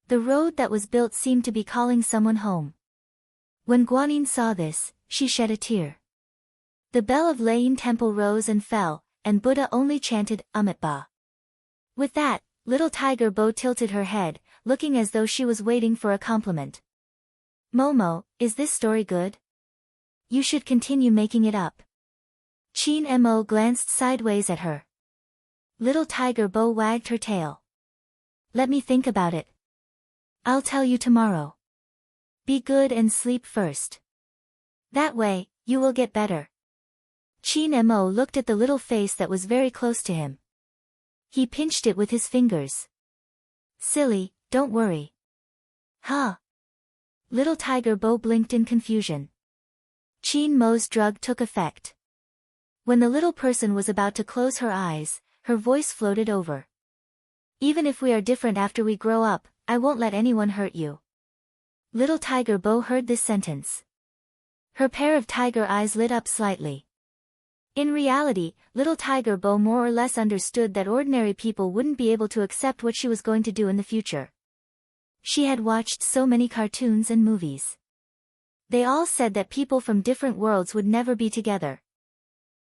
The road that was built seemed to be calling someone home. When Guanyin saw this, she shed a tear. The bell of Layin Temple rose and fell, and Buddha only chanted, Amitabha. With that, little Tiger Bo tilted her head, looking as though she was waiting for a compliment. Momo, is this story good? You should continue making it up. Chin Mo glanced sideways at her. Little Tiger Bo wagged her tail. Let me think about it. I'll tell you tomorrow. Be good and sleep first. That way, you will get better. Chin Mo looked at the little face that was very close to him. He pinched it with his fingers. Silly, don't worry. Huh? Little Tiger Bo blinked in confusion. Chin Mo's drug took effect. When the little person was about to close her eyes, her voice floated over. Even if we are different after we grow up, I won't let anyone hurt you. Little Tiger Bo heard this sentence. Her pair of tiger eyes lit up slightly. In reality, little Tiger Bo more or less understood that ordinary people wouldn't be able to accept what she was going to do in the future. She had watched so many cartoons and movies. They all said that people from different worlds would never be together.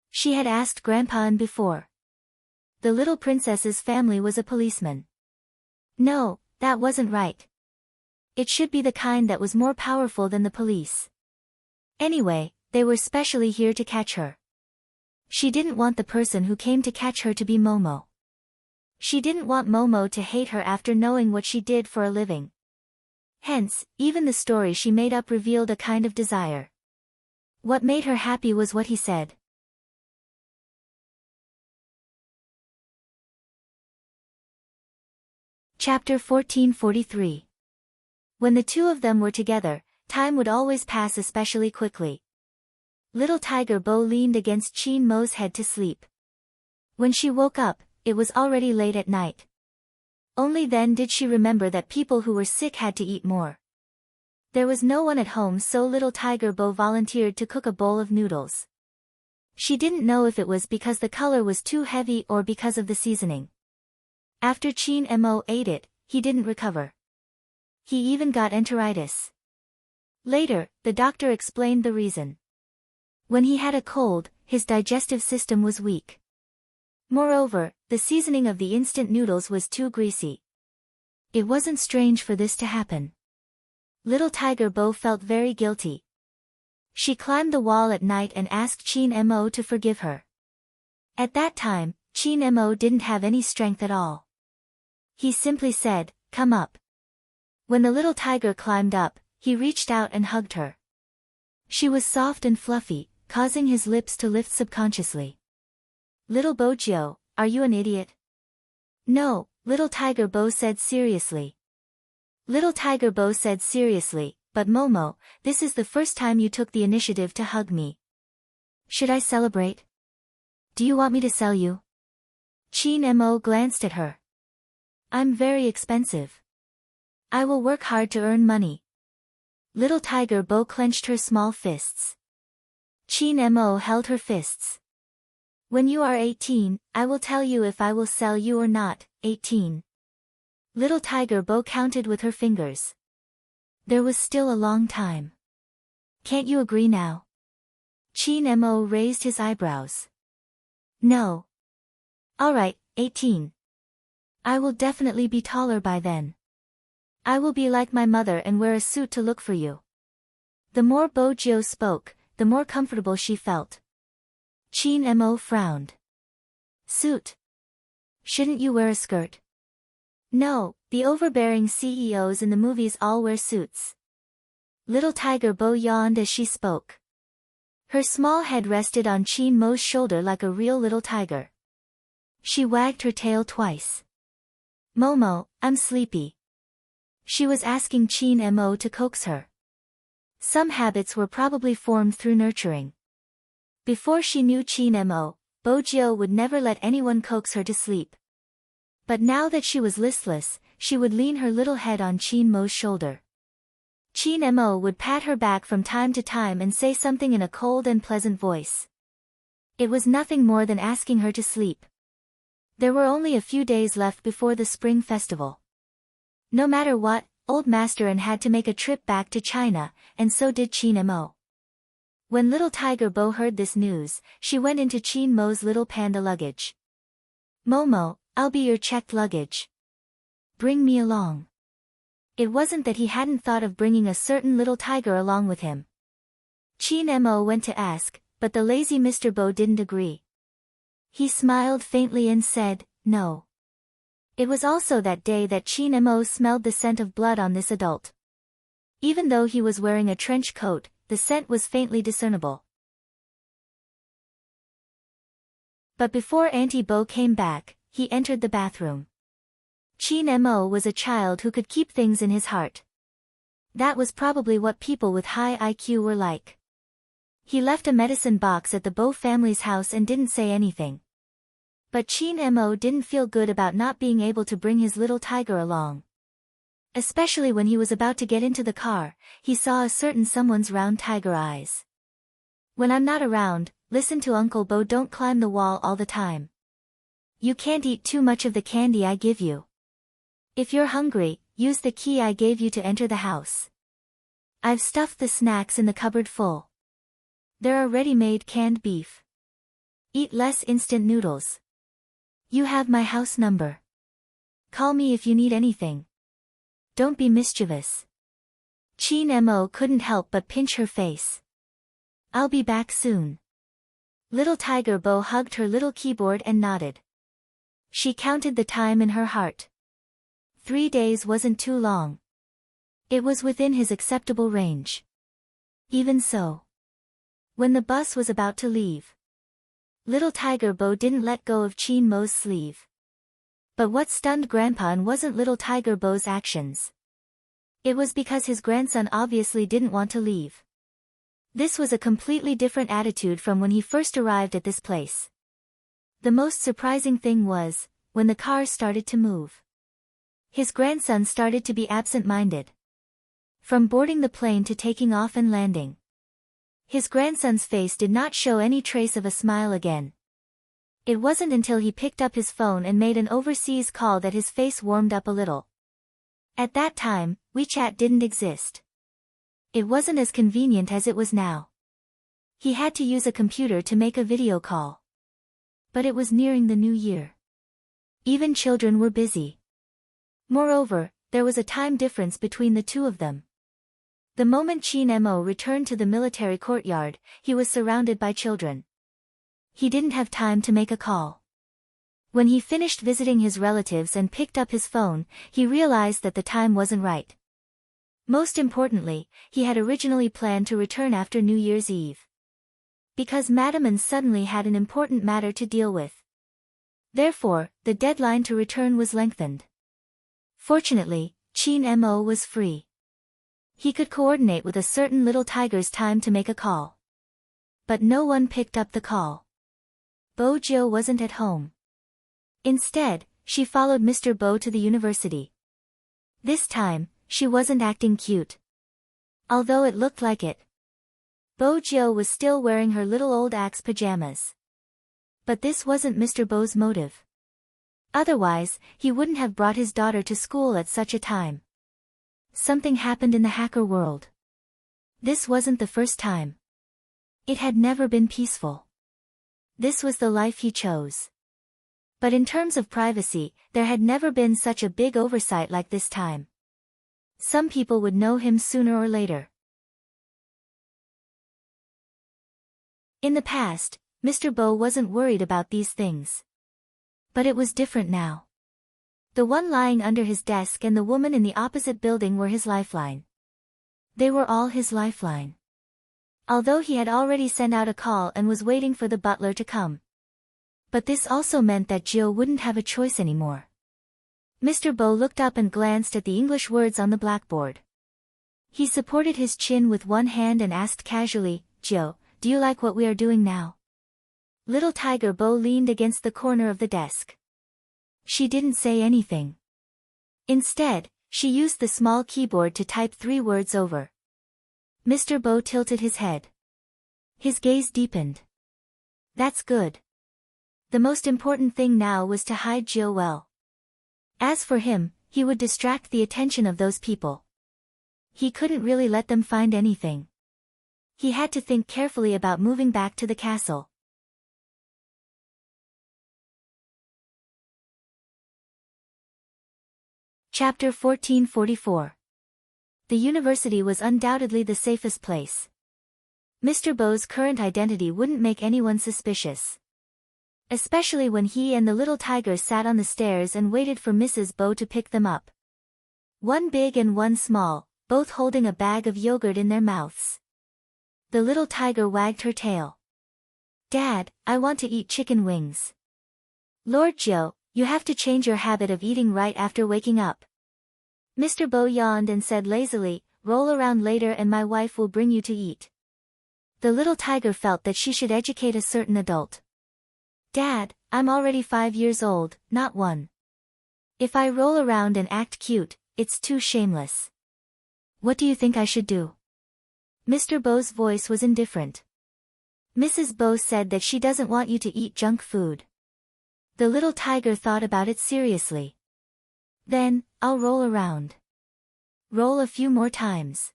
She had asked Grandpa before. The little princess's family was a policeman. No, that wasn't right. It should be the kind that was more powerful than the police. Anyway, they were specially here to catch her. She didn't want the person who came to catch her to be Momo. She didn't want Momo to hate her after knowing what she did for a living. Hence, even the story she made up revealed a kind of desire. What made her happy was what he said. Chapter 1443. When the two of them were together, time would always pass especially quickly. Little Tiger Bo leaned against Chin Mo's head to sleep. When she woke up, it was already late at night. Only then did she remember that people who were sick had to eat more. There was no one at home, so Little Tiger Bo volunteered to cook a bowl of noodles. She didn't know if it was because the color was too heavy or because of the seasoning. After Chin Mo ate it, he didn't recover. He even got enteritis. Later, the doctor explained the reason. When he had a cold, his digestive system was weak. Moreover, the seasoning of the instant noodles was too greasy. It wasn't strange for this to happen. Little Tiger Bo felt very guilty. She climbed the wall at night and asked Chin Mo to forgive her. At that time, Chin Mo didn't have any strength at all. He simply said, "Come up." When the little tiger climbed up, he reached out and hugged her. She was soft and fluffy, causing his lips to lift subconsciously. "Little Bojio, are you an idiot?" "No," Little Tiger Bo said seriously. Little Tiger Bo said seriously, "But Momo, this is the first time you took the initiative to hug me. Should I celebrate? Do you want me to sell you?" Chin Mo glanced at her. "I'm very expensive. I will work hard to earn money." Little Tiger Bo clenched her small fists. Chin Mo held her fists. "When you are 18, I will tell you if I will sell you or not." 18. Little Tiger Bo counted with her fingers. There was still a long time. "Can't you agree now?" Chin Mo raised his eyebrows. "No." "All right, 18. I will definitely be taller by then. I will be like my mother and wear a suit to look for you." The more Bojio spoke, the more comfortable she felt. Chin Mo frowned. "Suit? Shouldn't you wear a skirt?" "No, the overbearing CEOs in the movies all wear suits." Little Tiger Bo yawned as she spoke. Her small head rested on Chin Mo's shoulder like a real little tiger. She wagged her tail twice. "Momo, I'm sleepy." She was asking Chin Mo to coax her. Some habits were probably formed through nurturing. Before she knew Chin Mo, Bojio would never let anyone coax her to sleep. But now that she was listless, she would lean her little head on Chin Mo's shoulder. Chin Mo would pat her back from time to time and say something in a cold and pleasant voice. It was nothing more than asking her to sleep. There were only a few days left before the Spring Festival. No matter what, Old Master N had to make a trip back to China, and so did Chin Mo. When Little Tiger Bo heard this news, she went into Chin Mo's little panda luggage. "Momo, I'll be your checked luggage. Bring me along." It wasn't that he hadn't thought of bringing a certain little tiger along with him. Chin Mo went to ask, but the lazy Mr. Bo didn't agree. He smiled faintly and said, "No." It was also that day that Chin Mo smelled the scent of blood on this adult. Even though he was wearing a trench coat, the scent was faintly discernible. But before Auntie Bo came back, he entered the bathroom. Chin Mo was a child who could keep things in his heart. That was probably what people with high IQ were like. He left a medicine box at the Bo family's house and didn't say anything. But Chin Mo didn't feel good about not being able to bring his little tiger along. Especially when he was about to get into the car, he saw a certain someone's round tiger eyes. "When I'm not around, listen to Uncle Bo, don't climb the wall all the time. You can't eat too much of the candy I give you. If you're hungry, use the key I gave you to enter the house. I've stuffed the snacks in the cupboard full. There are ready-made canned beef. Eat less instant noodles. You have my house number. Call me if you need anything. Don't be mischievous." Chin Mo couldn't help but pinch her face. "I'll be back soon." Little Tiger Bo hugged her little keyboard and nodded. She counted the time in her heart. 3 days wasn't too long. It was within his acceptable range. Even so, when the bus was about to leave, Little Tiger Bo didn't let go of Chin Mo's sleeve. But what stunned Grandpa wasn't little Tiger Bo's actions. It was because his grandson obviously didn't want to leave. This was a completely different attitude from when he first arrived at this place. The most surprising thing was, when the car started to move. His grandson started to be absent-minded. From boarding the plane to taking off and landing. His grandson's face did not show any trace of a smile again. It wasn't until he picked up his phone and made an overseas call that his face warmed up a little. At that time, WeChat didn't exist. It wasn't as convenient as it was now. He had to use a computer to make a video call. But it was nearing the new year. Even children were busy. Moreover, there was a time difference between the two of them. The moment Chin Mo returned to the military courtyard, he was surrounded by children. He didn't have time to make a call. When he finished visiting his relatives and picked up his phone, he realized that the time wasn't right. Most importantly, he had originally planned to return after New Year's Eve. Because Madam An suddenly had an important matter to deal with. Therefore, the deadline to return was lengthened. Fortunately, Chin Mo was free. He could coordinate with a certain little tiger's time to make a call. But no one picked up the call. Bo Jo wasn't at home. Instead, she followed Mr. Bo to the university. This time, she wasn't acting cute. Although it looked like it. Bo Jo was still wearing her little old axe pajamas. But this wasn't Mr. Bo's motive. Otherwise, he wouldn't have brought his daughter to school at such a time. Something happened in the hacker world. This wasn't the first time. It had never been peaceful. This was the life he chose. But in terms of privacy, there had never been such a big oversight like this time. Some people would know him sooner or later. In the past, Mr. Bo wasn't worried about these things. But it was different now. The one lying under his desk and the woman in the opposite building were his lifeline. They were all his lifeline. Although he had already sent out a call and was waiting for the butler to come. But this also meant that Jill wouldn't have a choice anymore. Mr. Bo looked up and glanced at the English words on the blackboard. He supported his chin with one hand and asked casually, "Jill, do you like what we are doing now?" Little Tiger Bo leaned against the corner of the desk. She didn't say anything. Instead, she used the small keyboard to type 3 words over. Mr. Bo tilted his head. His gaze deepened. That's good. The most important thing now was to hide Jill well. As for him, he would distract the attention of those people. He couldn't really let them find anything. He had to think carefully about moving back to the castle. Chapter 1444. The university was undoubtedly the safest place. Mr. Bo's current identity wouldn't make anyone suspicious. Especially when he and the little tiger sat on the stairs and waited for Mrs. Bo to pick them up. One big and one small, both holding a bag of yogurt in their mouths. The little tiger wagged her tail. "Dad, I want to eat chicken wings." "Lord Joe, you have to change your habit of eating right after waking up." Mr. Bo yawned and said lazily, "Roll around later and my wife will bring you to eat." The little tiger felt that she should educate a certain adult. "Dad, I'm already 5 years old, not 1. If I roll around and act cute, it's too shameless. What do you think I should do?" Mr. Bo's voice was indifferent. "Mrs. Bo said that she doesn't want you to eat junk food." The little tiger thought about it seriously. "Then, I'll roll around. Roll a few more times.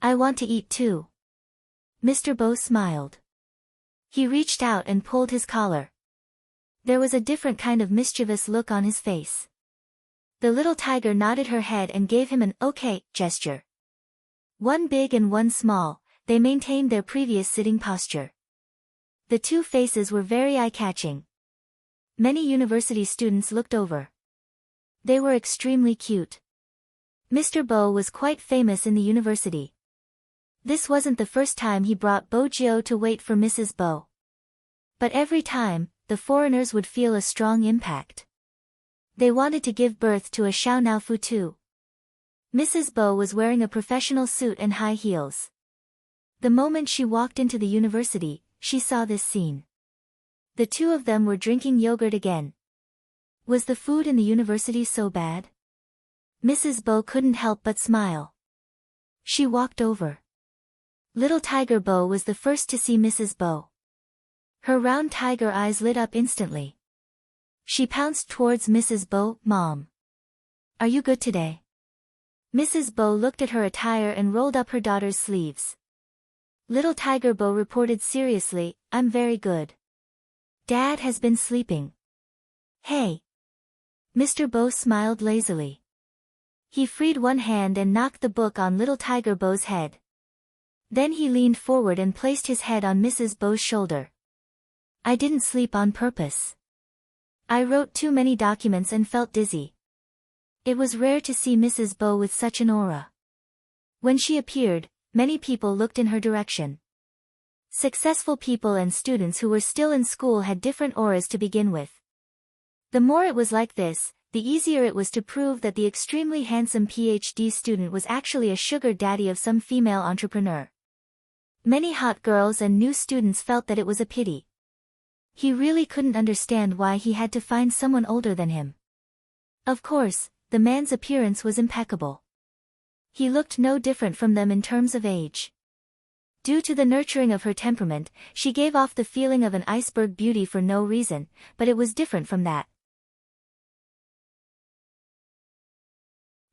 I want to eat too." Mr. Bo smiled. He reached out and pulled his collar. There was a different kind of mischievous look on his face. The little tiger nodded her head and gave him an "okay" gesture. One big and one small, they maintained their previous sitting posture. The two faces were very eye-catching. Many university students looked over. They were extremely cute. Mr. Bo was quite famous in the university. This wasn't the first time he brought Bo Jio to wait for Mrs. Bo. But every time, the foreigners would feel a strong impact. They wanted to give birth to a Xiao Nao Fu too. Mrs. Bo was wearing a professional suit and high heels. The moment she walked into the university, she saw this scene. The two of them were drinking yogurt again. Was the food in the university so bad? Mrs. Bo couldn't help but smile. She walked over. Little Tiger Bo was the first to see Mrs. Bo. Her round tiger eyes lit up instantly. She pounced towards Mrs. Bo. "Mom. Are you good today?" Mrs. Bo looked at her attire and rolled up her daughter's sleeves. Little Tiger Bo reported seriously, "I'm very good. Dad has been sleeping." "Hey." Mr. Bo smiled lazily. He freed one hand and knocked the book on Little Tiger Bo's head. Then he leaned forward and placed his head on Mrs. Bo's shoulder. "I didn't sleep on purpose. I wrote too many documents and felt dizzy." It was rare to see Mrs. Bo with such an aura. When she appeared, many people looked in her direction. Successful people and students who were still in school had different auras to begin with. The more it was like this, the easier it was to prove that the extremely handsome PhD student was actually a sugar daddy of some female entrepreneur. Many hot girls and new students felt that it was a pity. He really couldn't understand why he had to find someone older than him. Of course, the man's appearance was impeccable. He looked no different from them in terms of age. Due to the nurturing of her temperament, she gave off the feeling of an iceberg beauty for no reason, but it was different from that.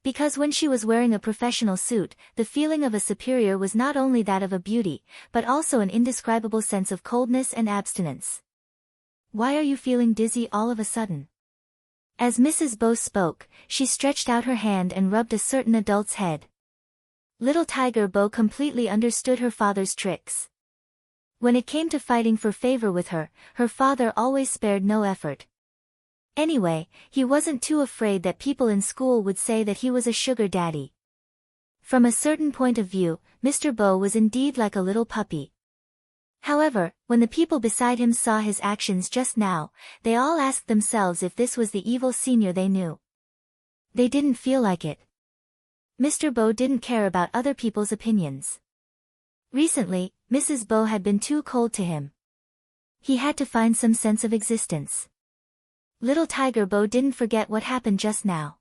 Because when she was wearing a professional suit, the feeling of a superior was not only that of a beauty, but also an indescribable sense of coldness and abstinence. "Why are you feeling dizzy all of a sudden?" As Mrs. Bo spoke, she stretched out her hand and rubbed a certain adult's head. Little Tiger Bo completely understood her father's tricks. When it came to fighting for favor with her, her father always spared no effort. Anyway, he wasn't too afraid that people in school would say that he was a sugar daddy. From a certain point of view, Mr. Bo was indeed like a little puppy. However, when the people beside him saw his actions just now, they all asked themselves if this was the evil senior they knew. They didn't feel like it. Mr. Bo didn't care about other people's opinions. Recently, Mrs. Bo had been too cold to him. He had to find some sense of existence. Little Tiger Bo didn't forget what happened just now.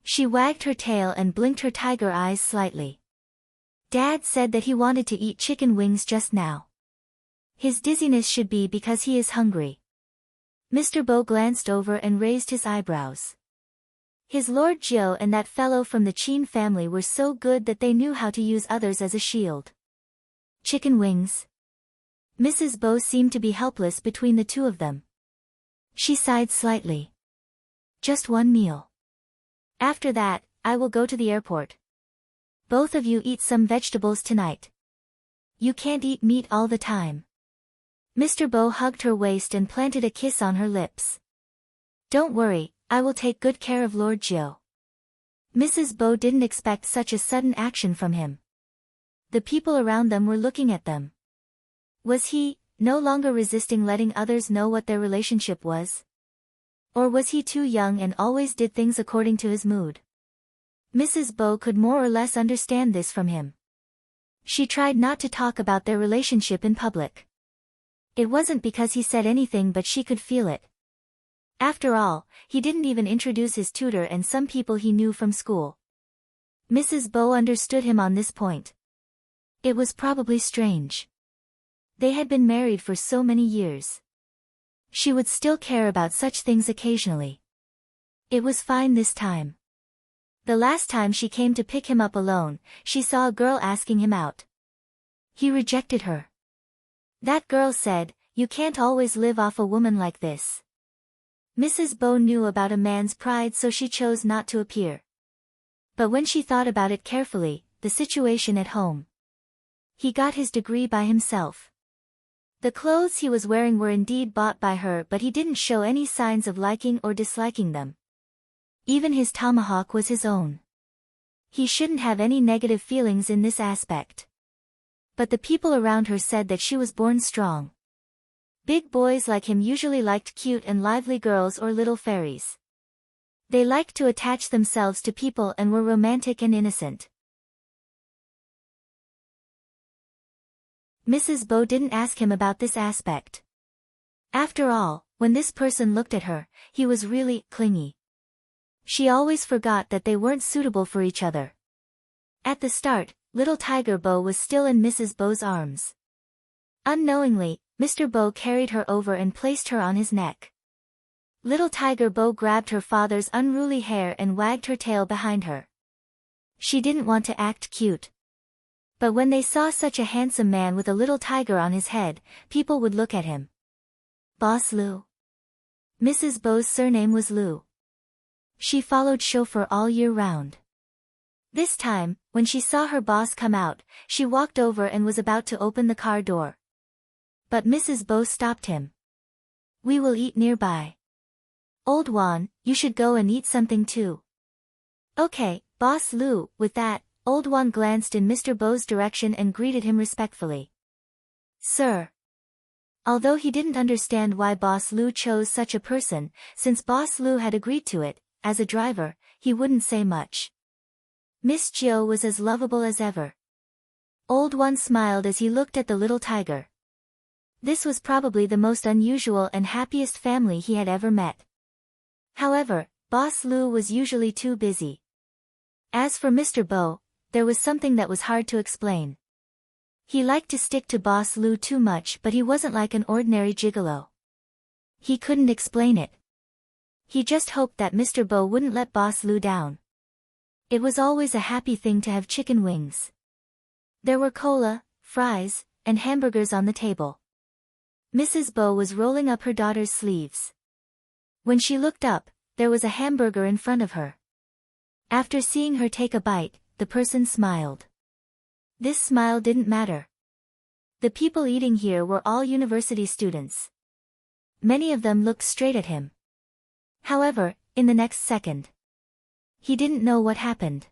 She wagged her tail and blinked her tiger eyes slightly. "Dad said that he wanted to eat chicken wings just now. His dizziness should be because he is hungry." Mr. Bo glanced over and raised his eyebrows. His Lord Jiu and that fellow from the Qin family were so good that they knew how to use others as a shield. Chicken wings? Mrs. Bo seemed to be helpless between the two of them. She sighed slightly. "Just one meal. After that, I will go to the airport. Both of you eat some vegetables tonight. You can't eat meat all the time." Mr. Bo hugged her waist and planted a kiss on her lips. "Don't worry, I will take good care of Lord Jiu." Mrs. Bo didn't expect such a sudden action from him. The people around them were looking at them. Was he no longer resisting letting others know what their relationship was? Or was he too young and always did things according to his mood? Mrs. Bo could more or less understand this from him. She tried not to talk about their relationship in public. It wasn't because he said anything, but she could feel it. After all, he didn't even introduce his tutor and some people he knew from school. Mrs. Bo understood him on this point. It was probably strange. They had been married for so many years. She would still care about such things occasionally. It was fine this time. The last time she came to pick him up alone, she saw a girl asking him out. He rejected her. That girl said, "You can't always live off a woman like this." Mrs. Bo knew about a man's pride, so she chose not to appear. But when she thought about it carefully, the situation at home. He got his degree by himself. The clothes he was wearing were indeed bought by her, but he didn't show any signs of liking or disliking them. Even his tomahawk was his own. He shouldn't have any negative feelings in this aspect. But the people around her said that she was born strong. Big boys like him usually liked cute and lively girls or little fairies. They liked to attach themselves to people and were romantic and innocent. Mrs. Bo didn't ask him about this aspect. After all, when this person looked at her, he was really clingy. She always forgot that they weren't suitable for each other. At the start, little Tiger Bo was still in Mrs. Bo's arms. Unknowingly, Mr. Bo carried her over and placed her on his neck. Little Tiger Bo grabbed her father's unruly hair and wagged her tail behind her. She didn't want to act cute. But when they saw such a handsome man with a little tiger on his head, people would look at him. Boss Lou. Mrs. Bo's surname was Lou. She followed chauffeur all year round. This time, when she saw her boss come out, she walked over and was about to open the car door. But Mrs. Bo stopped him. We will eat nearby. Old Juan, you should go and eat something too. Okay, Boss Lou. With that, Old Juan glanced in Mr. Bo's direction and greeted him respectfully. Sir. Although he didn't understand why Boss Lou chose such a person, since Boss Lou had agreed to it, as a driver, he wouldn't say much. Miss Gio was as lovable as ever. Old Juan smiled as he looked at the little tiger. This was probably the most unusual and happiest family he had ever met. However, Boss Lou was usually too busy. As for Mr. Bo, there was something that was hard to explain. He liked to stick to Boss Lou too much, but he wasn't like an ordinary gigolo. He couldn't explain it. He just hoped that Mr. Bo wouldn't let Boss Lou down. It was always a happy thing to have chicken wings. There were cola, fries, and hamburgers on the table. Mrs. Bo was rolling up her daughter's sleeves. When she looked up, there was a hamburger in front of her. After seeing her take a bite, the person smiled. This smile didn't matter. The people eating here were all university students. Many of them looked straight at him. However, in the next second, he didn't know what happened.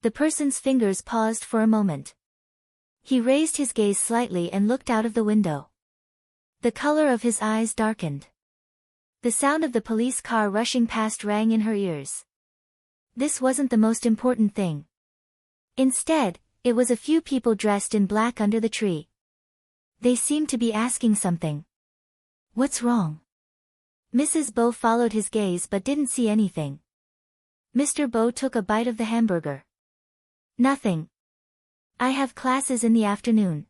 The person's fingers paused for a moment. He raised his gaze slightly and looked out of the window. The color of his eyes darkened. The sound of the police car rushing past rang in her ears. This wasn't the most important thing. Instead, it was a few people dressed in black under the tree. They seemed to be asking something. What's wrong? Mrs. Bo followed his gaze but didn't see anything. Mr. Bo took a bite of the hamburger. Nothing. I have classes in the afternoon.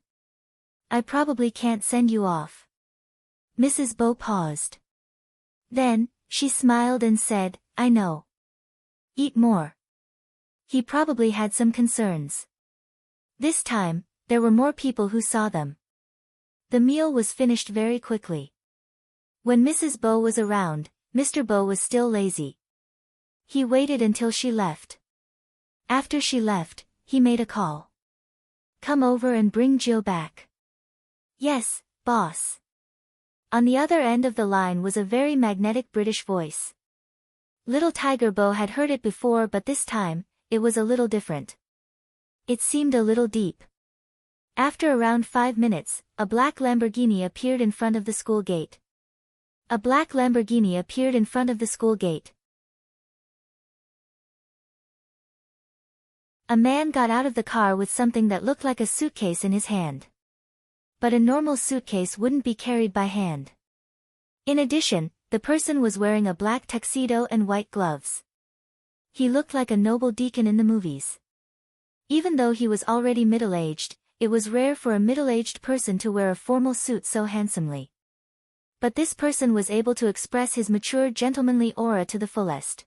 I probably can't send you off. Mrs. Bo paused. Then, she smiled and said, I know. Eat more. He probably had some concerns. This time, there were more people who saw them. The meal was finished very quickly. When Mrs. Bo was around, Mr. Bo was still lazy. He waited until she left. After she left, he made a call. Come over and bring Jill back. Yes, boss. On the other end of the line was a very magnetic British voice. Little Tiger Bo had heard it before, but this time, it was a little different. It seemed a little deep. After around 5 minutes, a black Lamborghini appeared in front of the school gate. A black Lamborghini appeared in front of the school gate. A man got out of the car with something that looked like a suitcase in his hand. But a normal suitcase wouldn't be carried by hand. In addition, the person was wearing a black tuxedo and white gloves. He looked like a noble deacon in the movies. Even though he was already middle-aged, it was rare for a middle-aged person to wear a formal suit so handsomely. But this person was able to express his mature gentlemanly aura to the fullest.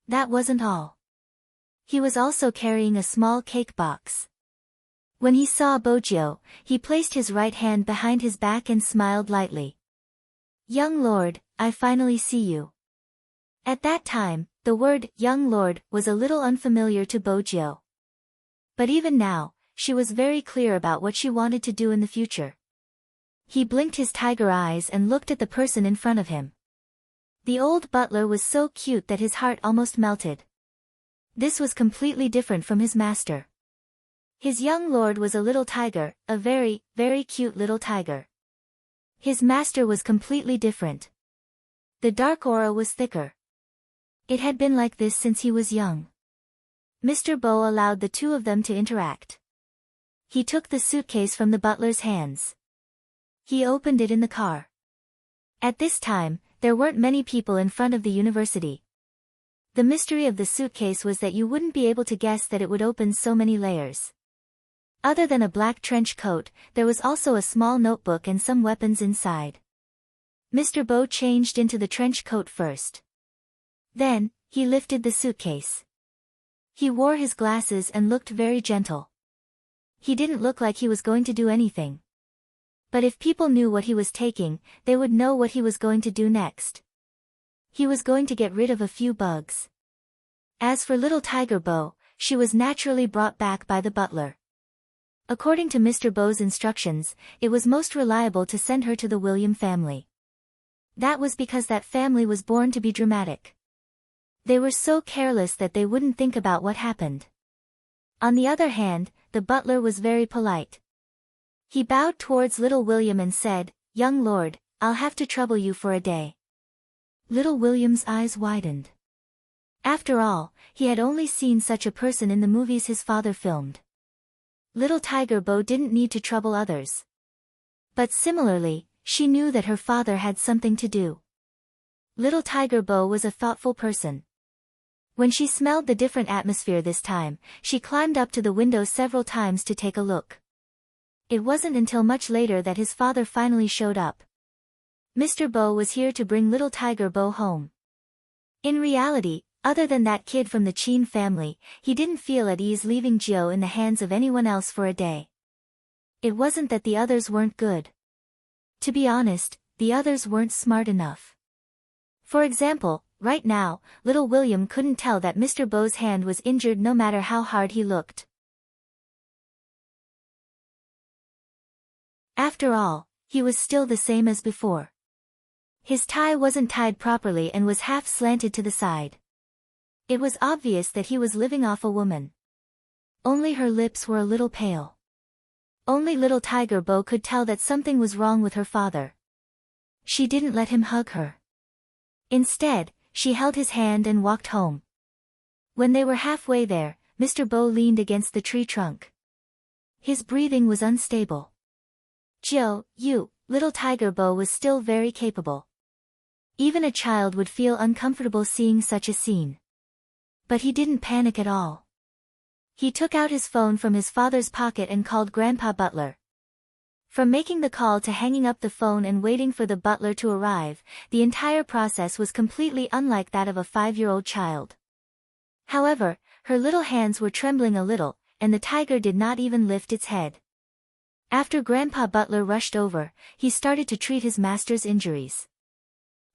That wasn't all. He was also carrying a small cake box. When he saw Boggio, he placed his right hand behind his back and smiled lightly. Young lord, I finally see you. At that time, the word, young lord, was a little unfamiliar to Boggio. But even now, she was very clear about what she wanted to do in the future. He blinked his tiger eyes and looked at the person in front of him. The old butler was so cute that his heart almost melted. This was completely different from his master. His young lord was a little tiger, a very, very cute little tiger. His master was completely different. The dark aura was thicker. It had been like this since he was young. Mr. Bo allowed the two of them to interact. He took the suitcase from the butler's hands. He opened it in the car. At this time, there weren't many people in front of the university. The mystery of the suitcase was that you wouldn't be able to guess that it would open so many layers. Other than a black trench coat, there was also a small notebook and some weapons inside. Mr. Bo changed into the trench coat first. Then, he lifted the suitcase. He wore his glasses and looked very gentle. He didn't look like he was going to do anything. But if people knew what he was taking, they would know what he was going to do next. He was going to get rid of a few bugs. As for little Tiger Bo, she was naturally brought back by the butler. According to Mr. Bo's instructions, it was most reliable to send her to the William family. That was because that family was born to be dramatic. They were so careless that they wouldn't think about what happened. On the other hand, the butler was very polite. He bowed towards little William and said, "Young lord, I'll have to trouble you for a day." Little William's eyes widened. After all, he had only seen such a person in the movies his father filmed. Little Tiger Bo didn't need to trouble others. But similarly, she knew that her father had something to do. Little Tiger Bo was a thoughtful person. When she smelled the different atmosphere this time, she climbed up to the window several times to take a look. It wasn't until much later that his father finally showed up. Mr. Bo was here to bring little Tiger Bo home. In reality, other than that kid from the Chin family, he didn't feel at ease leaving Joe in the hands of anyone else for a day. It wasn't that the others weren't good. To be honest, the others weren't smart enough. For example, right now, little William couldn't tell that Mr. Bo's hand was injured no matter how hard he looked. After all, he was still the same as before. His tie wasn't tied properly and was half slanted to the side. It was obvious that he was living off a woman. Only her lips were a little pale. Only little Tiger Bo could tell that something was wrong with her father. She didn't let him hug her. Instead, she held his hand and walked home. When they were halfway there, Mr. Bo leaned against the tree trunk. His breathing was unstable. "Joe, you," little Tiger Bo was still very capable. Even a child would feel uncomfortable seeing such a scene. But he didn't panic at all. He took out his phone from his father's pocket and called Grandpa Butler. From making the call to hanging up the phone and waiting for the butler to arrive, the entire process was completely unlike that of a 5-year-old child. However, her little hands were trembling a little, and the tiger did not even lift its head. After Grandpa Butler rushed over, he started to treat his master's injuries.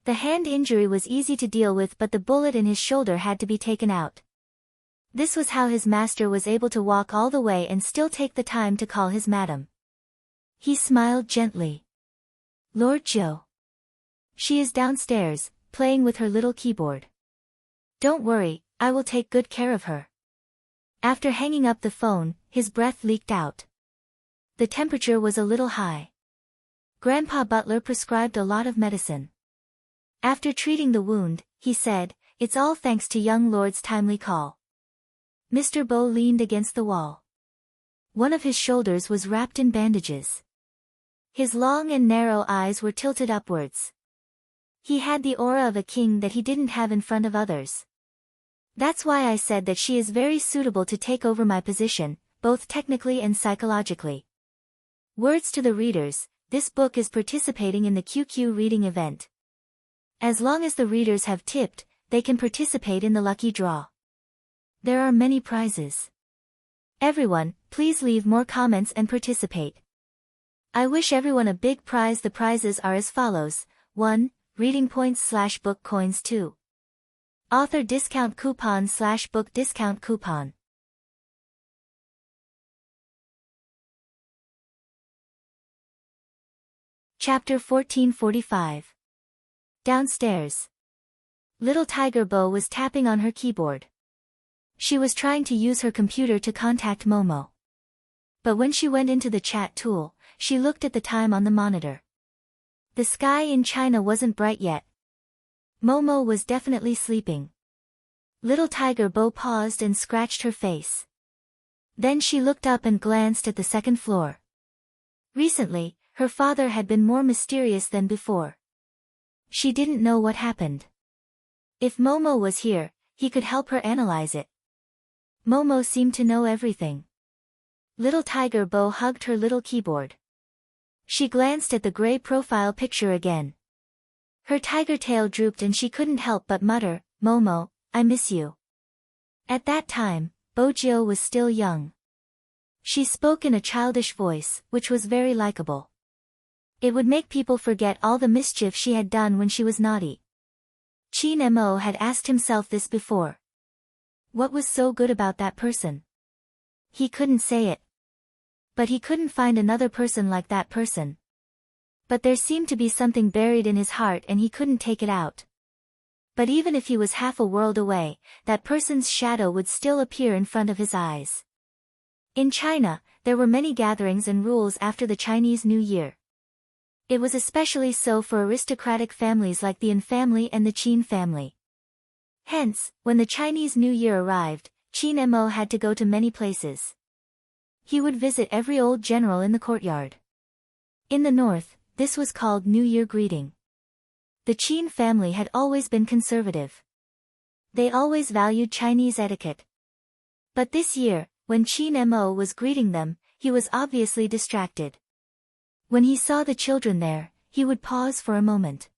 The hand injury was easy to deal with, but the bullet in his shoulder had to be taken out. This was how his master was able to walk all the way and still take the time to call his madam. He smiled gently. "Lord Joe. She is downstairs, playing with her little keyboard. Don't worry, I will take good care of her." After hanging up the phone, his breath leaked out. The temperature was a little high. Grandpa Butler prescribed a lot of medicine. After treating the wound, he said, "It's all thanks to young Lord's timely call." Mr. Bo leaned against the wall. One of his shoulders was wrapped in bandages. His long and narrow eyes were tilted upwards. He had the aura of a king that he didn't have in front of others. "That's why I said that she is very suitable to take over my position, both technically and psychologically." Words to the readers, this book is participating in the QQ reading event. As long as the readers have tipped, they can participate in the lucky draw. There are many prizes. Everyone, please leave more comments and participate. I wish everyone a big prize. The prizes are as follows: 1. Reading points/book coins. 2. Author discount coupon/book discount coupon. Chapter 1445. Downstairs. Little Tiger Bo was tapping on her keyboard. She was trying to use her computer to contact Momo. But when she went into the chat tool, she looked at the time on the monitor. The sky in China wasn't bright yet. Momo was definitely sleeping. Little Tiger Bo paused and scratched her face. Then she looked up and glanced at the second floor. Recently, her father had been more mysterious than before. She didn't know what happened. If Momo was here, he could help her analyze it. Momo seemed to know everything. Little Tiger Bo hugged her little keyboard. She glanced at the gray profile picture again. Her tiger tail drooped and she couldn't help but mutter, "Momo, I miss you." At that time, Bojio was still young. She spoke in a childish voice, which was very likable. It would make people forget all the mischief she had done when she was naughty. Chin Mo had asked himself this before. What was so good about that person? He couldn't say it. But he couldn't find another person like that person. But there seemed to be something buried in his heart and he couldn't take it out. But even if he was half a world away, that person's shadow would still appear in front of his eyes. In China, there were many gatherings and rules after the Chinese New Year. It was especially so for aristocratic families like the Yin family and the Qin family. Hence, when the Chinese New Year arrived, Qin Mo had to go to many places. He would visit every old general in the courtyard. In the north, this was called New Year greeting. The Qin family had always been conservative. They always valued Chinese etiquette. But this year, when Qin Mo was greeting them, he was obviously distracted. When he saw the children there, he would pause for a moment.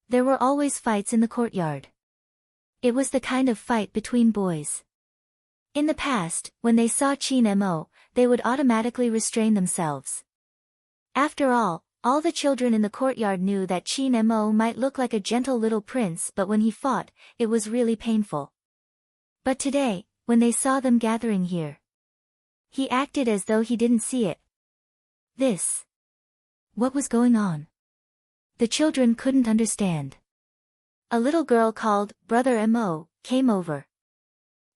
There were always fights in the courtyard. It was the kind of fight between boys. In the past, when they saw Qin Mo, they would automatically restrain themselves. After all the children in the courtyard knew that Qin Mo might look like a gentle little prince, but when he fought, it was really painful. But today, when they saw them gathering here, he acted as though he didn't see it. What was going on? The children couldn't understand. A little girl called Brother Mo came over.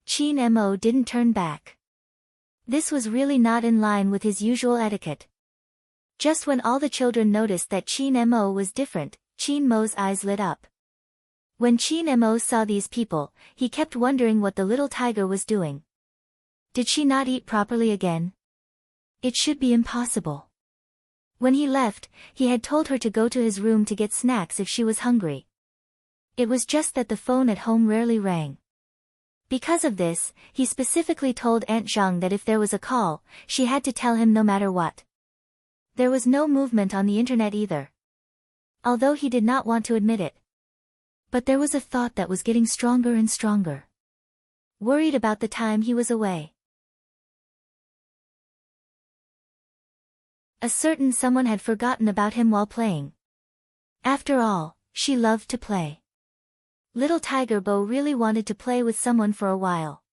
Qin Mo didn't turn back. This was really not in line with his usual etiquette. Just when all the children noticed that Qin Mo was different, Qin Mo's eyes lit up. When Qin Mo saw these people, he kept wondering what the little tiger was doing. Did she not eat properly again? It should be impossible. When he left, he had told her to go to his room to get snacks if she was hungry. It was just that the phone at home rarely rang. Because of this, he specifically told Aunt Zhang that if there was a call, she had to tell him no matter what. There was no movement on the internet either. Although he did not want to admit it. But there was a thought that was getting stronger and stronger. Worried about the time he was away. A certain someone had forgotten about him while playing. After all, she loved to play. Little Tiger Bo really wanted to play with someone for a while.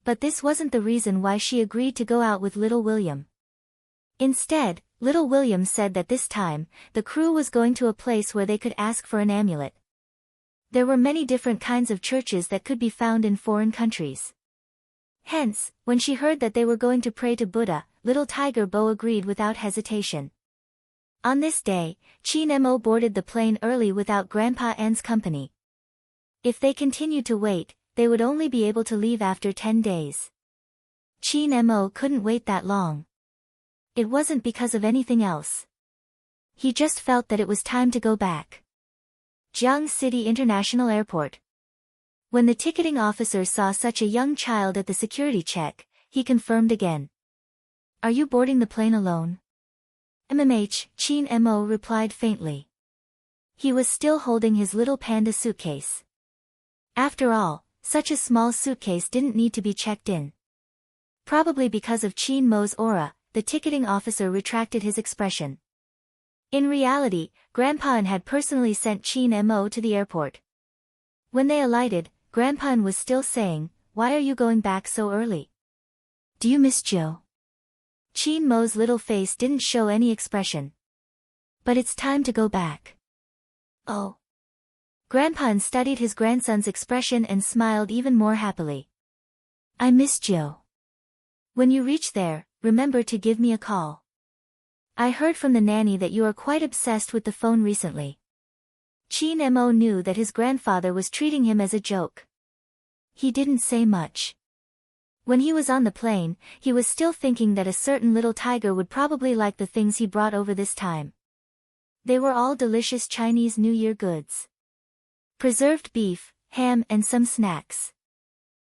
But this wasn't the reason why she agreed to go out with Little William. Instead, Little William said that this time, the crew was going to a place where they could ask for an amulet. There were many different kinds of churches that could be found in foreign countries. Hence, when she heard that they were going to pray to Buddha, Little Tiger Bo agreed without hesitation. On this day, Qin Mo boarded the plane early without Grandpa N's company. If they continued to wait, they would only be able to leave after 10 days. Qin Mo couldn't wait that long. It wasn't because of anything else. He just felt that it was time to go back. Jiang City International Airport. When the ticketing officer saw such a young child at the security check, he confirmed again. "Are you boarding the plane alone?" Qin Mo replied faintly. He was still holding his little panda suitcase. After all, such a small suitcase didn't need to be checked in. Probably because of Qin Mo's aura, the ticketing officer retracted his expression. In reality, Grandpa N had personally sent Qin Mo to the airport. When they alighted, Grandpa N was still saying, "Why are you going back so early? Do you miss Joe?" Qin Mo's little face didn't show any expression. "But it's time to go back." "Oh." Grandpa N studied his grandson's expression and smiled even more happily. "I miss Joe. When you reach there, remember to give me a call. I heard from the nanny that you are quite obsessed with the phone recently." Qin Mo knew that his grandfather was treating him as a joke. He didn't say much. When he was on the plane, he was still thinking that a certain little tiger would probably like the things he brought over this time. They were all delicious Chinese New Year goods. Preserved beef, ham and some snacks.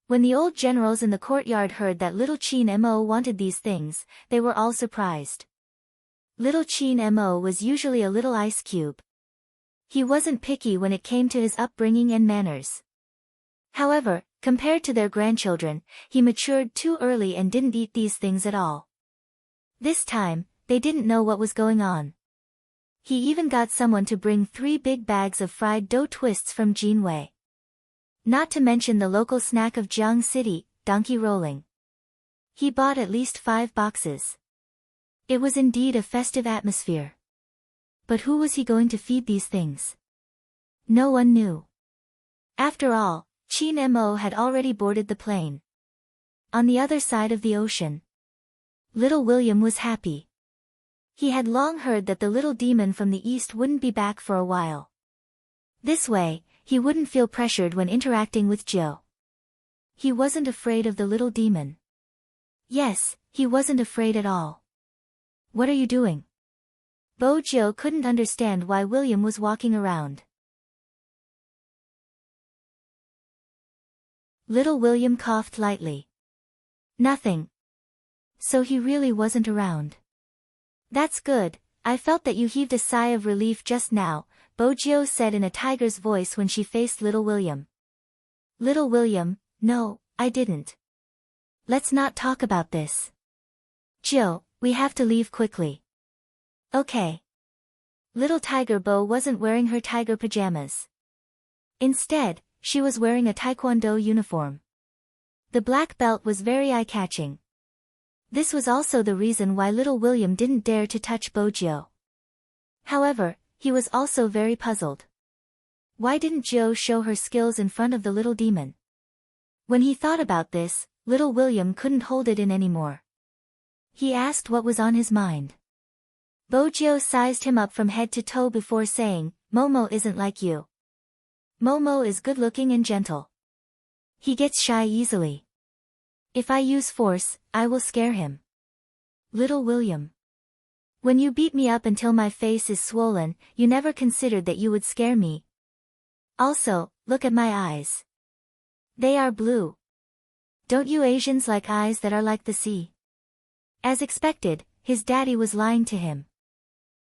When the old generals in the courtyard heard that little Qin Mo wanted these things, they were all surprised. Little Qin Mo was usually a little ice cube. He wasn't picky when it came to his upbringing and manners. However, compared to their grandchildren, he matured too early and didn't eat these things at all. This time, they didn't know what was going on. He even got someone to bring 3 big bags of fried dough twists from Jinwei. Not to mention the local snack of Jiang City, donkey rolling. He bought at least 5 boxes. It was indeed a festive atmosphere. But who was he going to feed these things? No one knew. After all, Qin Mo had already boarded the plane. On the other side of the ocean. Little William was happy. He had long heard that the little demon from the east wouldn't be back for a while. This way, he wouldn't feel pressured when interacting with Joe. He wasn't afraid of the little demon. Yes, he wasn't afraid at all. What are you doing? Bo Joe couldn't understand why William was walking around. Little William coughed lightly. Nothing. So he really wasn't around. That's good, I felt that you heaved a sigh of relief just now, Bojo said in a tiger's voice when she faced Little William. Little William, no, I didn't. Let's not talk about this. Joe, we have to leave quickly. Okay. Little Tiger Bo wasn't wearing her tiger pajamas. Instead, she was wearing a taekwondo uniform. The black belt was very eye-catching. This was also the reason why Little William didn't dare to touch Bojo. However, he was also very puzzled. Why didn't Joe show her skills in front of the little demon? When he thought about this, Little William couldn't hold it in anymore. He asked what was on his mind. Bojo sized him up from head to toe before saying, Momo isn't like you. Momo is good-looking and gentle. He gets shy easily. If I use force, I will scare him. Little William. When you beat me up until my face is swollen, you never considered that you would scare me. Also, look at my eyes. They are blue. Don't you Asians like eyes that are like the sea? As expected, his daddy was lying to him.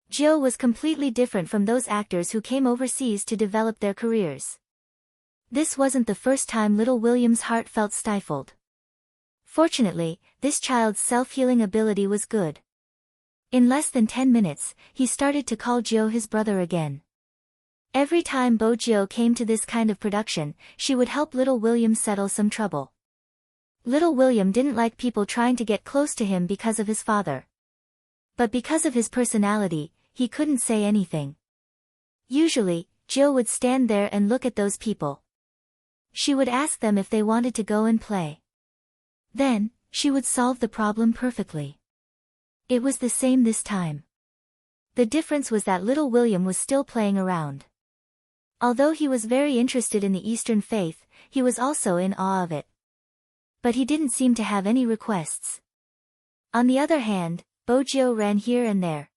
Joe was completely different from those actors who came overseas to develop their careers. This wasn't the first time Little William's heart felt stifled. Fortunately, this child's self-healing ability was good. In less than 10 minutes, he started to call Joe his brother again. Every time Bojo came to this kind of production, she would help Little William settle some trouble. Little William didn't like people trying to get close to him because of his father. But because of his personality, he couldn't say anything. Usually, Joe would stand there and look at those people. She would ask them if they wanted to go and play. Then, she would solve the problem perfectly. It was the same this time. The difference was that Little William was still playing around. Although he was very interested in the Eastern faith, he was also in awe of it. But he didn't seem to have any requests. On the other hand, Bojo ran here and there.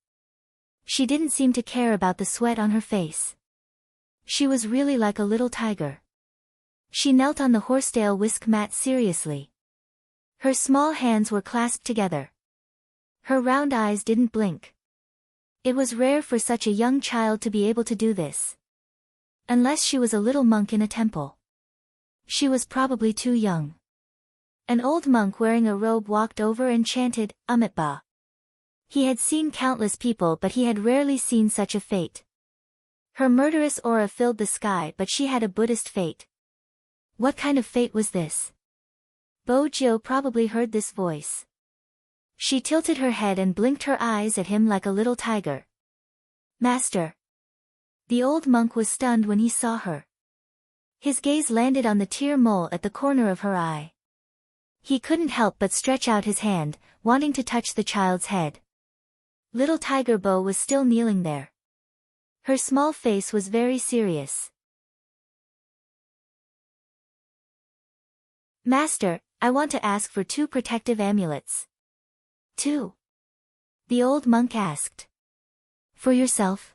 She didn't seem to care about the sweat on her face. She was really like a little tiger. She knelt on the horsetail whisk mat seriously. Her small hands were clasped together. Her round eyes didn't blink. It was rare for such a young child to be able to do this. Unless she was a little monk in a temple. She was probably too young. An old monk wearing a robe walked over and chanted, Amitabha. He had seen countless people but he had rarely seen such a fate. Her murderous aura filled the sky but she had a Buddhist fate. What kind of fate was this? Bojo probably heard this voice. She tilted her head and blinked her eyes at him like a little tiger. Master. The old monk was stunned when he saw her. His gaze landed on the tear mole at the corner of her eye. He couldn't help but stretch out his hand, wanting to touch the child's head. Little Tiger Bo was still kneeling there. Her small face was very serious. Master, I want to ask for 2 protective amulets. 2. The old monk asked. For yourself?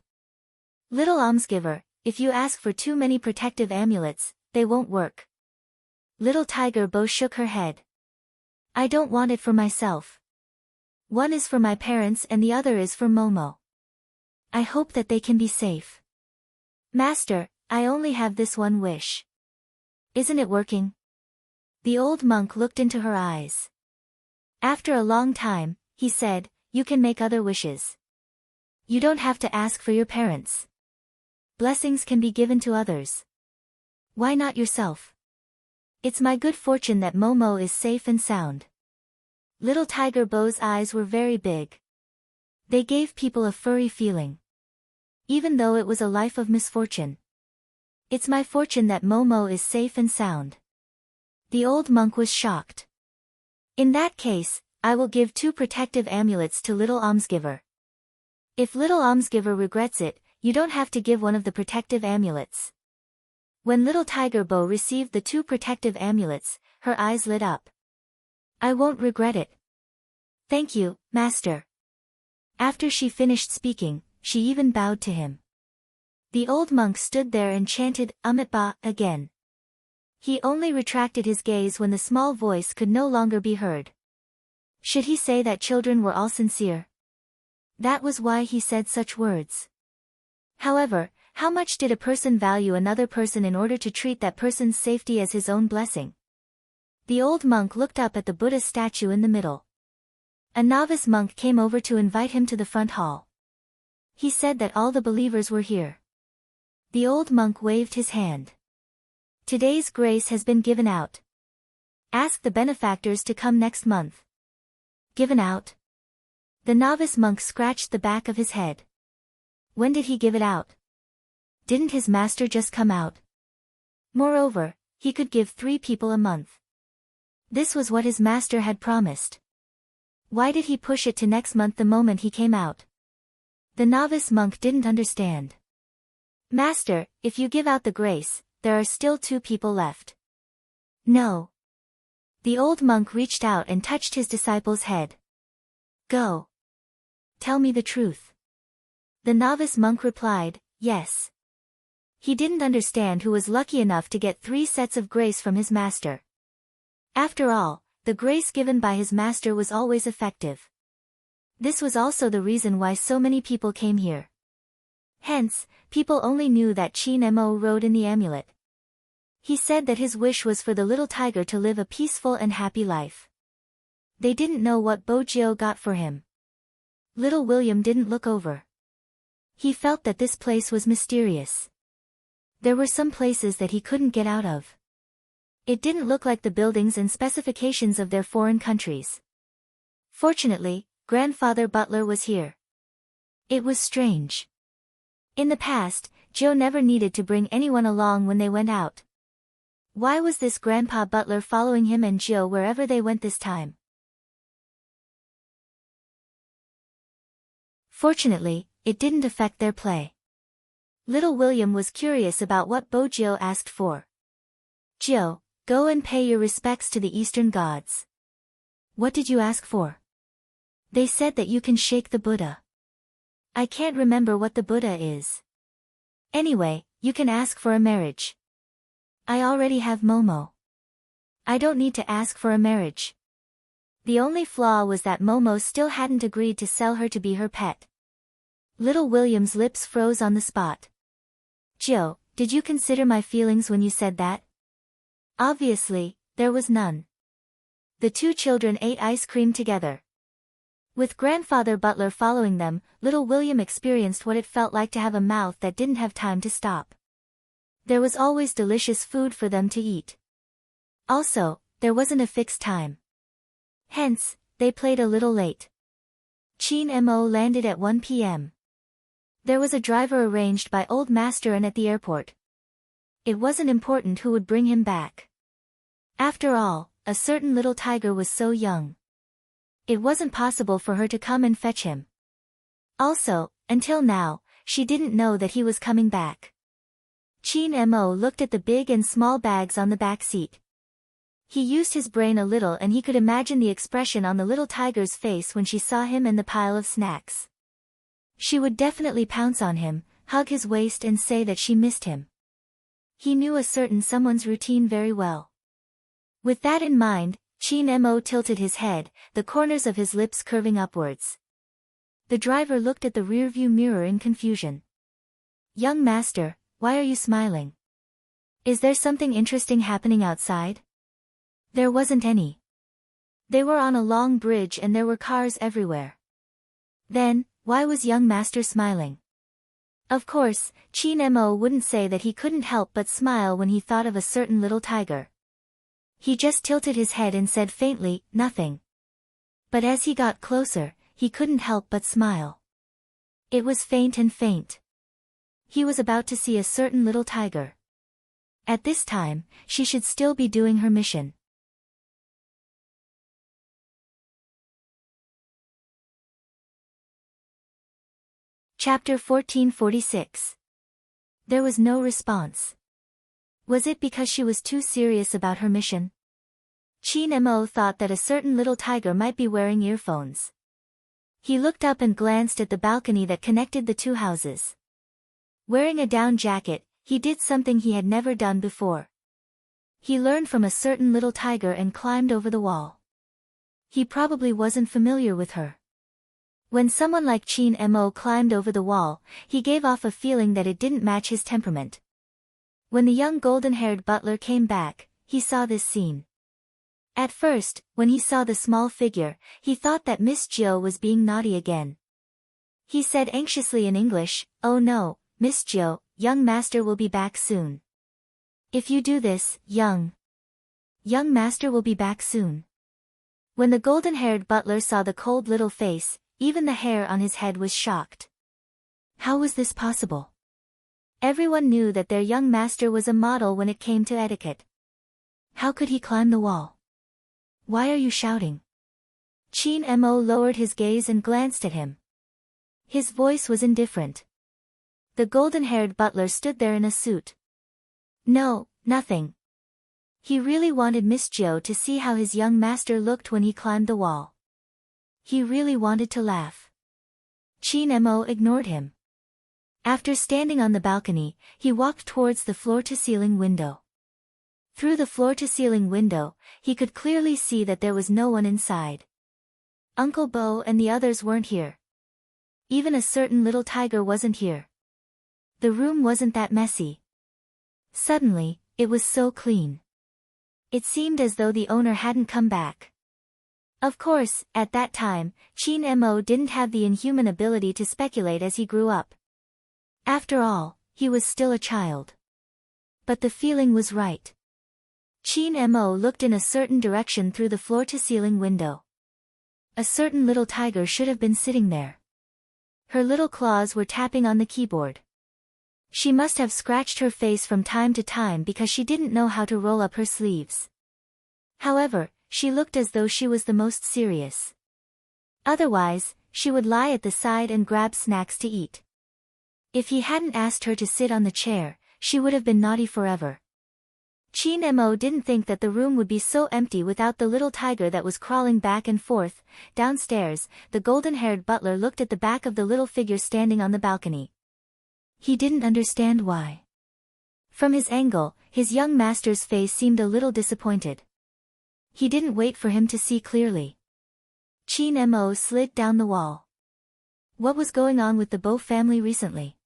Little almsgiver, if you ask for too many protective amulets, they won't work. Little Tiger Bo shook her head. I don't want it for myself. One is for my parents and the other is for Momo. I hope that they can be safe. Master, I only have this one wish. Isn't it working? The old monk looked into her eyes. After a long time, he said, you can make other wishes. You don't have to ask for your parents. Blessings can be given to others. Why not yourself? It's my good fortune that Momo is safe and sound. Little Tiger Bo's eyes were very big. They gave people a furry feeling. Even though it was a life of misfortune. It's my fortune that Momo is safe and sound. The old monk was shocked. In that case, I will give 2 protective amulets to Little Almsgiver. If Little Almsgiver regrets it, you don't have to give one of the protective amulets. When Little Tiger Bo received the 2 protective amulets, her eyes lit up. I won't regret it. Thank you, Master. After she finished speaking, she even bowed to him. The old monk stood there and chanted, Ba, again. He only retracted his gaze when the small voice could no longer be heard. Should he say that children were all sincere? That was why he said such words. However, how much did a person value another person in order to treat that person's safety as his own blessing? The old monk looked up at the Buddha statue in the middle. A novice monk came over to invite him to the front hall. He said that all the believers were here. The old monk waved his hand. Today's grace has been given out. Ask the benefactors to come next month. Given out? The novice monk scratched the back of his head. When did he give it out? Didn't his master just come out? Moreover, he could give 3 people a month. This was what his master had promised. Why did he push it to next month the moment he came out? The novice monk didn't understand. Master, if you give out the grace, there are still 2 people left. No. The old monk reached out and touched his disciple's head. Go. Tell me the truth. The novice monk replied, yes. He didn't understand who was lucky enough to get 3 sets of grace from his master. After all, the grace given by his master was always effective. This was also the reason why so many people came here. Hence, people only knew that Chin Mo rode in the amulet. He said that his wish was for the little tiger to live a peaceful and happy life. They didn't know what Bojio got for him. Little William didn't look over. He felt that this place was mysterious. There were some places that he couldn't get out of. It didn't look like the buildings and specifications of their foreign countries. Fortunately, Grandfather Butler was here. It was strange. In the past, Joe never needed to bring anyone along when they went out. Why was this Grandpa Butler following him and Joe wherever they went this time? Fortunately, it didn't affect their play. Little William was curious about what Bojio asked for. Joe, go and pay your respects to the Eastern gods. What did you ask for? They said that you can shake the Buddha. I can't remember what the Buddha is. Anyway, you can ask for a marriage. I already have Momo. I don't need to ask for a marriage. The only flaw was that Momo still hadn't agreed to sell her to be her pet. Little William's lips froze on the spot. Joe, did you consider my feelings when you said that? Obviously, there was none. The 2 children ate ice cream together. With Grandfather Butler following them, little William experienced what it felt like to have a mouth that didn't have time to stop. There was always delicious food for them to eat. Also, there wasn't a fixed time. Hence, they played a little late. Chin Mo landed at 1 p.m. There was a driver arranged by Old Master and at the airport. It wasn't important who would bring him back. After all, a certain little tiger was so young. It wasn't possible for her to come and fetch him. Also, until now, she didn't know that he was coming back. Chin Mo looked at the big and small bags on the back seat. He used his brain a little and he could imagine the expression on the little tiger's face when she saw him and the pile of snacks. She would definitely pounce on him, hug his waist and say that she missed him. He knew a certain someone's routine very well. With that in mind, Chin Mo tilted his head, the corners of his lips curving upwards. The driver looked at the rearview mirror in confusion. "Young master, why are you smiling? Is there something interesting happening outside?" There wasn't any. They were on a long bridge and there were cars everywhere. Then, why was young master smiling? Of course, Chin Mo wouldn't say that he couldn't help but smile when he thought of a certain little tiger. He just tilted his head and said faintly, "Nothing." But as he got closer, he couldn't help but smile. It was faint and faint. He was about to see a certain little tiger. At this time, she should still be doing her mission. Chapter 1446. There was no response. Was it because she was too serious about her mission? Chin Mo thought that a certain little tiger might be wearing earphones. He looked up and glanced at the balcony that connected the two houses. Wearing a down jacket, he did something he had never done before. He learned from a certain little tiger and climbed over the wall. He probably wasn't familiar with her. When someone like Chin Mo climbed over the wall, he gave off a feeling that it didn't match his temperament. When the young golden-haired butler came back, he saw this scene. At first, when he saw the small figure, he thought that Miss Jiu was being naughty again. He said anxiously in English, "Oh no, Miss Jiu, young master will be back soon. If you do this, young master will be back soon." When the golden-haired butler saw the cold little face, even the hair on his head was shocked. How was this possible? Everyone knew that their young master was a model when it came to etiquette. How could he climb the wall? "Why are you shouting?" Chin Mo lowered his gaze and glanced at him. His voice was indifferent. The golden-haired butler stood there in a suit. "No, nothing." He really wanted Miss Jiu to see how his young master looked when he climbed the wall. He really wanted to laugh. Chin Mo ignored him. After standing on the balcony, he walked towards the floor-to-ceiling window. Through the floor-to-ceiling window, he could clearly see that there was no one inside. Uncle Bo and the others weren't here. Even a certain little tiger wasn't here. The room wasn't that messy. Suddenly, it was so clean. It seemed as though the owner hadn't come back. Of course, at that time, Chin Mo didn't have the inhuman ability to speculate as he grew up. After all, he was still a child. But the feeling was right. Chin Mo looked in a certain direction through the floor-to-ceiling window. A certain little tiger should have been sitting there. Her little claws were tapping on the keyboard. She must have scratched her face from time to time because she didn't know how to roll up her sleeves. However, she looked as though she was the most serious. Otherwise, she would lie at the side and grab snacks to eat. If he hadn't asked her to sit on the chair, she would have been naughty forever. Chin Mo didn't think that the room would be so empty without the little tiger that was crawling back and forth. Downstairs, the golden-haired butler looked at the back of the little figure standing on the balcony. He didn't understand why. From his angle, his young master's face seemed a little disappointed. He didn't wait for him to see clearly. Chin Mo slid down the wall. What was going on with the Bo family recently?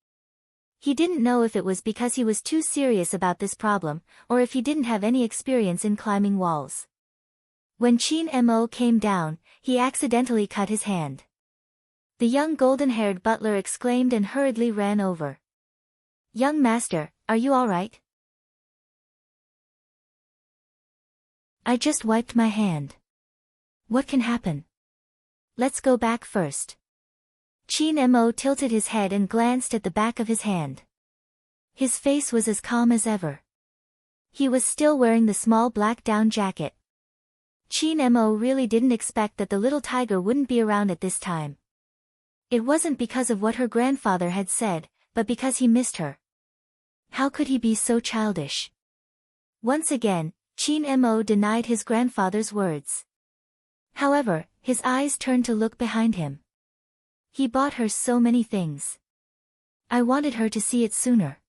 He didn't know if it was because he was too serious about this problem, or if he didn't have any experience in climbing walls. When Chin Mo came down, he accidentally cut his hand. The young golden-haired butler exclaimed and hurriedly ran over. "Young master, are you all right?" "I just wiped my hand. What can happen? Let's go back first." Chin Mo tilted his head and glanced at the back of his hand. His face was as calm as ever. He was still wearing the small black down jacket. Chin Mo really didn't expect that the little tiger wouldn't be around at this time. It wasn't because of what her grandfather had said, but because he missed her. How could he be so childish? Once again, Qin Mo denied his grandfather's words. However, his eyes turned to look behind him. He bought her so many things. I wanted her to see it sooner.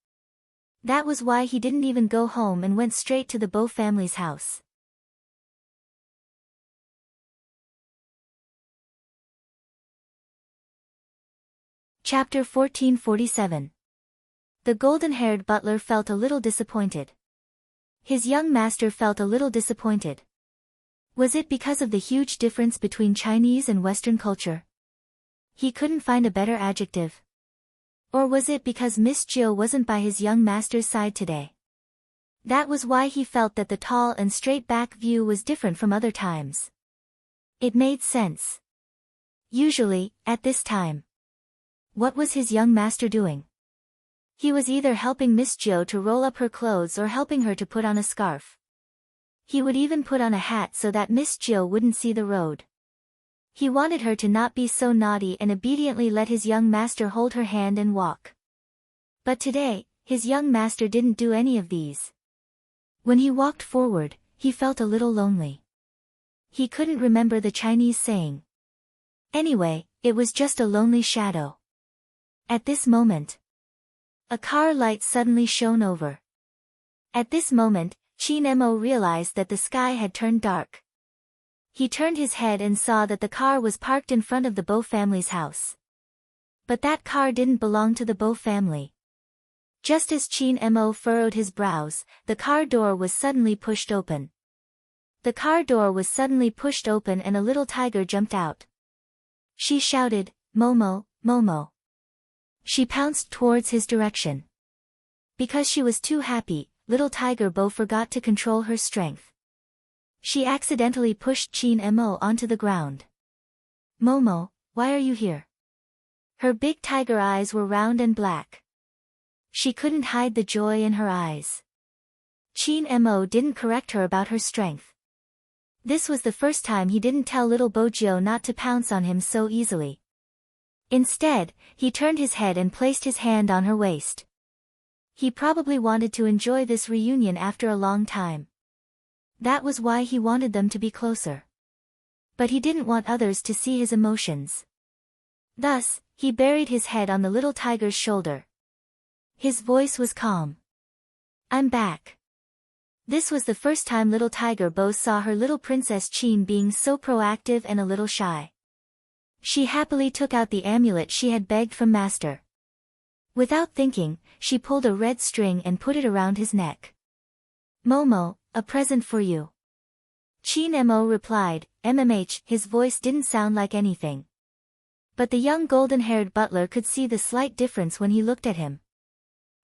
That was why he didn't even go home and went straight to the Bo family's house. Chapter 1447. The golden-haired butler felt a little disappointed. His young master felt a little disappointed. Was it because of the huge difference between Chinese and Western culture? He couldn't find a better adjective. Or was it because Miss Jill wasn't by his young master's side today? That was why he felt that the tall and straight-back view was different from other times. It made sense. Usually, at this time. What was his young master doing? He was either helping Miss Jill to roll up her clothes or helping her to put on a scarf. He would even put on a hat so that Miss Jill wouldn't see the road. He wanted her to not be so naughty and obediently let his young master hold her hand and walk. But today, his young master didn't do any of these. When he walked forward, he felt a little lonely. He couldn't remember the Chinese saying. Anyway, it was just a lonely shadow. At this moment, a car light suddenly shone over. At this moment, Qin Mo realized that the sky had turned dark. He turned his head and saw that the car was parked in front of the Bo family's house. But that car didn't belong to the Bo family. Just as Qin Mo furrowed his brows, the car door was suddenly pushed open. The car door was suddenly pushed open and a little tiger jumped out. She shouted, "Momo, Momo." She pounced towards his direction. Because she was too happy, little Tiger Bo forgot to control her strength. She accidentally pushed Qin Mo onto the ground. "Momo, why are you here?" Her big tiger eyes were round and black. She couldn't hide the joy in her eyes. Qin Mo didn't correct her about her strength. This was the first time he didn't tell little Bojo not to pounce on him so easily. Instead, he turned his head and placed his hand on her waist. He probably wanted to enjoy this reunion after a long time. That was why he wanted them to be closer. But he didn't want others to see his emotions. Thus, he buried his head on the little tiger's shoulder. His voice was calm. "I'm back." This was the first time little Tiger Bo saw her little princess Qin being so proactive and a little shy. She happily took out the amulet she had begged from Master. Without thinking, she pulled a red string and put it around his neck. "Momo, a present for you." Qin Mo replied, "MMH." His voice didn't sound like anything. But the young golden-haired butler could see the slight difference when he looked at him.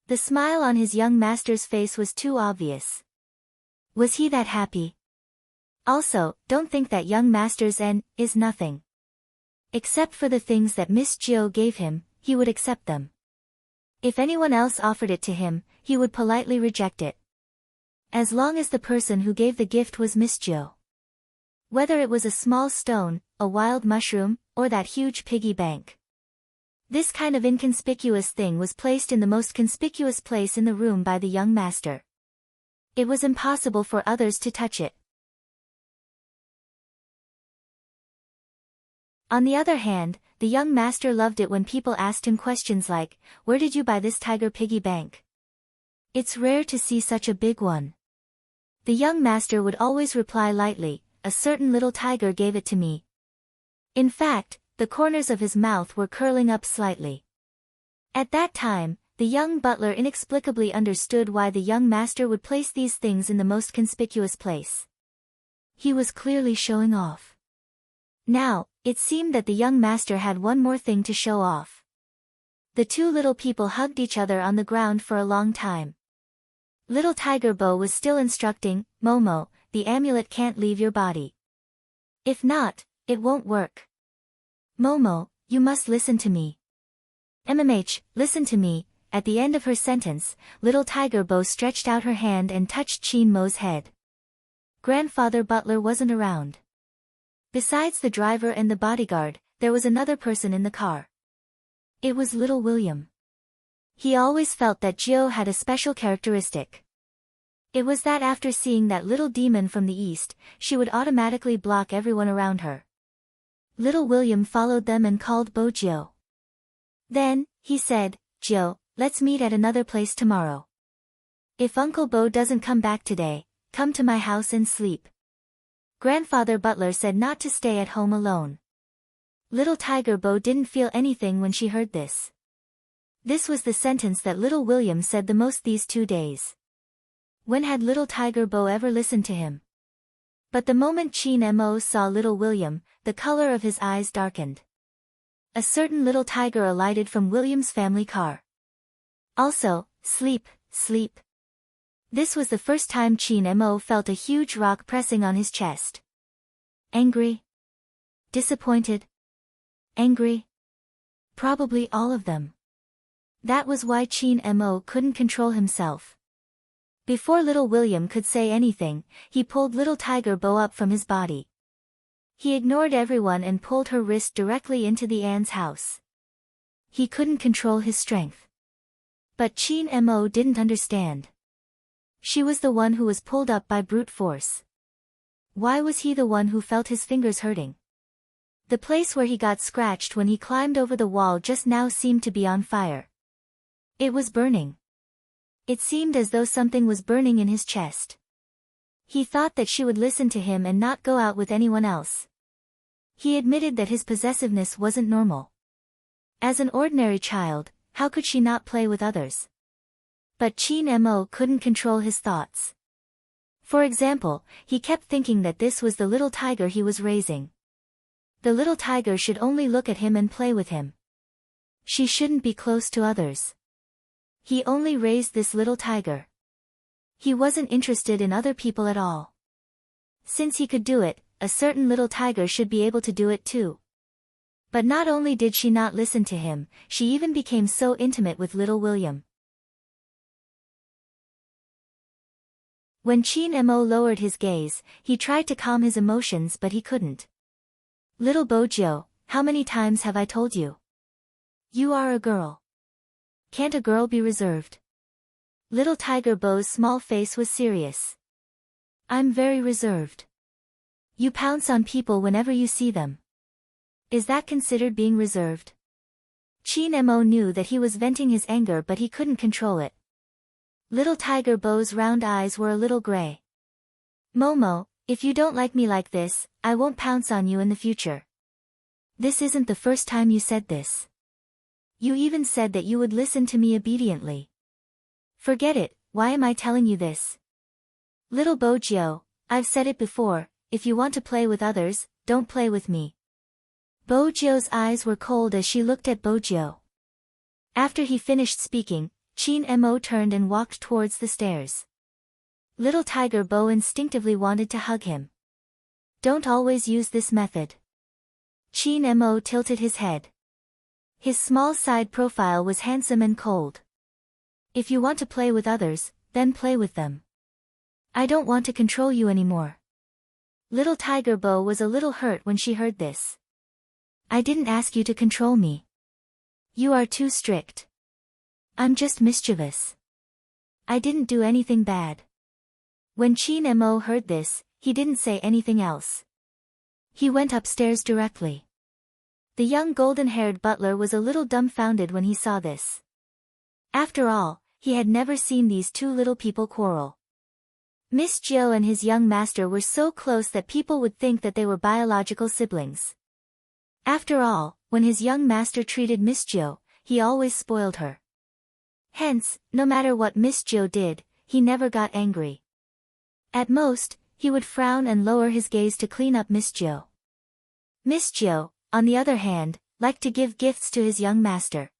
The smile on his young master's face was too obvious. Was he that happy? Also, don't think that young master's N is nothing. Except for the things that Miss Jill gave him, he would accept them. If anyone else offered it to him, he would politely reject it. As long as the person who gave the gift was Miss Jill. Whether it was a small stone, a wild mushroom, or that huge piggy bank. This kind of inconspicuous thing was placed in the most conspicuous place in the room by the young master. It was impossible for others to touch it. On the other hand, the young master loved it when people asked him questions like, "Where did you buy this tiger piggy bank? It's rare to see such a big one." The young master would always reply lightly, "A certain little tiger gave it to me." In fact, the corners of his mouth were curling up slightly. At that time, the young butler inexplicably understood why the young master would place these things in the most conspicuous place. He was clearly showing off. Now, it seemed that the young master had one more thing to show off. The two little people hugged each other on the ground for a long time. Little Tiger Bo was still instructing, "Momo, the amulet can't leave your body. If not, it won't work. Momo, you must listen to me. MMH, listen to me." At the end of her sentence, little Tiger Bo stretched out her hand and touched Qin Mo's head. Grandfather Butler wasn't around. Besides the driver and the bodyguard, there was another person in the car. It was little William. He always felt that Jill had a special characteristic. It was that after seeing that little demon from the east, she would automatically block everyone around her. Little William followed them and called Bojo. Then, he said, "Joe, let's meet at another place tomorrow. If Uncle Bo doesn't come back today, come to my house and sleep." Grandfather Butler said not to stay at home alone. Little Tiger Bo didn't feel anything when she heard this. This was the sentence that Little William said the most these 2 days. When had Little Tiger Bo ever listened to him? But the moment Chin Mo saw Little William, the color of his eyes darkened. A certain little tiger alighted from William's family car. Also, sleep, sleep. This was the first time Chin Mo felt a huge rock pressing on his chest. Angry? Disappointed? Angry? Probably all of them. That was why Chin Mo couldn't control himself. Before Little William could say anything, he pulled Little Tiger Bo up from his body. He ignored everyone and pulled her wrist directly into the Ann's house. He couldn't control his strength. But Chin Mo didn't understand. She was the one who was pulled up by brute force. Why was he the one who felt his fingers hurting? The place where he got scratched when he climbed over the wall just now seemed to be on fire. It was burning. It seemed as though something was burning in his chest. He thought that she would listen to him and not go out with anyone else. He admitted that his possessiveness wasn't normal. As an ordinary child, how could she not play with others? But Chin Mo couldn't control his thoughts. For example, he kept thinking that this was the little tiger he was raising. The little tiger should only look at him and play with him. She shouldn't be close to others. He only raised this little tiger. He wasn't interested in other people at all. Since he could do it, a certain little tiger should be able to do it too. But not only did she not listen to him, she even became so intimate with Little William. When Chin Mo lowered his gaze, he tried to calm his emotions but he couldn't. "Little Bojo, how many times have I told you? You are a girl. Can't a girl be reserved?" Little Tiger Bo's small face was serious. "I'm very reserved. You pounce on people whenever you see them. Is that considered being reserved?" Chin Mo knew that he was venting his anger but he couldn't control it. Little Tiger Bo's round eyes were a little gray. "Momo, if you don't like me like this, I won't pounce on you in the future. This isn't the first time you said this. You even said that you would listen to me obediently. Forget it, why am I telling you this? Little Bojo, I've said it before, if you want to play with others, don't play with me." Bojo's eyes were cold as she looked at Bojo. After he finished speaking, Chin Mo turned and walked towards the stairs. Little Tiger Bo instinctively wanted to hug him. "Don't always use this method." Chin Mo tilted his head. His small side profile was handsome and cold. "If you want to play with others, then play with them. I don't want to control you anymore." Little Tiger Bo was a little hurt when she heard this. "I didn't ask you to control me. You are too strict. I'm just mischievous. I didn't do anything bad." When Chin Mo heard this, he didn't say anything else. He went upstairs directly. The young golden-haired butler was a little dumbfounded when he saw this. After all, he had never seen these two little people quarrel. Miss Joe and his young master were so close that people would think that they were biological siblings. After all, when his young master treated Miss Joe, he always spoiled her. Hence, no matter what Miss Joe did, he never got angry. At most, he would frown and lower his gaze to clean up Miss Joe. Miss Joe, on the other hand, liked to give gifts to his young master.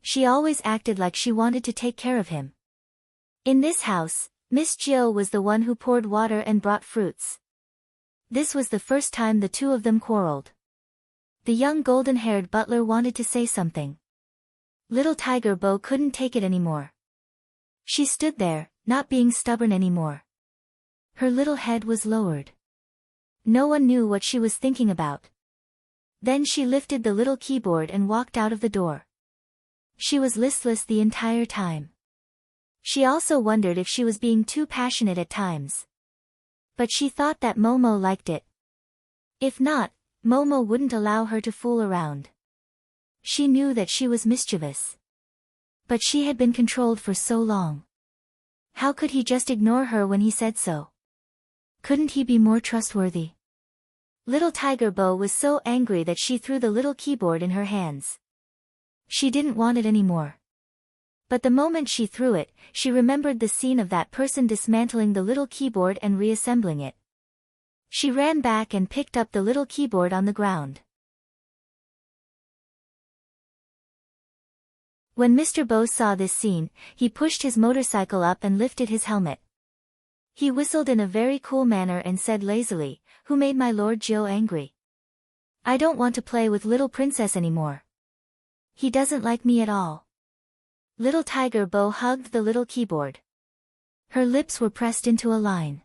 She always acted like she wanted to take care of him. In this house, Miss Joe was the one who poured water and brought fruits. This was the first time the two of them quarreled. The young golden-haired butler wanted to say something. Little Tiger Bo couldn't take it anymore. She stood there, not being stubborn anymore. Her little head was lowered. No one knew what she was thinking about. Then she lifted the little keyboard and walked out of the door. She was listless the entire time. She also wondered if she was being too passionate at times. But she thought that Momo liked it. If not, Momo wouldn't allow her to fool around. She knew that she was mischievous. But she had been controlled for so long. How could he just ignore her when he said so? Couldn't he be more trustworthy? Little Tiger Bo was so angry that she threw the little keyboard in her hands. She didn't want it anymore. But the moment she threw it, she remembered the scene of that person dismantling the little keyboard and reassembling it. She ran back and picked up the little keyboard on the ground. When Mr. Bo saw this scene, he pushed his motorcycle up and lifted his helmet. He whistled in a very cool manner and said lazily, "Who made my Lord Joe angry? I don't want to play with little princess anymore. He doesn't like me at all." Little Tiger Bo hugged the little keyboard. Her lips were pressed into a line.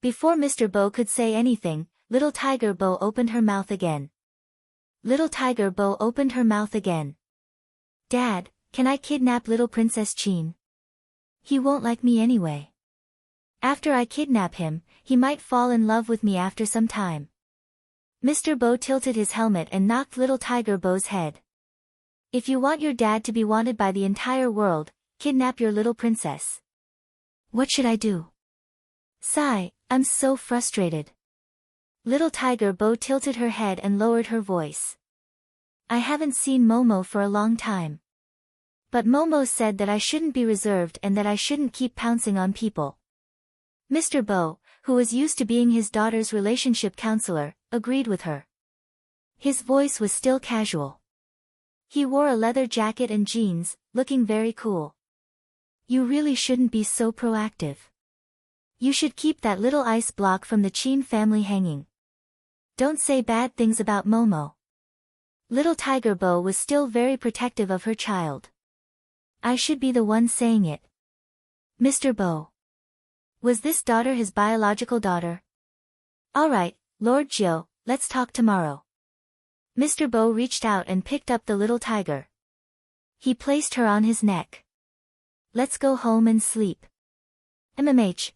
Before Mr. Bo could say anything, Little Tiger Bo opened her mouth again. Little Tiger Bo opened her mouth again. "Dad, can I kidnap little Princess Chin? He won't like me anyway. After I kidnap him, he might fall in love with me after some time." Mr. Bo tilted his helmet and knocked Little Tiger Bo's head. "If you want your dad to be wanted by the entire world, kidnap your little princess." "What should I do?" "Sigh, I'm so frustrated." Little Tiger Bo tilted her head and lowered her voice. "I haven't seen Momo for a long time. But Momo said that I shouldn't be reserved and that I shouldn't keep pouncing on people." Mr. Bo, who was used to being his daughter's relationship counselor, agreed with her. His voice was still casual. He wore a leather jacket and jeans, looking very cool. "You really shouldn't be so proactive. You should keep that little ice block from the Chin family hanging. Don't say bad things about Momo." Little Tiger Bo was still very protective of her child. "I should be the one saying it." "Mr. Bo. Was this daughter his biological daughter?" "All right, Lord Joe, let's talk tomorrow." Mr. Bo reached out and picked up the little tiger. He placed her on his neck. "Let's go home and sleep."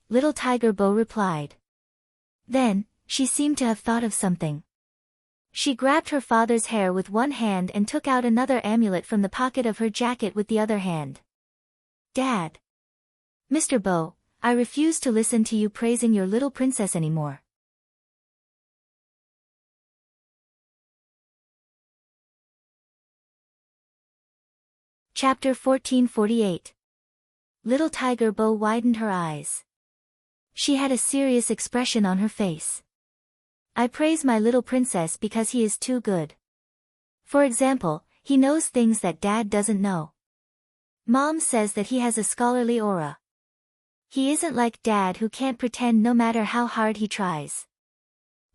Little Tiger Bo replied. Then, she seemed to have thought of something. She grabbed her father's hair with one hand and took out another amulet from the pocket of her jacket with the other hand. "Dad." "Mr. Bo, I refuse to listen to you praising your little princess anymore." Chapter 1448. Little Tiger Bo widened her eyes. She had a serious expression on her face. "I praise my little princess because he is too good. For example, he knows things that Dad doesn't know. Mom says that he has a scholarly aura. He isn't like Dad who can't pretend no matter how hard he tries.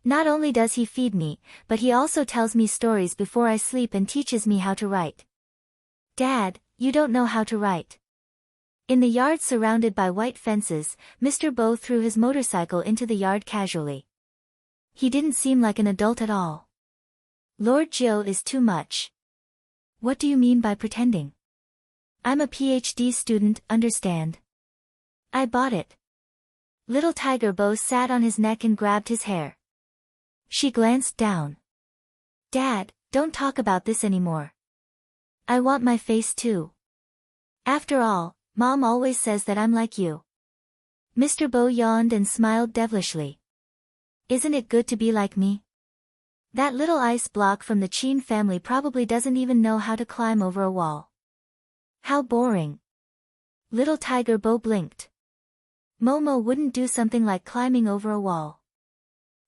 Not only does he feed me, but he also tells me stories before I sleep and teaches me how to write." "Dad, you don't know how to write." In the yard surrounded by white fences, Mr. Bo threw his motorcycle into the yard casually. He didn't seem like an adult at all. "Lord Joe is too much." "What do you mean by pretending?" "I'm a PhD student, understand? I bought it." Little Tiger Bo sat on his neck and grabbed his hair. She glanced down. "Dad, don't talk about this anymore. I want my face too. After all, Mom always says that I'm like you." Mr. Bo yawned and smiled devilishly. "Isn't it good to be like me? That little ice block from the Chin family probably doesn't even know how to climb over a wall. How boring." Little Tiger Bo blinked. "Momo wouldn't do something like climbing over a wall."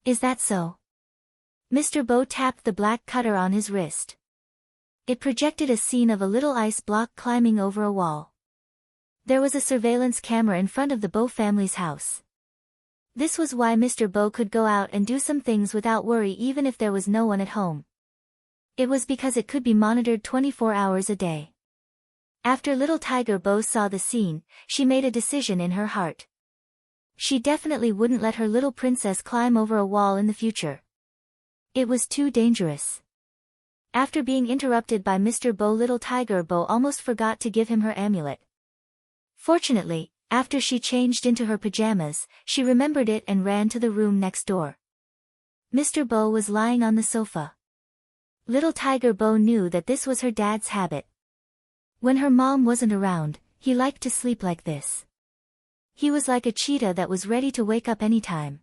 "Is that so?" Mr. Bo tapped the black cutter on his wrist. It projected a scene of a little ice block climbing over a wall. There was a surveillance camera in front of the Bo family's house. This was why Mr. Bo could go out and do some things without worry even if there was no one at home. It was because it could be monitored 24 hours a day. After Little Tiger Bo saw the scene, she made a decision in her heart. She definitely wouldn't let her little princess climb over a wall in the future. It was too dangerous. After being interrupted by Mr. Bo, Little Tiger Bo almost forgot to give him her amulet. Fortunately, after she changed into her pajamas, she remembered it and ran to the room next door. Mr. Bo was lying on the sofa. Little Tiger Bo knew that this was her dad's habit. When her mom wasn't around, he liked to sleep like this. He was like a cheetah that was ready to wake up anytime.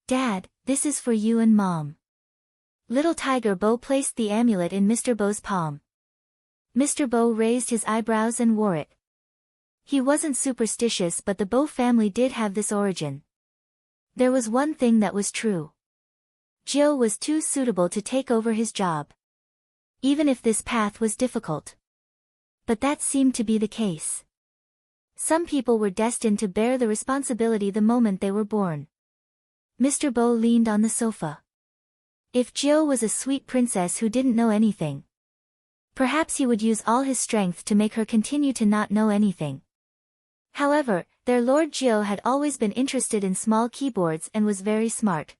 "Dad, this is for you and Mom." Little Tiger Bo placed the amulet in Mr. Bo's palm. Mr. Bo raised his eyebrows and wore it. He wasn't superstitious, but the Bo family did have this origin. There was one thing that was true. Jill was too suitable to take over his job. Even if this path was difficult. But that seemed to be the case. Some people were destined to bear the responsibility the moment they were born. Mr. Bo leaned on the sofa. If Jill was a sweet princess who didn't know anything, perhaps he would use all his strength to make her continue to not know anything. However, their Lord Jill had always been interested in small keyboards and was very smart.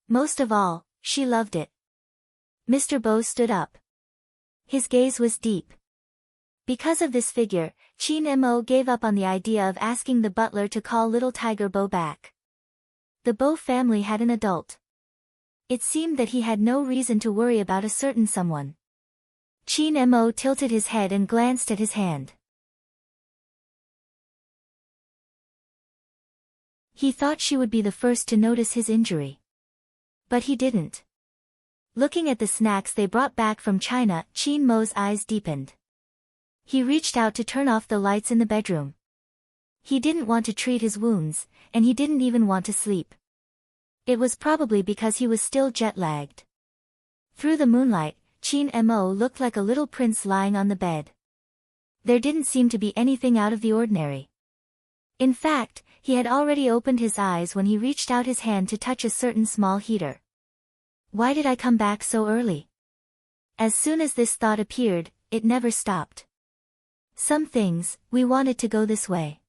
Most of all, she loved it. Mr. Bo stood up. His gaze was deep. Because of this figure, Chin Mo gave up on the idea of asking the butler to call Little Tiger Bo back. The Bo family had an adult. It seemed that he had no reason to worry about a certain someone. Chin Mo tilted his head and glanced at his hand. He thought she would be the first to notice his injury. But he didn't. Looking at the snacks they brought back from China, Chin Mo's eyes deepened. He reached out to turn off the lights in the bedroom. He didn't want to treat his wounds, and he didn't even want to sleep. It was probably because he was still jet-lagged. Through the moonlight, Chin Mo looked like a little prince lying on the bed. There didn't seem to be anything out of the ordinary. In fact, he had already opened his eyes when he reached out his hand to touch a certain small heater. Why did I come back so early? As soon as this thought appeared, it never stopped. Some things, we wanted to go this way.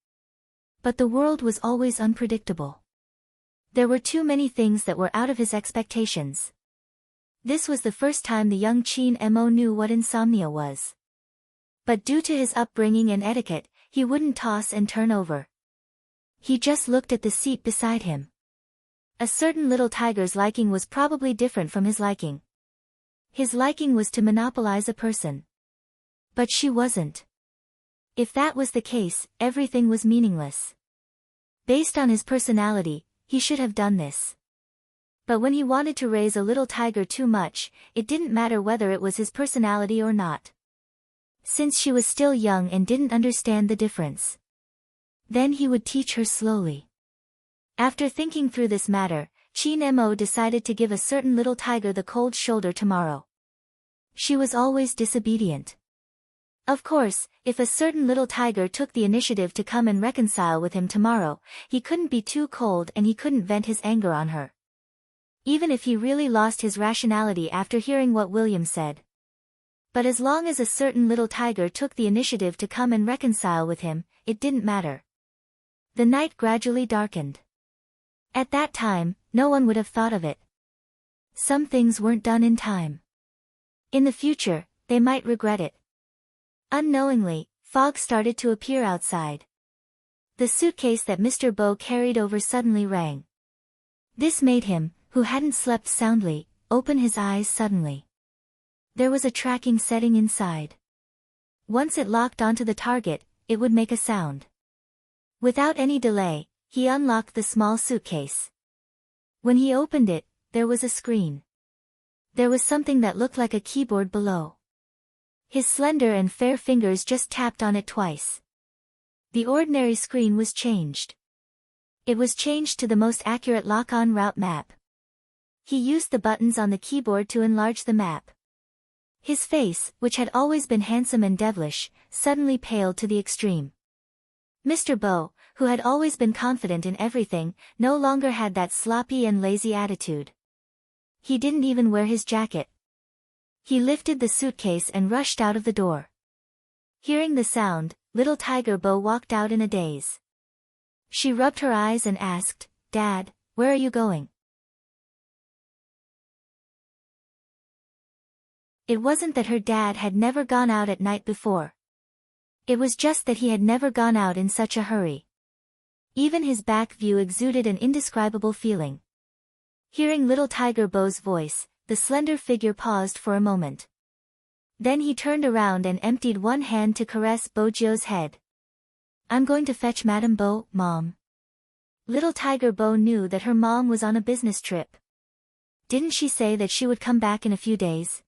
But the world was always unpredictable. There were too many things that were out of his expectations. This was the first time the young Chin Mo knew what insomnia was. But due to his upbringing and etiquette, he wouldn't toss and turn over. He just looked at the seat beside him. A certain little tiger's liking was probably different from his liking. His liking was to monopolize a person. But she wasn't. If that was the case, everything was meaningless. Based on his personality, he should have done this. But when he wanted to raise a little tiger too much, it didn't matter whether it was his personality or not. Since she was still young and didn't understand the difference. Then he would teach her slowly. After thinking through this matter, Chin Mo decided to give a certain little tiger the cold shoulder tomorrow. She was always disobedient. Of course, if a certain little tiger took the initiative to come and reconcile with him tomorrow, he couldn't be too cold and he couldn't vent his anger on her. Even if he really lost his rationality after hearing what William said. But as long as a certain little tiger took the initiative to come and reconcile with him, it didn't matter. The night gradually darkened. At that time, no one would have thought of it. Some things weren't done in time. In the future, they might regret it. Unknowingly, fog started to appear outside. The suitcase that Mr. Bo carried over suddenly rang. This made him, who hadn't slept soundly, open his eyes suddenly. There was a tracking setting inside. Once it locked onto the target, it would make a sound. Without any delay, he unlocked the small suitcase. When he opened it, there was a screen. There was something that looked like a keyboard below. His slender and fair fingers just tapped on it twice. The ordinary screen was changed. It was changed to the most accurate lock-on route map. He used the buttons on the keyboard to enlarge the map. His face, which had always been handsome and devilish, suddenly paled to the extreme. Mr. Bo, who had always been confident in everything, no longer had that sloppy and lazy attitude. He didn't even wear his jacket. He lifted the suitcase and rushed out of the door. Hearing the sound, Little Tiger Bo walked out in a daze. She rubbed her eyes and asked, "Dad, where are you going?" It wasn't that her dad had never gone out at night before. It was just that he had never gone out in such a hurry. Even his back view exuded an indescribable feeling. Hearing little Tiger Bo's voice, the slender figure paused for a moment. Then he turned around and emptied one hand to caress Bojio's head. "I'm going to fetch Madame Bo, Mom." Little Tiger Bo knew that her mom was on a business trip. Didn't she say that she would come back in a few days?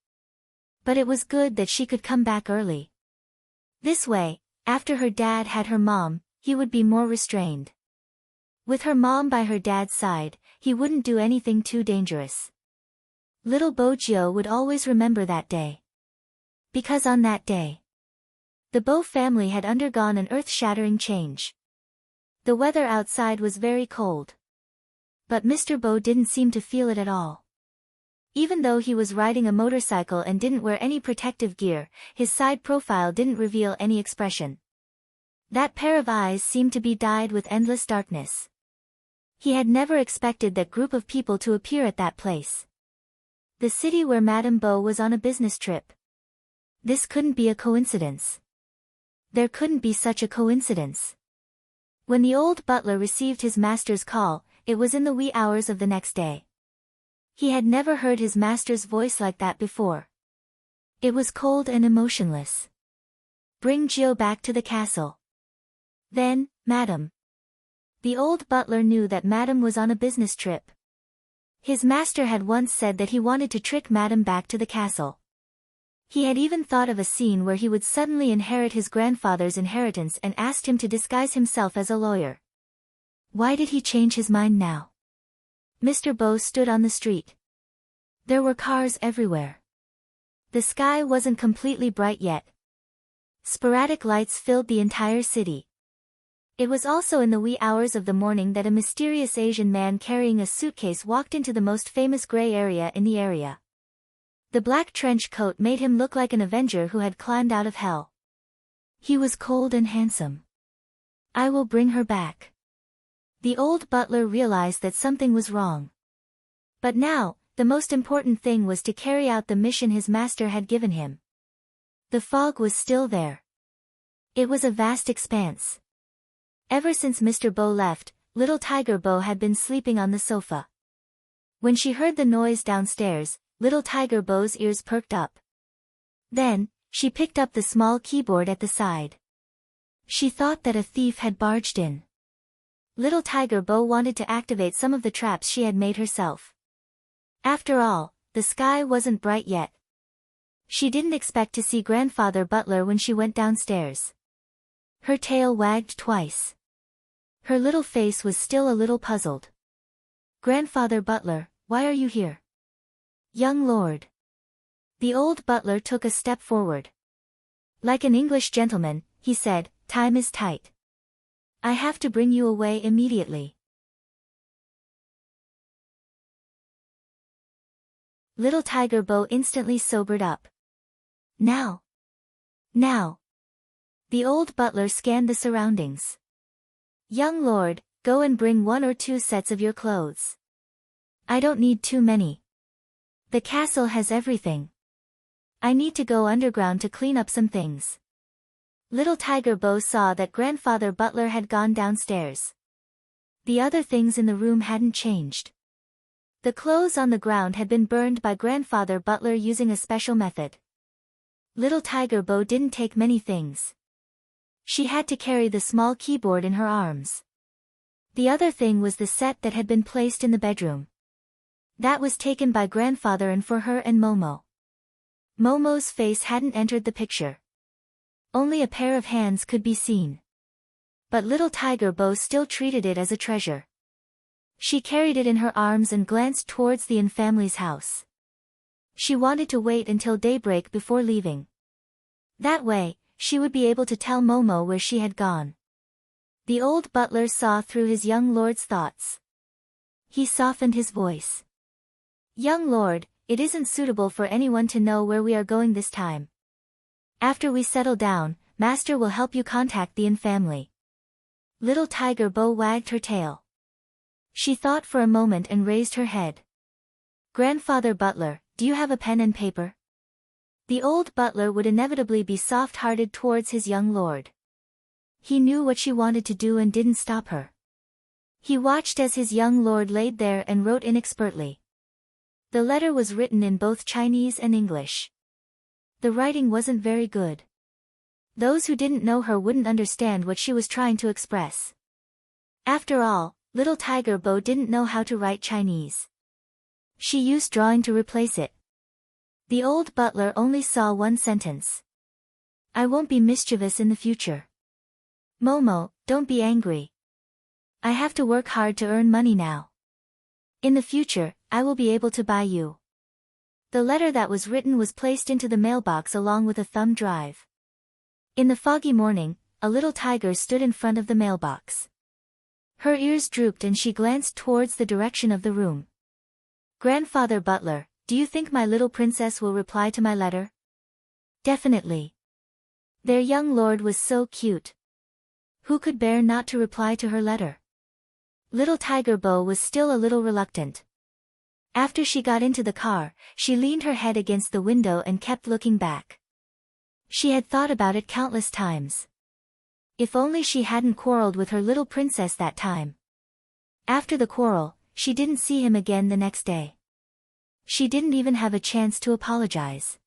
But it was good that she could come back early. This way, after her dad had her mom, he would be more restrained. With her mom by her dad's side, he wouldn't do anything too dangerous. Little Bojio would always remember that day. Because on that day, the Bo family had undergone an earth-shattering change. The weather outside was very cold. But Mr. Bo didn't seem to feel it at all. Even though he was riding a motorcycle and didn't wear any protective gear, his side profile didn't reveal any expression. That pair of eyes seemed to be dyed with endless darkness. He had never expected that group of people to appear at that place. The city where Madame Bo was on a business trip. This couldn't be a coincidence. There couldn't be such a coincidence. When the old butler received his master's call, it was in the wee hours of the next day. He had never heard his master's voice like that before. It was cold and emotionless. "Bring Gio back to the castle." "Then, madam." The old butler knew that madam was on a business trip. His master had once said that he wanted to trick madam back to the castle. He had even thought of a scene where he would suddenly inherit his grandfather's inheritance and asked him to disguise himself as a lawyer. Why did he change his mind now? Mr. Bo stood on the street. There were cars everywhere. The sky wasn't completely bright yet. Sporadic lights filled the entire city. It was also in the wee hours of the morning that a mysterious Asian man carrying a suitcase walked into the most famous gray area in the area. The black trench coat made him look like an Avenger who had climbed out of hell. He was cold and handsome. "I will bring her back." The old butler realized that something was wrong. But now, the most important thing was to carry out the mission his master had given him. The fog was still there. It was a vast expanse. Ever since Mr. Bo left, little Tiger Bo had been sleeping on the sofa. When she heard the noise downstairs, little Tiger Bo's ears perked up. Then, she picked up the small keyboard at the side. She thought that a thief had barged in. Little Tiger Bo wanted to activate some of the traps she had made herself. After all, the sky wasn't bright yet. She didn't expect to see Grandfather Butler when she went downstairs. Her tail wagged twice. Her little face was still a little puzzled. "Grandfather Butler, why are you here?" "Young lord." The old butler took a step forward. Like an English gentleman, he said, "Time is tight. I have to bring you away immediately." Little Tiger Bo instantly sobered up. Now. Now. The old butler scanned the surroundings. "Young lord, go and bring 1 or 2 sets of your clothes." "I don't need too many. The castle has everything. I need to go underground to clean up some things." Little Tiger Bo saw that Grandfather Butler had gone downstairs. The other things in the room hadn't changed. The clothes on the ground had been burned by Grandfather Butler using a special method. Little Tiger Bo didn't take many things. She had to carry the small keyboard in her arms. The other thing was the set that had been placed in the bedroom. That was taken by Grandfather and for her and Momo. Momo's face hadn't entered the picture. Only a pair of hands could be seen. But little Tiger Bo still treated it as a treasure. She carried it in her arms and glanced towards the Yin family's house. She wanted to wait until daybreak before leaving. That way, she would be able to tell Momo where she had gone. The old butler saw through his young lord's thoughts. He softened his voice. "Young lord, it isn't suitable for anyone to know where we are going this time. After we settle down, Master will help you contact the Yin family." Little Tiger Bo wagged her tail. She thought for a moment and raised her head. "Grandfather Butler, do you have a pen and paper?" The old butler would inevitably be soft-hearted towards his young lord. He knew what she wanted to do and didn't stop her. He watched as his young lord laid there and wrote inexpertly. The letter was written in both Chinese and English. The writing wasn't very good. Those who didn't know her wouldn't understand what she was trying to express. After all, little Tiger Bo didn't know how to write Chinese. She used drawing to replace it. The old butler only saw one sentence. I won't be mischievous in the future. Momo, don't be angry. I have to work hard to earn money now. In the future, I will be able to buy you. The letter that was written was placed into the mailbox along with a thumb drive. In the foggy morning, a little tiger stood in front of the mailbox. Her ears drooped and she glanced towards the direction of the room. Grandfather Butler, do you think my little princess will reply to my letter? Definitely. Their young lord was so cute. Who could bear not to reply to her letter? Little Tiger Bo was still a little reluctant. After she got into the car, she leaned her head against the window and kept looking back. She had thought about it countless times. If only she hadn't quarreled with her little princess that time. After the quarrel, she didn't see him again the next day. She didn't even have a chance to apologize.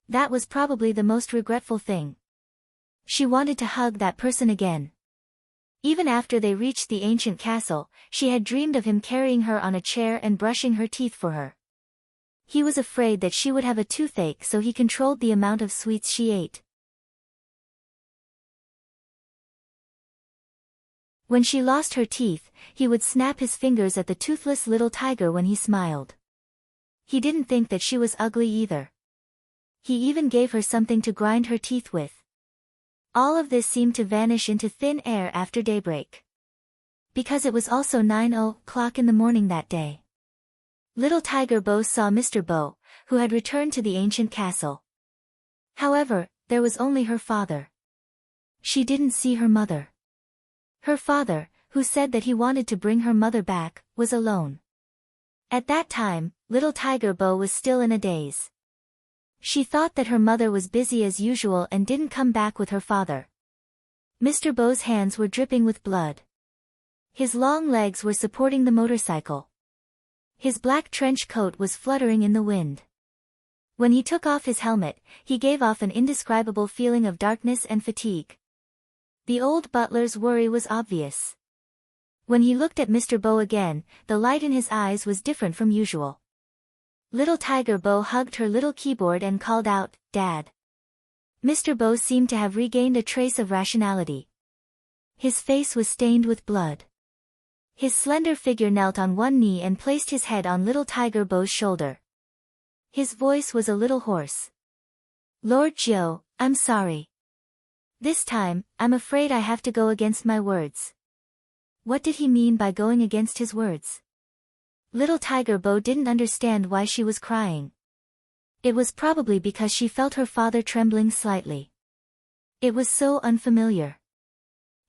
That was probably the most regretful thing. She wanted to hug that person again. Even after they reached the ancient castle, she had dreamed of him carrying her on a chair and brushing her teeth for her. He was afraid that she would have a toothache, so he controlled the amount of sweets she ate. When she lost her teeth, he would snap his fingers at the toothless little tiger when he smiled. He didn't think that she was ugly either. He even gave her something to grind her teeth with. All of this seemed to vanish into thin air after daybreak. Because it was also 9:00 in the morning that day. Little Tiger Bo saw Mr. Bo, who had returned to the ancient castle. However, there was only her father. She didn't see her mother. Her father, who said that he wanted to bring her mother back, was alone. At that time, little Tiger Bo was still in a daze. She thought that her mother was busy as usual and didn't come back with her father. Mr. Bo's hands were dripping with blood. His long legs were supporting the motorcycle. His black trench coat was fluttering in the wind. When he took off his helmet, he gave off an indescribable feeling of darkness and fatigue. The old butler's worry was obvious. When he looked at Mr. Bo again, the light in his eyes was different from usual. Little Tiger Bo hugged her little keyboard and called out, "Dad." Mr. Bo seemed to have regained a trace of rationality. His face was stained with blood. His slender figure knelt on one knee and placed his head on little Tiger Bo's shoulder. His voice was a little hoarse. "Lord Joe, I'm sorry. This time, I'm afraid I have to go against my words." What did he mean by going against his words? Little Tiger Bo didn't understand why she was crying. It was probably because she felt her father trembling slightly. It was so unfamiliar.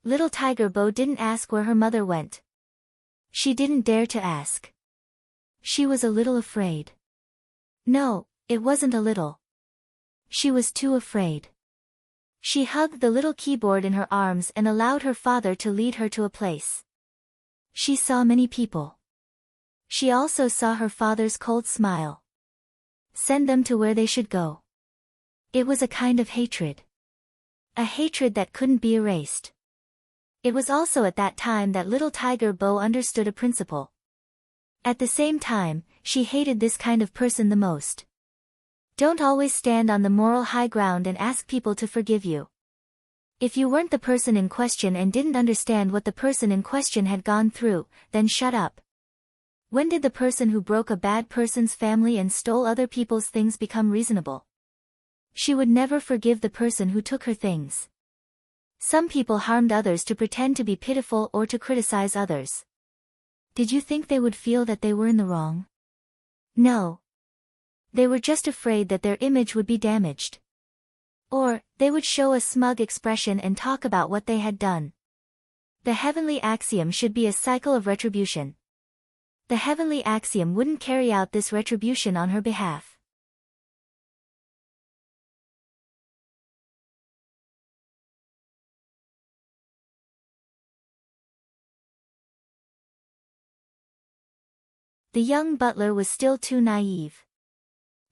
Little Tiger Bo didn't ask where her mother went. She didn't dare to ask. She was a little afraid. No, it wasn't a little. She was too afraid. She hugged the little keyboard in her arms and allowed her father to lead her to a place. She saw many people. She also saw her father's cold smile. Send them to where they should go. It was a kind of hatred. A hatred that couldn't be erased. It was also at that time that little Tiger Bo understood a principle. At the same time, she hated this kind of person the most. Don't always stand on the moral high ground and ask people to forgive you. If you weren't the person in question and didn't understand what the person in question had gone through, then shut up. When did the person who broke a bad person's family and stole other people's things become reasonable? She would never forgive the person who took her things. Some people harmed others to pretend to be pitiful or to criticize others. Did you think they would feel that they were in the wrong? No. They were just afraid that their image would be damaged. Or, they would show a smug expression and talk about what they had done. The heavenly axiom should be a cycle of retribution. The heavenly axiom wouldn't carry out this retribution on her behalf. The young butler was still too naive.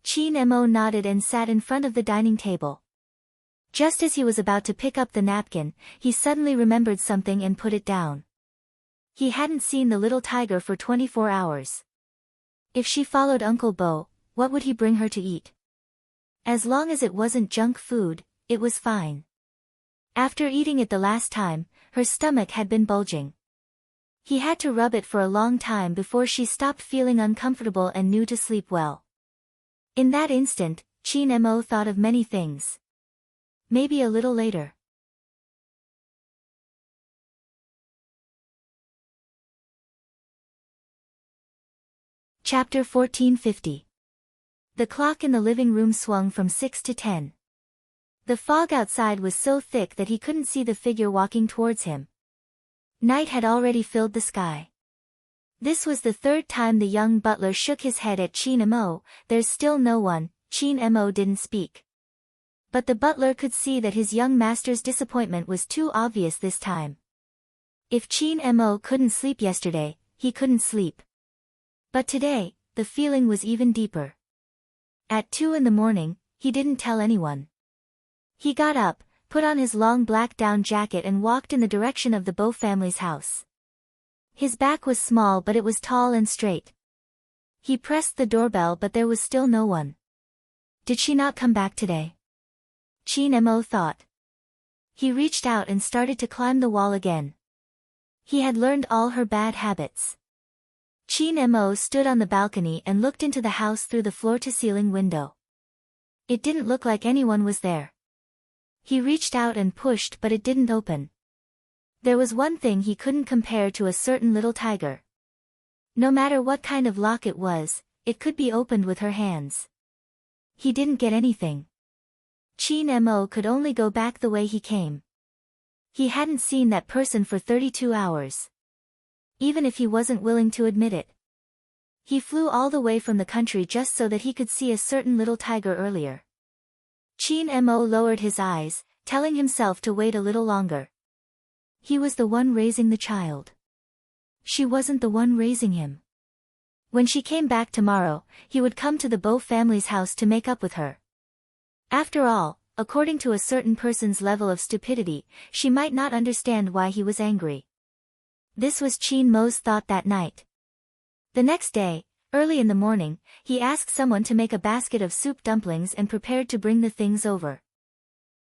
Chin Mo nodded and sat in front of the dining table. Just as he was about to pick up the napkin, he suddenly remembered something and put it down. He hadn't seen the little tiger for 24 hours. If she followed Uncle Bo, what would he bring her to eat? As long as it wasn't junk food, it was fine. After eating it the last time, her stomach had been bulging. He had to rub it for a long time before she stopped feeling uncomfortable and knew to sleep well. In that instant, Chin Mo thought of many things. Maybe a little later. Chapter 1450. The clock in the living room swung from 6 to 10. The fog outside was so thick that he couldn't see the figure walking towards him. Night had already filled the sky. This was the third time the young butler shook his head at Chin Mo. There's still no one. Chin Mo didn't speak. But the butler could see that his young master's disappointment was too obvious this time. If Chin Mo couldn't sleep yesterday, he couldn't sleep. But today, the feeling was even deeper. At 2 in the morning, he didn't tell anyone. He got up, put on his long black down jacket and walked in the direction of the Bo family's house. His back was small but it was tall and straight. He pressed the doorbell but there was still no one. Did she not come back today? Chin Mo thought. He reached out and started to climb the wall again. He had learned all her bad habits. Chin Mo stood on the balcony and looked into the house through the floor-to-ceiling window. It didn't look like anyone was there. He reached out and pushed but it didn't open. There was one thing he couldn't compare to a certain little tiger. No matter what kind of lock it was, it could be opened with her hands. He didn't get anything. Chin Mo could only go back the way he came. He hadn't seen that person for 32 hours. Even if he wasn't willing to admit it. He flew all the way from the country just so that he could see a certain little tiger earlier. Chin Mo lowered his eyes, telling himself to wait a little longer. He was the one raising the child. She wasn't the one raising him. When she came back tomorrow, he would come to the Bo family's house to make up with her. After all, according to a certain person's level of stupidity, she might not understand why he was angry. This was Chin Mo's thought that night. The next day, early in the morning, he asked someone to make a basket of soup dumplings and prepared to bring the things over.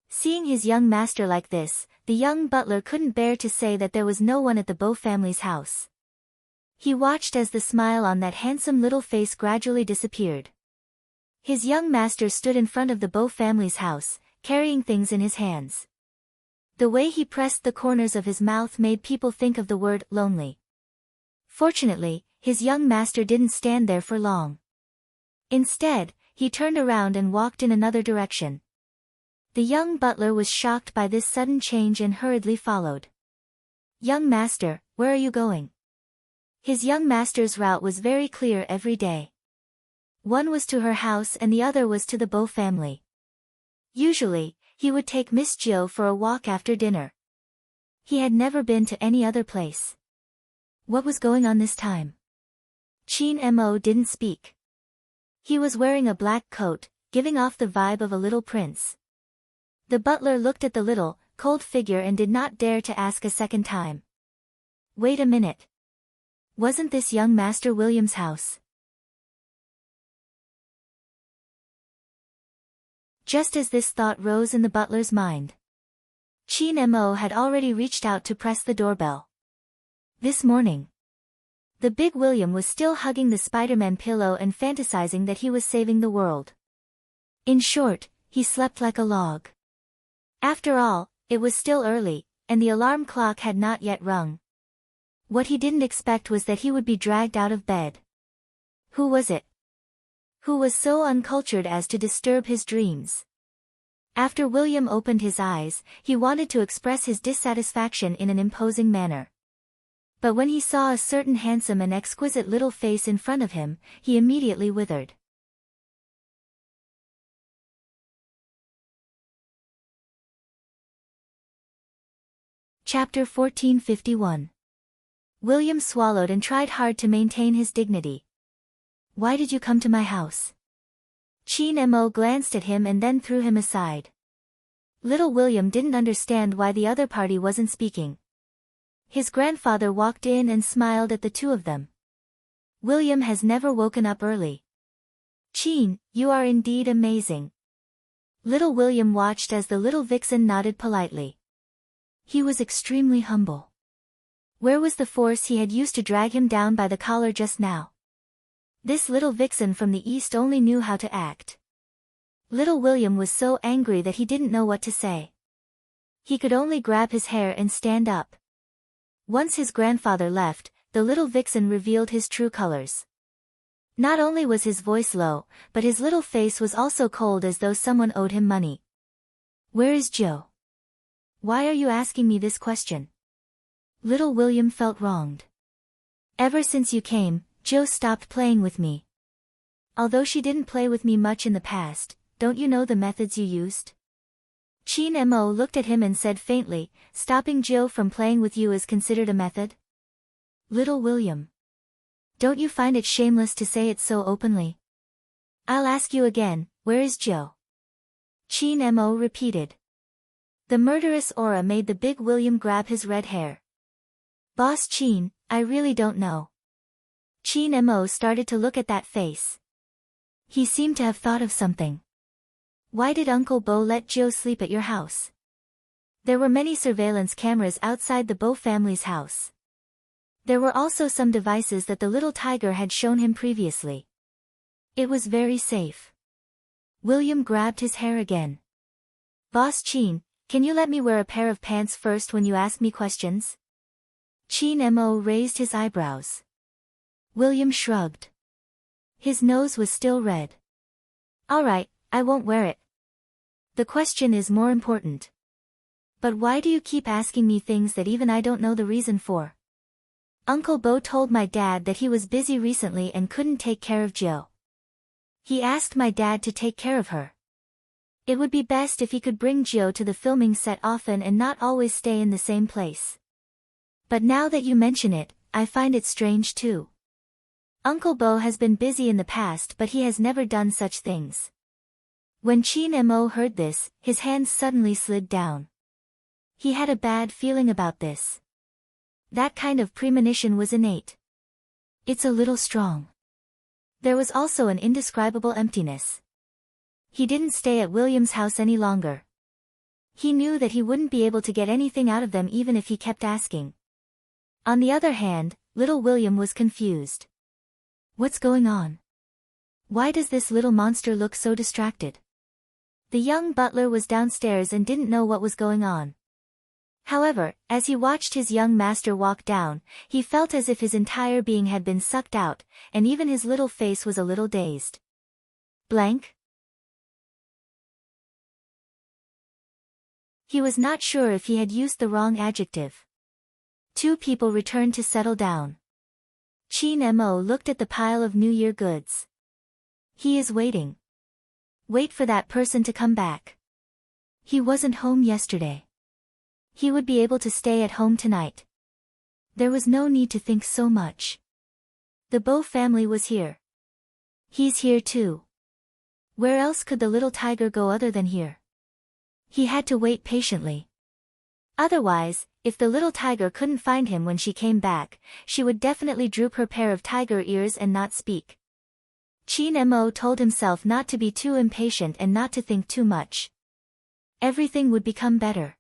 Seeing his young master like this, the young butler couldn't bear to say that there was no one at the Bo family's house. He watched as the smile on that handsome little face gradually disappeared. His young master stood in front of the Bo family's house, carrying things in his hands. The way he pressed the corners of his mouth made people think of the word lonely. Fortunately, his young master didn't stand there for long. Instead, he turned around and walked in another direction. The young butler was shocked by this sudden change and hurriedly followed. "Young master, where are you going?" His young master's route was very clear every day. One was to her house and the other was to the Bo family. Usually, he would take Miss Jo for a walk after dinner. He had never been to any other place. What was going on this time? Chin Mo didn't speak. He was wearing a black coat, giving off the vibe of a little prince. The butler looked at the little, cold figure and did not dare to ask a second time. Wait a minute. Wasn't this young Master William's house? Just as this thought rose in the butler's mind, Chin Mo had already reached out to press the doorbell. This morning, the big William was still hugging the Spider-Man pillow and fantasizing that he was saving the world. In short, he slept like a log. After all, it was still early, and the alarm clock had not yet rung. What he didn't expect was that he would be dragged out of bed. Who was it? Who was so uncultured as to disturb his dreams? After William opened his eyes, he wanted to express his dissatisfaction in an imposing manner. But when he saw a certain handsome and exquisite little face in front of him, he immediately withered. Chapter 1451. William swallowed and tried hard to maintain his dignity. Why did you come to my house? Chin Mo glanced at him and then threw him aside. Little William didn't understand why the other party wasn't speaking. His grandfather walked in and smiled at the two of them. William has never woken up early. Chin, you are indeed amazing. Little William watched as the little vixen nodded politely. He was extremely humble. Where was the force he had used to drag him down by the collar just now? This little vixen from the east only knew how to act. Little William was so angry that he didn't know what to say. He could only grab his hair and stand up. Once his grandfather left, the little vixen revealed his true colors. Not only was his voice low, but his little face was also cold as though someone owed him money. Where is Joe? Why are you asking me this question? Little William felt wronged. Ever since you came, Joe stopped playing with me. Although she didn't play with me much in the past, don't you know the methods you used? Chin Mo looked at him and said faintly, stopping Joe from playing with you is considered a method? Little William. Don't you find it shameless to say it so openly? I'll ask you again, where is Joe? Chin Mo repeated. The murderous aura made the big William grab his red hair. Boss Chin, I really don't know. Chin Mo started to look at that face. He seemed to have thought of something. Why did Uncle Bo let Joe sleep at your house? There were many surveillance cameras outside the Bo family's house. There were also some devices that the little tiger had shown him previously. It was very safe. William grabbed his hair again. Boss Chin, can you let me wear a pair of pants first when you ask me questions? Chin Mo raised his eyebrows. William shrugged. His nose was still red. All right, I won't wear it. The question is more important. But why do you keep asking me things that even I don't know the reason for? Uncle Bo told my dad that he was busy recently and couldn't take care of Joe. He asked my dad to take care of her. It would be best if he could bring Joe to the filming set often and not always stay in the same place. But now that you mention it, I find it strange too. Uncle Bo has been busy in the past but he has never done such things. When Chin Mo heard this, his hands suddenly slid down. He had a bad feeling about this. That kind of premonition was innate. It's a little strong. There was also an indescribable emptiness. He didn't stay at William's house any longer. He knew that he wouldn't be able to get anything out of them even if he kept asking. On the other hand, little William was confused. What's going on? Why does this little monster look so distracted? The young butler was downstairs and didn't know what was going on. However, as he watched his young master walk down, he felt as if his entire being had been sucked out, and even his little face was a little dazed. Blank? He was not sure if he had used the wrong adjective. Two people returned to settle down. Chin Mo looked at the pile of New Year goods. He is waiting. Wait for that person to come back. He wasn't home yesterday. He would be able to stay at home tonight. There was no need to think so much. The Bo family was here. He's here too. Where else could the little tiger go other than here? He had to wait patiently. Otherwise, if the little tiger couldn't find him when she came back, she would definitely droop her pair of tiger ears and not speak. Chin Mo told himself not to be too impatient and not to think too much. Everything would become better.